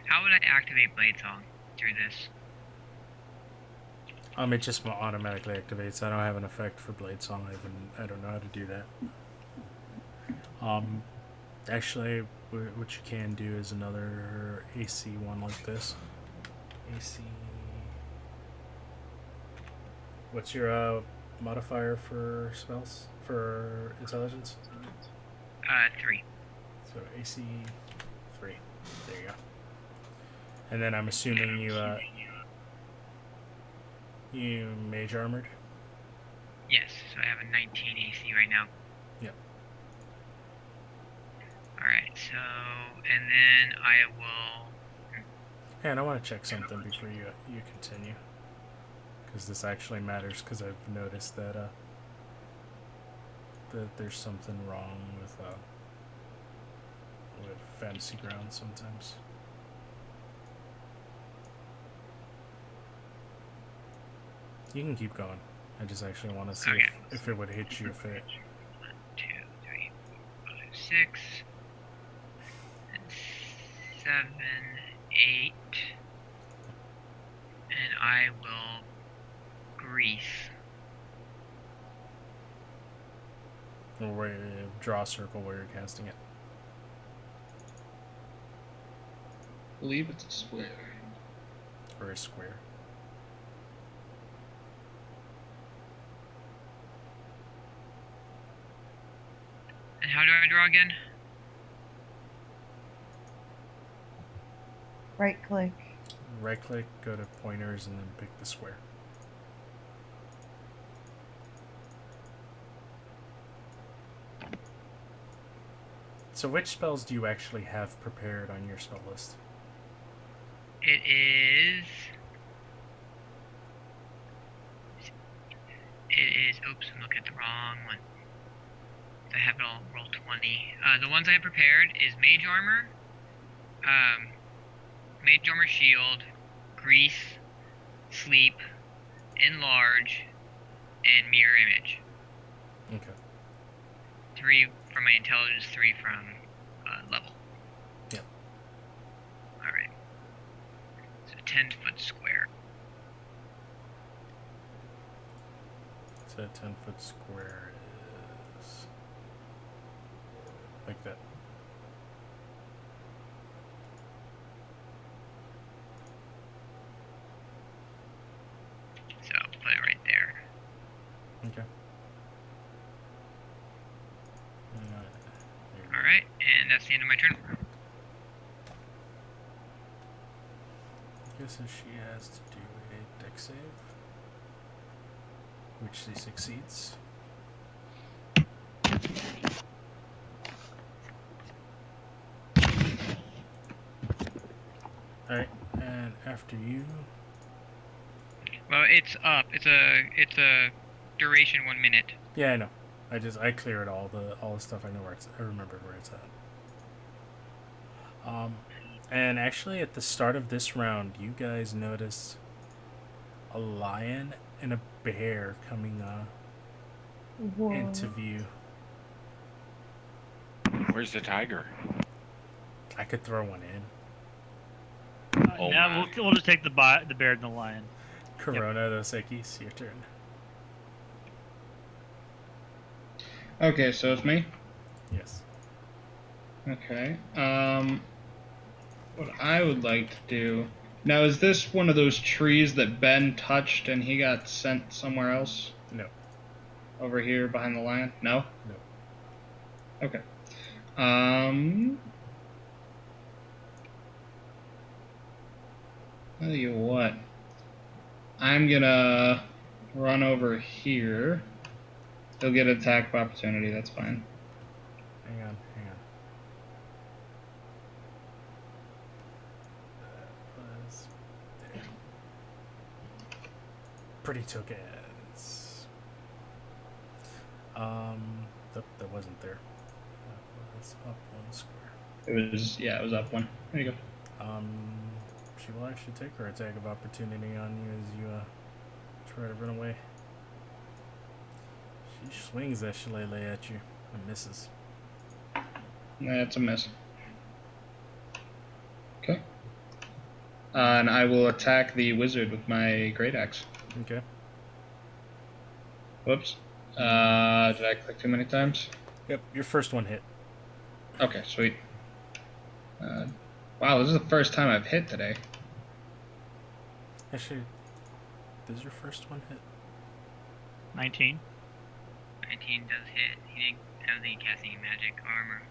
How would I activate Blade Song through this? It just automatically activates. I don't have an effect for Blade Song. I don't know how to do that. Actually, what you can do is another AC one like this. AC. What's your modifier for spells for intelligence? 3. So AC 3. There you go. And then I'm assuming you mage armored. Yes, so I have a 19 AC right now. Yep. Alright, so, and then I will. And I want to check something before you continue, because this actually matters. Because I've noticed that that there's something wrong with Fantasy Grounds sometimes. You can keep going. I just actually want to see Okay. if it would hit you if it. 1, 2, 3, 4, 5, 6, and 7, 8, and I will grease. Or where draw a circle where you're casting it. I believe it's a square. Or a square. And how do I draw again? Right click. Right click, go to pointers, and then pick the square. So which spells do you actually have prepared on your spell list? It is. Oops, I'm looking at the wrong one. I have it all roll 20. The ones I have prepared is Mage Armor, Mage Armor Shield, Grease, Sleep, Enlarge, and Mirror Image. Okay. 3 from my intelligence, 3 from level. Yep. Alright. So 10-foot square. So a 10-foot square is like that. So put it right there. Okay. Alright, and that's the end of my turn. I guess she has to do a dex save, which she succeeds. Alright, And after you, Well, it's up. It's a duration 1 minute. yeah, I know. I cleared all the stuff. I know where it's. I remembered where it's at. And actually, at the start of this round, you guys notice a lion and a bear coming Whoa. into view. Where's the tiger? I could throw one in. Oh now my. we'll just take the bear and the lion. Corona Dos Equis, your turn. Okay, so it's me. Yes. Okay. What I would like to do now, is this one of those trees that Ben touched and he got sent somewhere else? No. Over here behind the lion? No? No. Okay. Tell you what. I'm gonna run over here. He'll get attack of opportunity, that's fine. Hang on. That was there. Pretty tokens. That wasn't there. That was up one square. It was up one. There you go. She will actually take her attack of opportunity on you as you try to run away. She swings that shillelagh at you and misses. That's a miss. Okay. And I will attack the wizard with my great axe. Okay. Whoops. Did I click too many times? Yep, your first one hit. Okay, sweet. Wow, this is the first time I've hit today. Actually, does your first one hit? 19. 19 does hit. He didn't have the casting magic armor.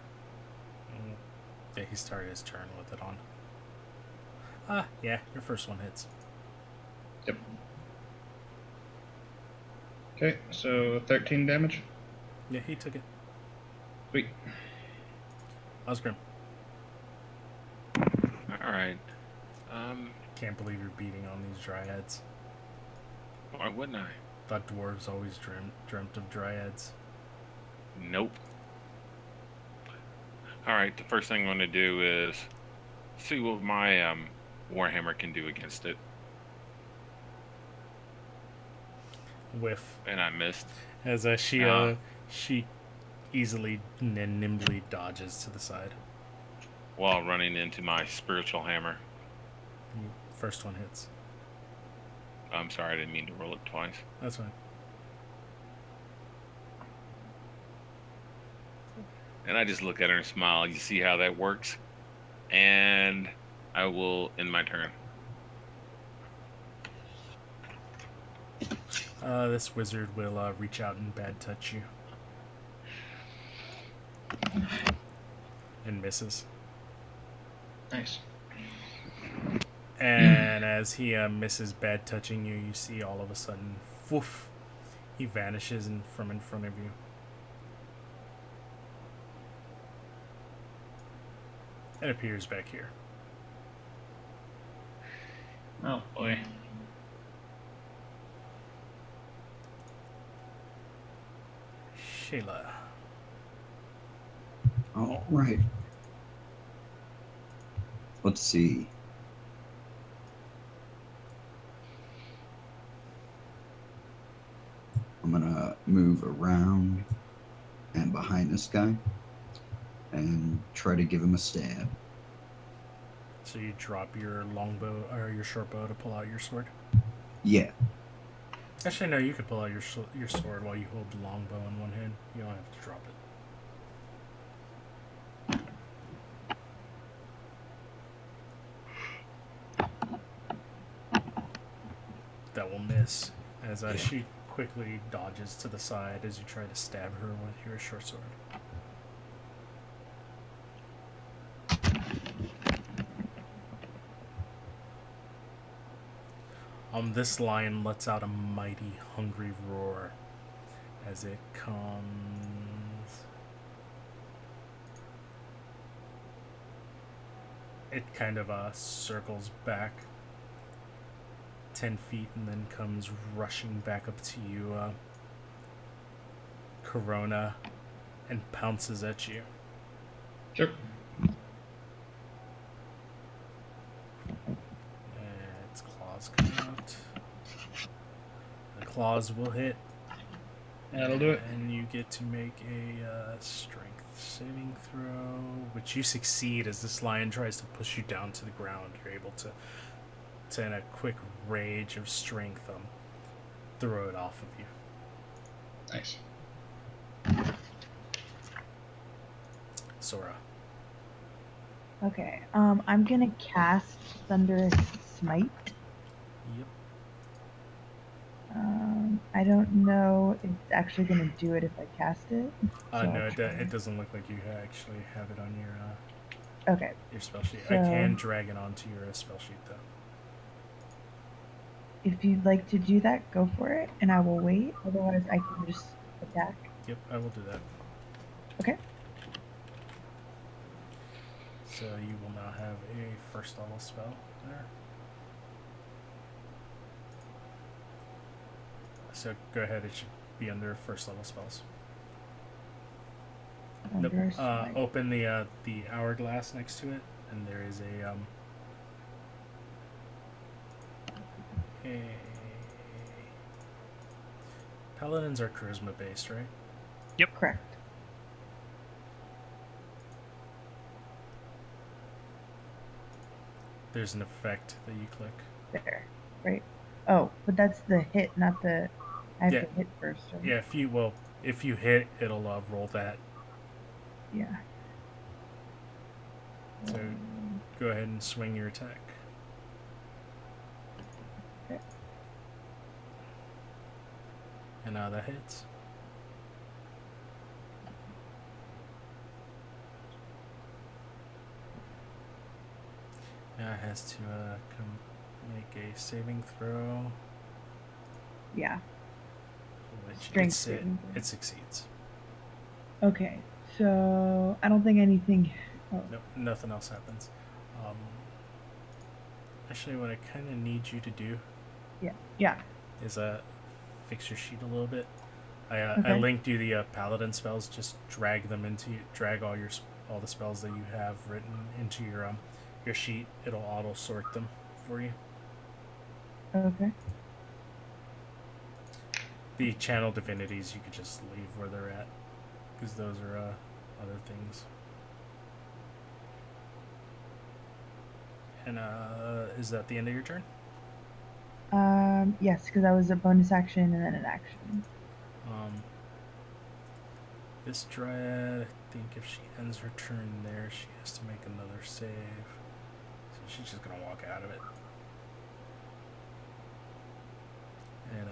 Yeah, he started his turn with it on. Yeah, your first one hits. Yep. Okay, so 13 damage. Yeah, he took it. Sweet. Osgrim. Alright. Can't believe you're beating on these dryads. Why wouldn't I? Thought dwarves always dreamt of dryads. Nope. Alright, the first thing I'm going to do is see what my Warhammer can do against it. Whiff. And I missed. As she easily and nimbly dodges to the side. While running into my spiritual hammer. First one hits. I'm sorry, I didn't mean to roll it twice. That's fine. And I just look at her and smile. You see how that works? And I will end my turn. This wizard will reach out and bad touch you. And misses. Nice. And as he misses bad touching you, you see all of a sudden, woof, he vanishes from in front of you. And appears back here. Oh boy. Shayla. All right. Let's see. I'm gonna move around and behind this guy and try to give him a stab. So you drop your longbow or your short bow to pull out your sword? Yeah. Actually, no, you could pull out your sword while you hold the longbow in one hand. You don't have to drop it. That will miss, as she quickly dodges to the side as you try to stab her with your short sword. This lion lets out a mighty, hungry roar as it comes it kind of circles back 10 feet and then comes rushing back up to you, Corona, and pounces at you. Sure. And its claws come out. The claws will hit. That'll do it. And you get to make a strength saving throw, which you succeed as this lion tries to push you down to the ground. You're able to in a quick rage of strength, throw it off of you. Nice. Sora. Okay. I'm gonna cast Thunderous Smite. Yep. I don't know if it's actually gonna do it if I cast it. So No, I'll try. it doesn't look like you actually have it on Okay. your spell sheet. So, I can drag it onto your spell sheet, though. if you'd like to do that, go for it, and I will wait. Otherwise, I can just attack. Yep, I will do that. Okay. So you will now have a first level spell there. So go ahead, it should be under first level spells. Nope. Thunderous Smite. Open the hourglass next to it, and there is a paladins are charisma based, right? Correct. There's an effect that you click. There. Right. Oh, but that's the hit, not the. I have Yeah. to hit first. Right? Yeah, if you hit, it'll roll that. Yeah. So go ahead and swing your attack. Okay. And now that hits. Now it has to make a saving throw, Yeah. which Strength saving throw. it succeeds. Okay. So I don't think anything. Oh. No, nothing else happens. Actually, what I kind of need you to do Yeah. is fix your sheet a little bit. I Okay. linked you the paladin spells. Just drag all the spells that you have written into your sheet. It'll auto sort them for you. Okay. The channel divinities you could just leave where they're at, because those are other things. And is that the end of your turn? Yes, because that was a bonus action and then an action. This dryad, I think if she ends her turn there, she has to make another save. So she's just gonna walk out of it. And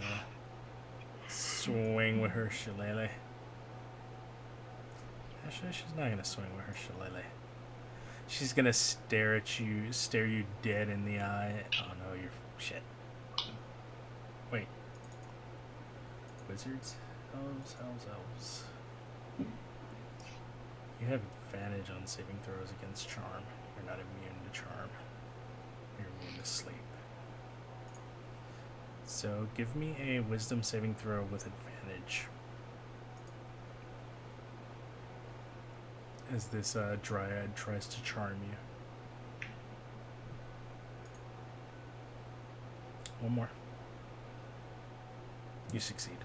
swing with her shillelagh. Actually, she's not gonna swing with her shillelagh. She's gonna stare you dead in the eye. Oh no, you're shit. Wait. Wizards? Elves. You have advantage on saving throws against charm. You're not immune to charm. You're immune to sleep. So give me a wisdom saving throw with advantage. As this dryad tries to charm you. One more. You succeed.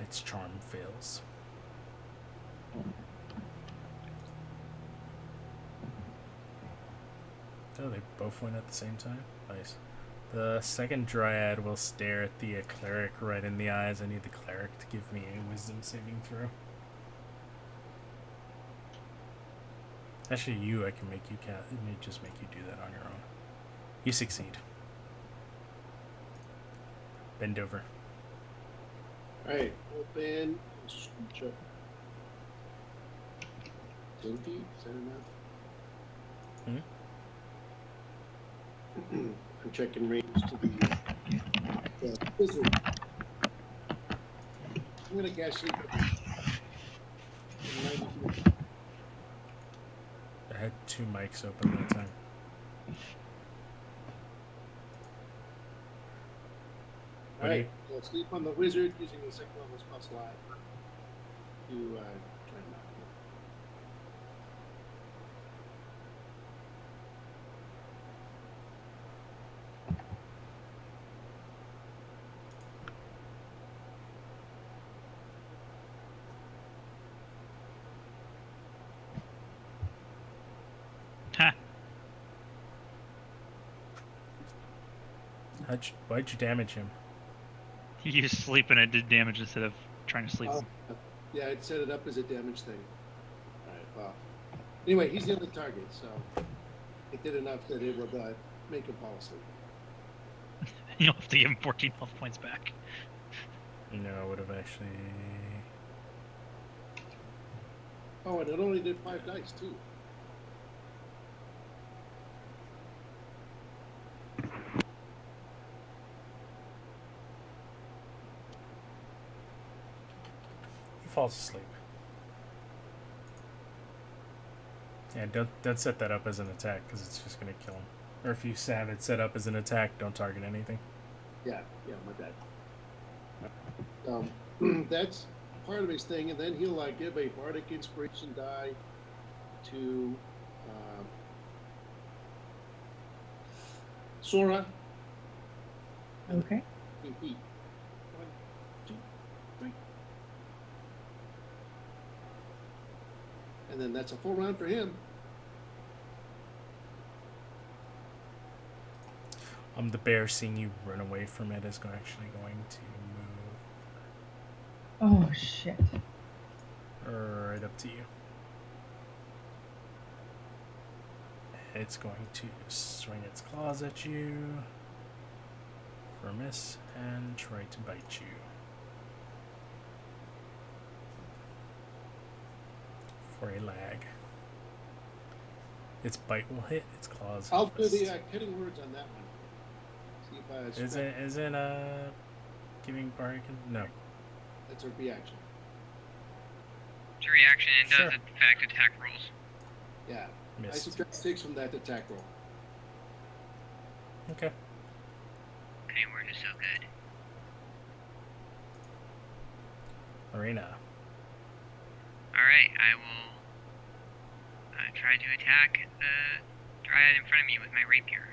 Its charm fails. Oh, they both went at the same time? Nice. The second dryad will stare at the cleric right in the eyes. I need the cleric to give me a wisdom saving throw. Actually, I can make you it may just make you do that on your own. You succeed. Bend over. Alright, open. Let's scooch up. 10 feet? Is that enough? I'm checking range to the wizard. I'm gonna guess you. I had 2 mics open that time. All right, so sleep on the wizard using the second level spell slot to try and knock him. Ha! Why'd you damage him? You used sleep and it did damage instead of trying to sleep Oh, him. yeah, I'd set it up as a damage thing. All right, well. Anyway, he's the other target, so it did enough that it would make him fall asleep. You'll have to give him 14 health points back. No, I would have actually. Oh, and it only did 5 dice, too. He falls asleep. Yeah, don't set that up as an attack because it's just gonna kill him. Or if you have it set up as an attack, don't target anything. Yeah, my bad. That's part of his thing, and then he'll give a bardic inspiration die to Sora. Okay. In heat. 1, 2, 3. And then that's a full round for him. The bear seeing you run away from it is actually going to move Oh shit. right up to you. It's going to swing its claws at you for a miss and try to bite you for a lag. Its bite will hit, its claws. I'll do the cutting words on that one. See if I Is it giving bardic? No. That's a reaction. It's a reaction and does Sure. affect attack rolls. Yeah. I Missed. subtract 6 from that attack roll. Okay. Cutting word is so good. Arena. Alright, I will try to attack the dryad in front of me with my rapier.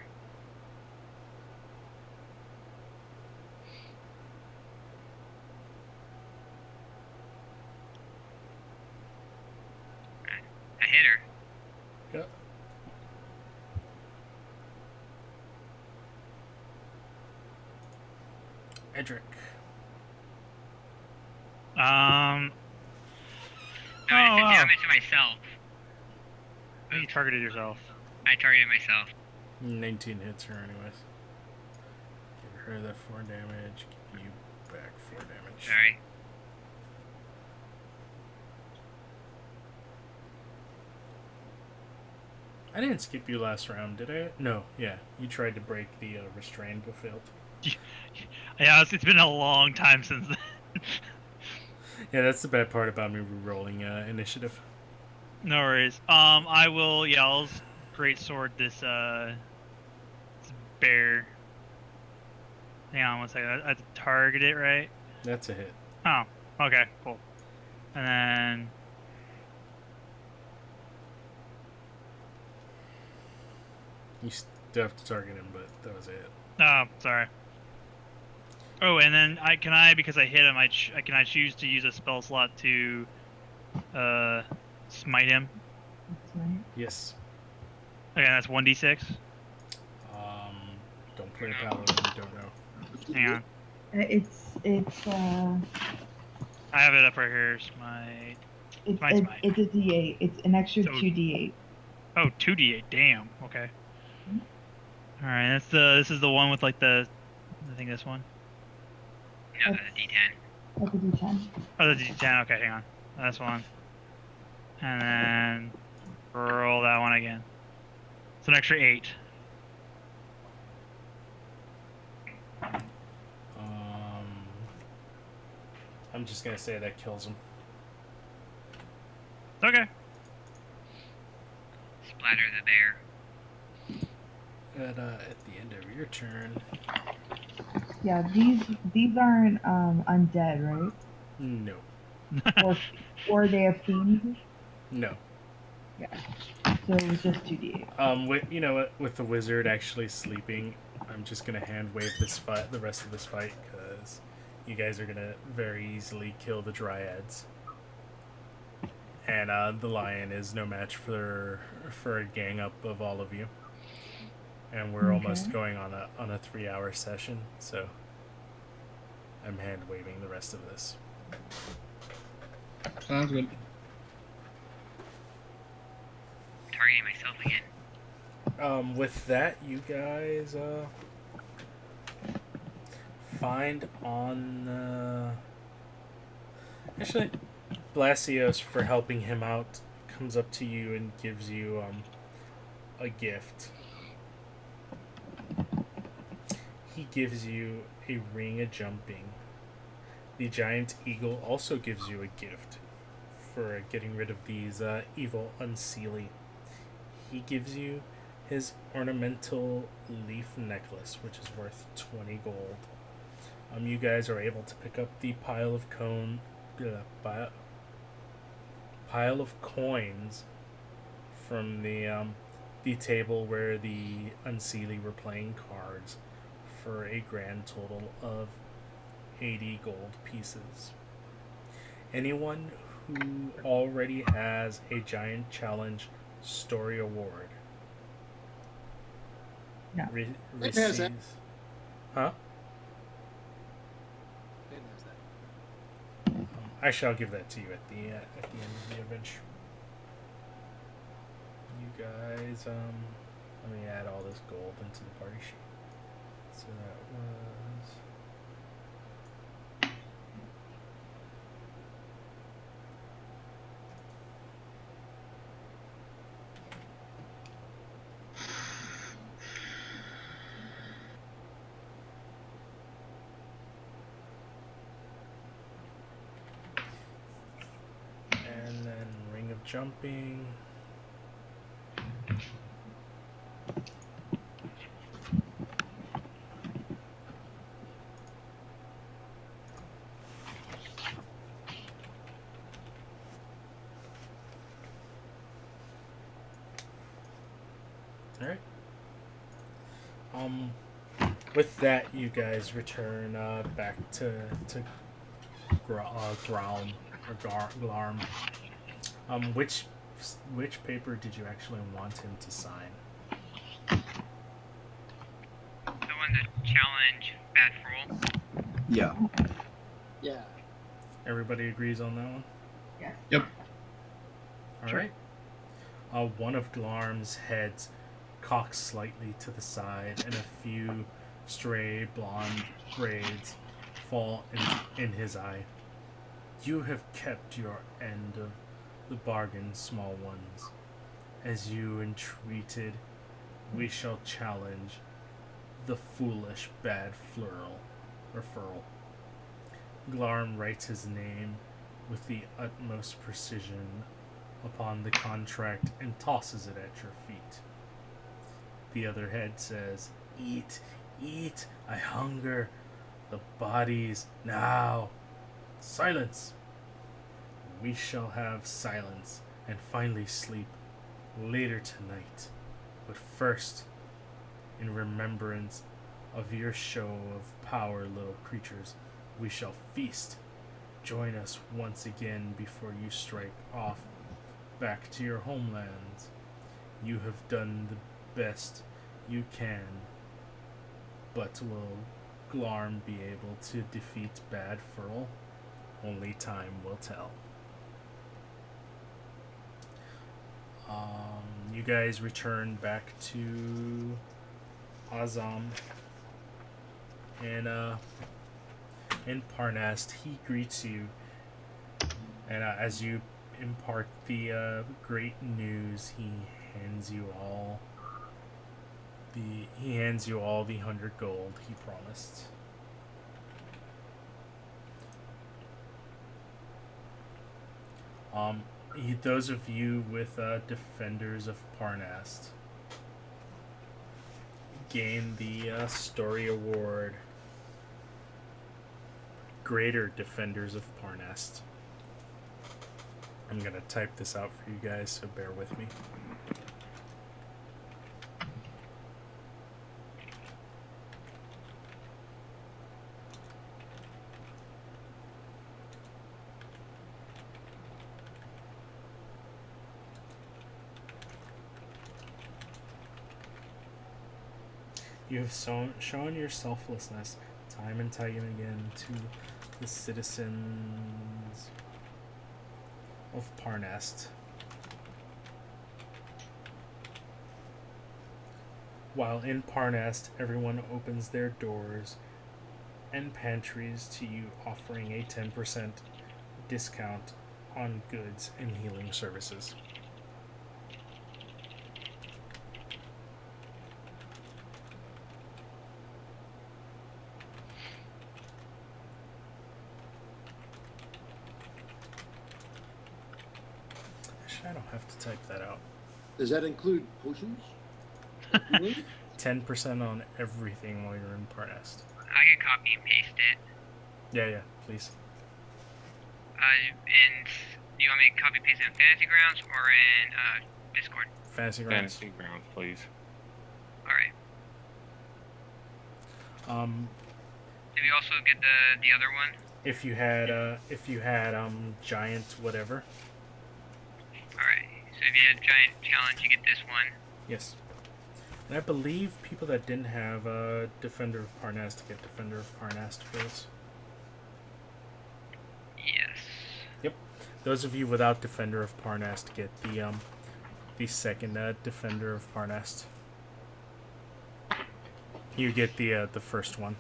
I hit her. Yep. Edric. No, I did wow. damage to myself. You targeted yourself. I targeted myself. 19 hits her anyways. Give her that 4 damage. Give you back 4 damage. Sorry. I didn't skip you last round, did I? No, yeah. You tried to break the restrain but failed. Yeah, it's been a long time since then. Yeah, that's the bad part about me re-rolling initiative. No worries. I will, yeah, I'll great sword this bear. Hang on one second. I have to target it, right? That's a hit. Oh, okay, cool. And then You still have to target him, but that was it. oh, sorry. Oh, and then because I hit him, can I choose to use a spell slot to smite him? That's right. Yes. Okay, that's 1d6. Don't play a paladin, don't know. Hang on. It's I have it up right here. Smite. Smite. it's a D8. It's an extra So- 2D8. Oh, 2d8. Damn. Okay. All right. This is the one with like I think this one. No, that's a D10. That's a D10. Oh, the d10. Okay, hang on. That's one. And then roll that one again. It's an extra 8. I'm just gonna say that kills him. Okay. Split flatter the bear. At the end of your turn, Yeah, these aren't undead, right? no, Or or they have fiends. no. Yeah. So it was just 2d8. You know what? With the wizard actually sleeping, I'm just gonna hand wave this fight, the rest of this fight, because you guys are gonna very easily kill the dryads, and the lion is no match for a gang up of all of you, and we're almost Okay. going on a 3-hour session, so I'm hand waving the rest of this. Sounds good. Targeting myself again. With that, you guys find on actually Blasios, for helping him out, comes up to you and gives you a gift. He gives you a ring of jumping. The giant eagle also gives you a gift for getting rid of these evil unseelie. He gives you his ornamental leaf necklace, which is worth 20 gold. You guys are able to pick up the pile of coins from the table where the unseelie were playing cards for a grand total of 80 gold pieces. Anyone who already has a giant challenge story award No. It has receives. that. Huh? Ben has that. Actually, I'll give that to you at the end of the adventure. You guys, let me add all this gold into the party sheet. So that was. And then ring of jumping. Alright. With that, you guys return back to Glarm. Which paper did you actually want him to sign? The one that challenge bad for all. Yeah. Yeah. Everybody agrees on that one? Yes. Yep. Alright. One of Glarm's heads cocks slightly to the side, and a few stray blonde braids fall in his eye. You have kept your end of the bargain, small ones. As you entreated, we shall challenge the foolish bad furl. Glarm writes his name with the utmost precision upon the contract and tosses it at your feet. The other head says, "Eat, eat, I hunger. The bodies now. Silence! We shall have silence and finally sleep later tonight. But first, in remembrance of your show of power, little creatures, we shall feast. Join us once again before you strike off back to your homelands. You have done the best you can, but will Glarm be able to defeat Bad Furl? Only time will tell." You guys return back to Azam, and in Parnast, he greets you, and as you impart the great news, he hands you all the 100 gold he promised. those of you with Defenders of Parnast gain the Story Award. Greater Defenders of Parnast. I'm gonna type this out for you guys, so bear with me. You have shown your selflessness time and time again to the citizens of Parnast. While in Parnast, everyone opens their doors and pantries to you, offering a 10% discount on goods and healing services. Actually, I don't have to type that out. Does that include potions? 10% on everything while you're in Parnast. I can copy and paste it. Yeah, please. And do you want me to copy and paste it in Fantasy Grounds or in Discord? Fantasy Grounds. Fantasy Grounds, please. Alright. Did we also get the other one? If you had giant whatever. Alright. So if you had giant challenge, you get this one. Yes. And I believe people that didn't have Defender of Parnast get Defender of Parnast first. Yes. Yep. Those of you without Defender of Parnast get the second Defender of Parnast. You get the first one.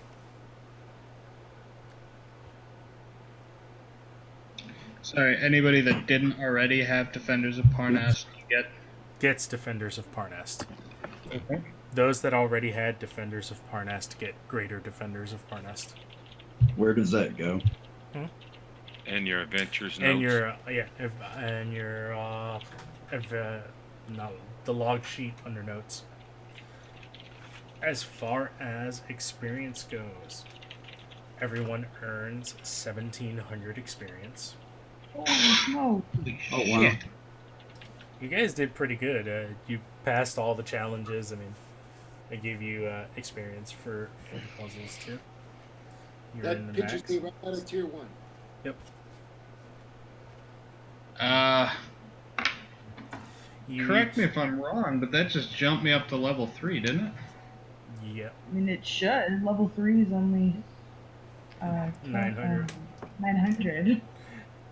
Sorry, anybody that didn't already have Defenders of Parnast, you Gets Defenders of Parnast. Okay. Those that already had Defenders of Parnast get Greater Defenders of Parnast. Where does that go? And your adventures And notes. the log sheet under notes. As far as experience goes, everyone earns 1,700 experience. Oh no! Oh wow! You guys did pretty good. You passed all the challenges. I mean, I gave you experience for the puzzles too. You're in That the pitches max. me right out of tier 1. Yep. Correct me if I'm wrong, but that just jumped me up to level 3, didn't it? Yep. I mean, it should. Level 3 is only 900. 900.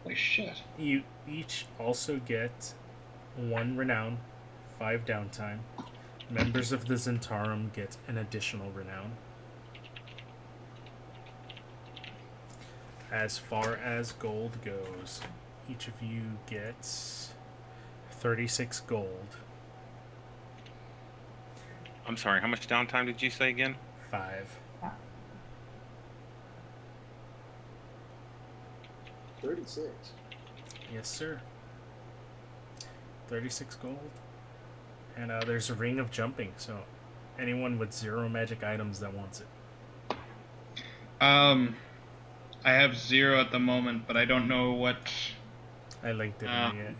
Holy shit. You each also get 1 renown, 5 downtime. Members of the Zentarum get an additional renown. As far as gold goes, each of you gets 36 gold. I'm sorry, how much downtime did you say again? 5. 36. Yes, sir. 36 gold. And there's a ring of jumping, so anyone with 0 magic items that wants it. I have 0 at the moment, but I don't know what. I linked it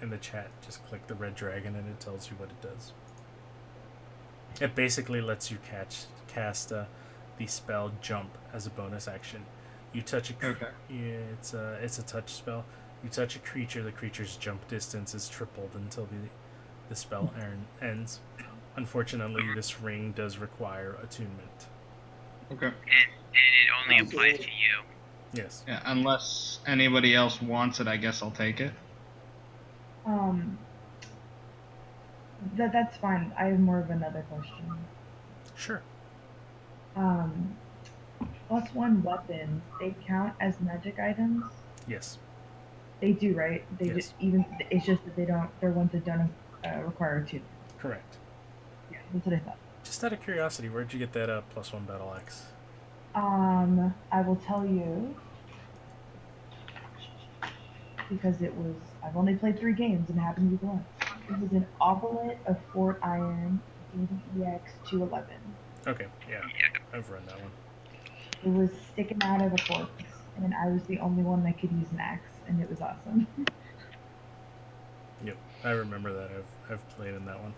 in the chat. Just click the red dragon and it tells you what it does. It basically lets you cast the spell Jump as a bonus action. You touch a it's a touch spell. You touch a creature, the creature's jump distance is tripled until the spell ends. Unfortunately, this ring does require attunement. Okay. And it only applies to you. Yes. Yeah, unless anybody else wants it, I guess I'll take it. That's fine. I have more of another question. Sure. +1 weapons, they count as magic items? Yes. They do, right? They Yes. just even it's just that they're ones that don't require attunement. Correct. Yeah, that's what I thought. Just out of curiosity, where'd you get that +1 battle axe? I will tell you. because I've only played 3 games and it happened to be the one. It was an Obelette of Fort Iron DDEX-211. Okay, yeah, Yeah. I've run that one. It was sticking out of a corpse, and I was the only one that could use an axe, and it was awesome. Yep, I remember that. I've played in that one.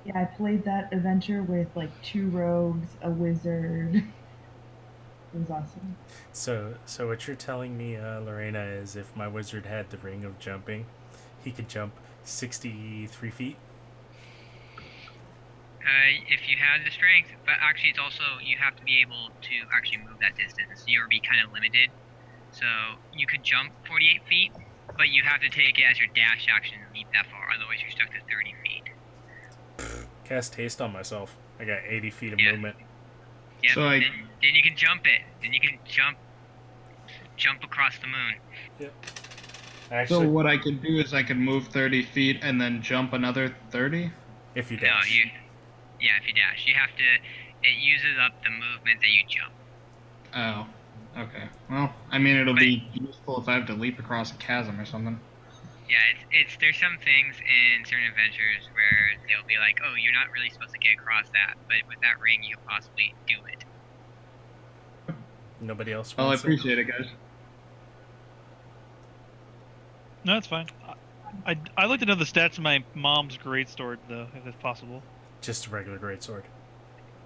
Yeah, I played that adventure with like 2 rogues, a wizard. It was awesome. So what you're telling me, Lorena, is if my wizard had the ring of jumping, he could jump 63 feet. If you had the strength, but actually, it's also you have to be able to actually move that distance. You'll be kind of limited. So you could jump 48 feet, but you have to take it as your dash action and leap that far. Otherwise, you're stuck to 30 feet. Cast haste on myself. I got 80 feet of Yeah. movement. Yep. So I- then you can jump it. Then you can jump across the moon. Yep. So Actually, what I could do is I could move 30 feet and then jump another 30? if you No, dash. if you dash, you have to. It uses up the movement that you jump. Oh, okay. Well, I mean, it'll be useful if I have to leap across a chasm or something. Yeah, there's some things in certain adventures where they'll be like, oh, you're not really supposed to get across that, but with that ring, you could possibly do it. Nobody else Well, I wants it? appreciate it, guys. No, that's fine. I'd like to know the stats of my mom's greatsword, though, if it's possible. Just a regular greatsword.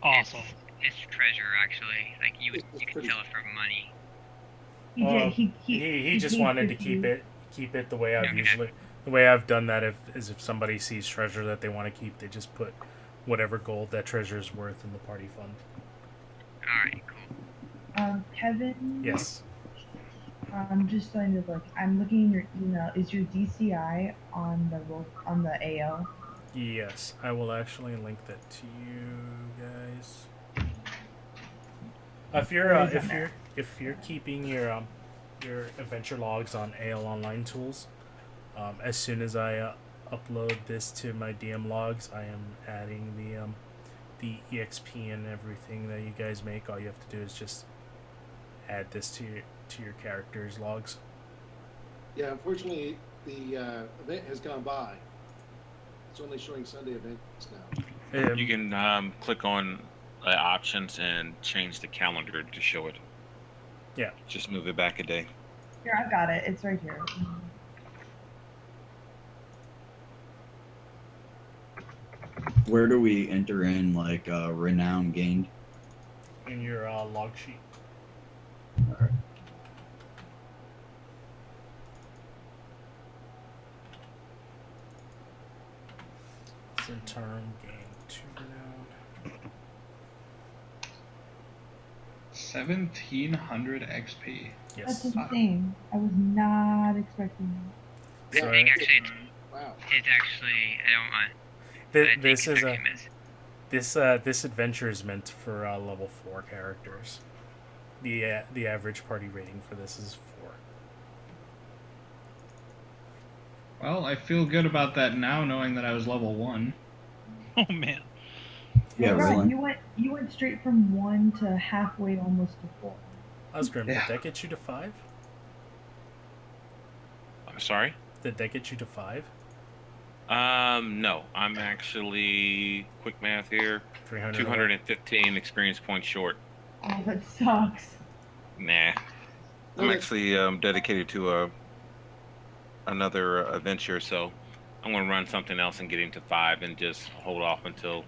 Awesome. It's treasure, actually. Like you can pretty- sell it for money. He Well, did. He just paid wanted to 50. keep it the way I've Okay. the way I've done that is if somebody sees treasure that they want to keep, they just put whatever gold that treasure is worth in the party fund. All right, cool. Kevin. Yes. I'm just going to look. I'm looking in your email. Is your DCI on the AO? Yes, I will actually link that to you guys. If you're keeping your adventure logs on AL Online Tools, as soon as I upload this to my DM logs, I am adding the EXP and everything that you guys make. All you have to do is just add this to your characters' logs. Yeah, unfortunately, the event has gone by. It's only showing Sunday events now. You can click on options and change the calendar to show it. Yeah. Just move it back a day. Here, I've got it. It's right here. Where do we enter in like renown gained? In your log sheet. All right. Centurn gain 2 renown. 1,700 XP. Yes. That's insane. I was not expecting that. So I think actually Wow. it's actually I don't want. this is actually miss. this adventure is meant for level 4 characters. The average party rating for this is 4. Well, I feel good about that now, knowing that I was level 1. Oh man. Yeah, Right, really. you went straight from 1 to halfway almost to 4. Osgrim, Yeah. did that get you to 5? I'm sorry? Did that get you to 5? No. I'm actually, quick math here, 300. 215 experience points short. Oh, that sucks. Nah. I'm Okay. actually dedicated to another adventure, so I'm going to run something else and get into 5 and just hold off until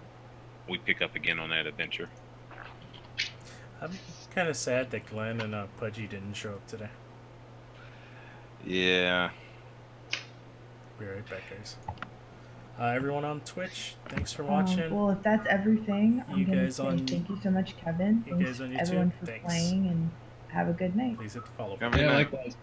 we pick up again on that adventure. I'm kind of sad that Glenn and Pudgy didn't show up today. Yeah. Be right back, guys. Everyone on Twitch, thanks for watching. Well, if that's everything, I'm You going to guys say on- thank you so much, Kevin. you Thanks guys on YouTube, everyone for thanks. playing, and have a good night. Please hit the follow Have button. a good Yeah, night. likewise.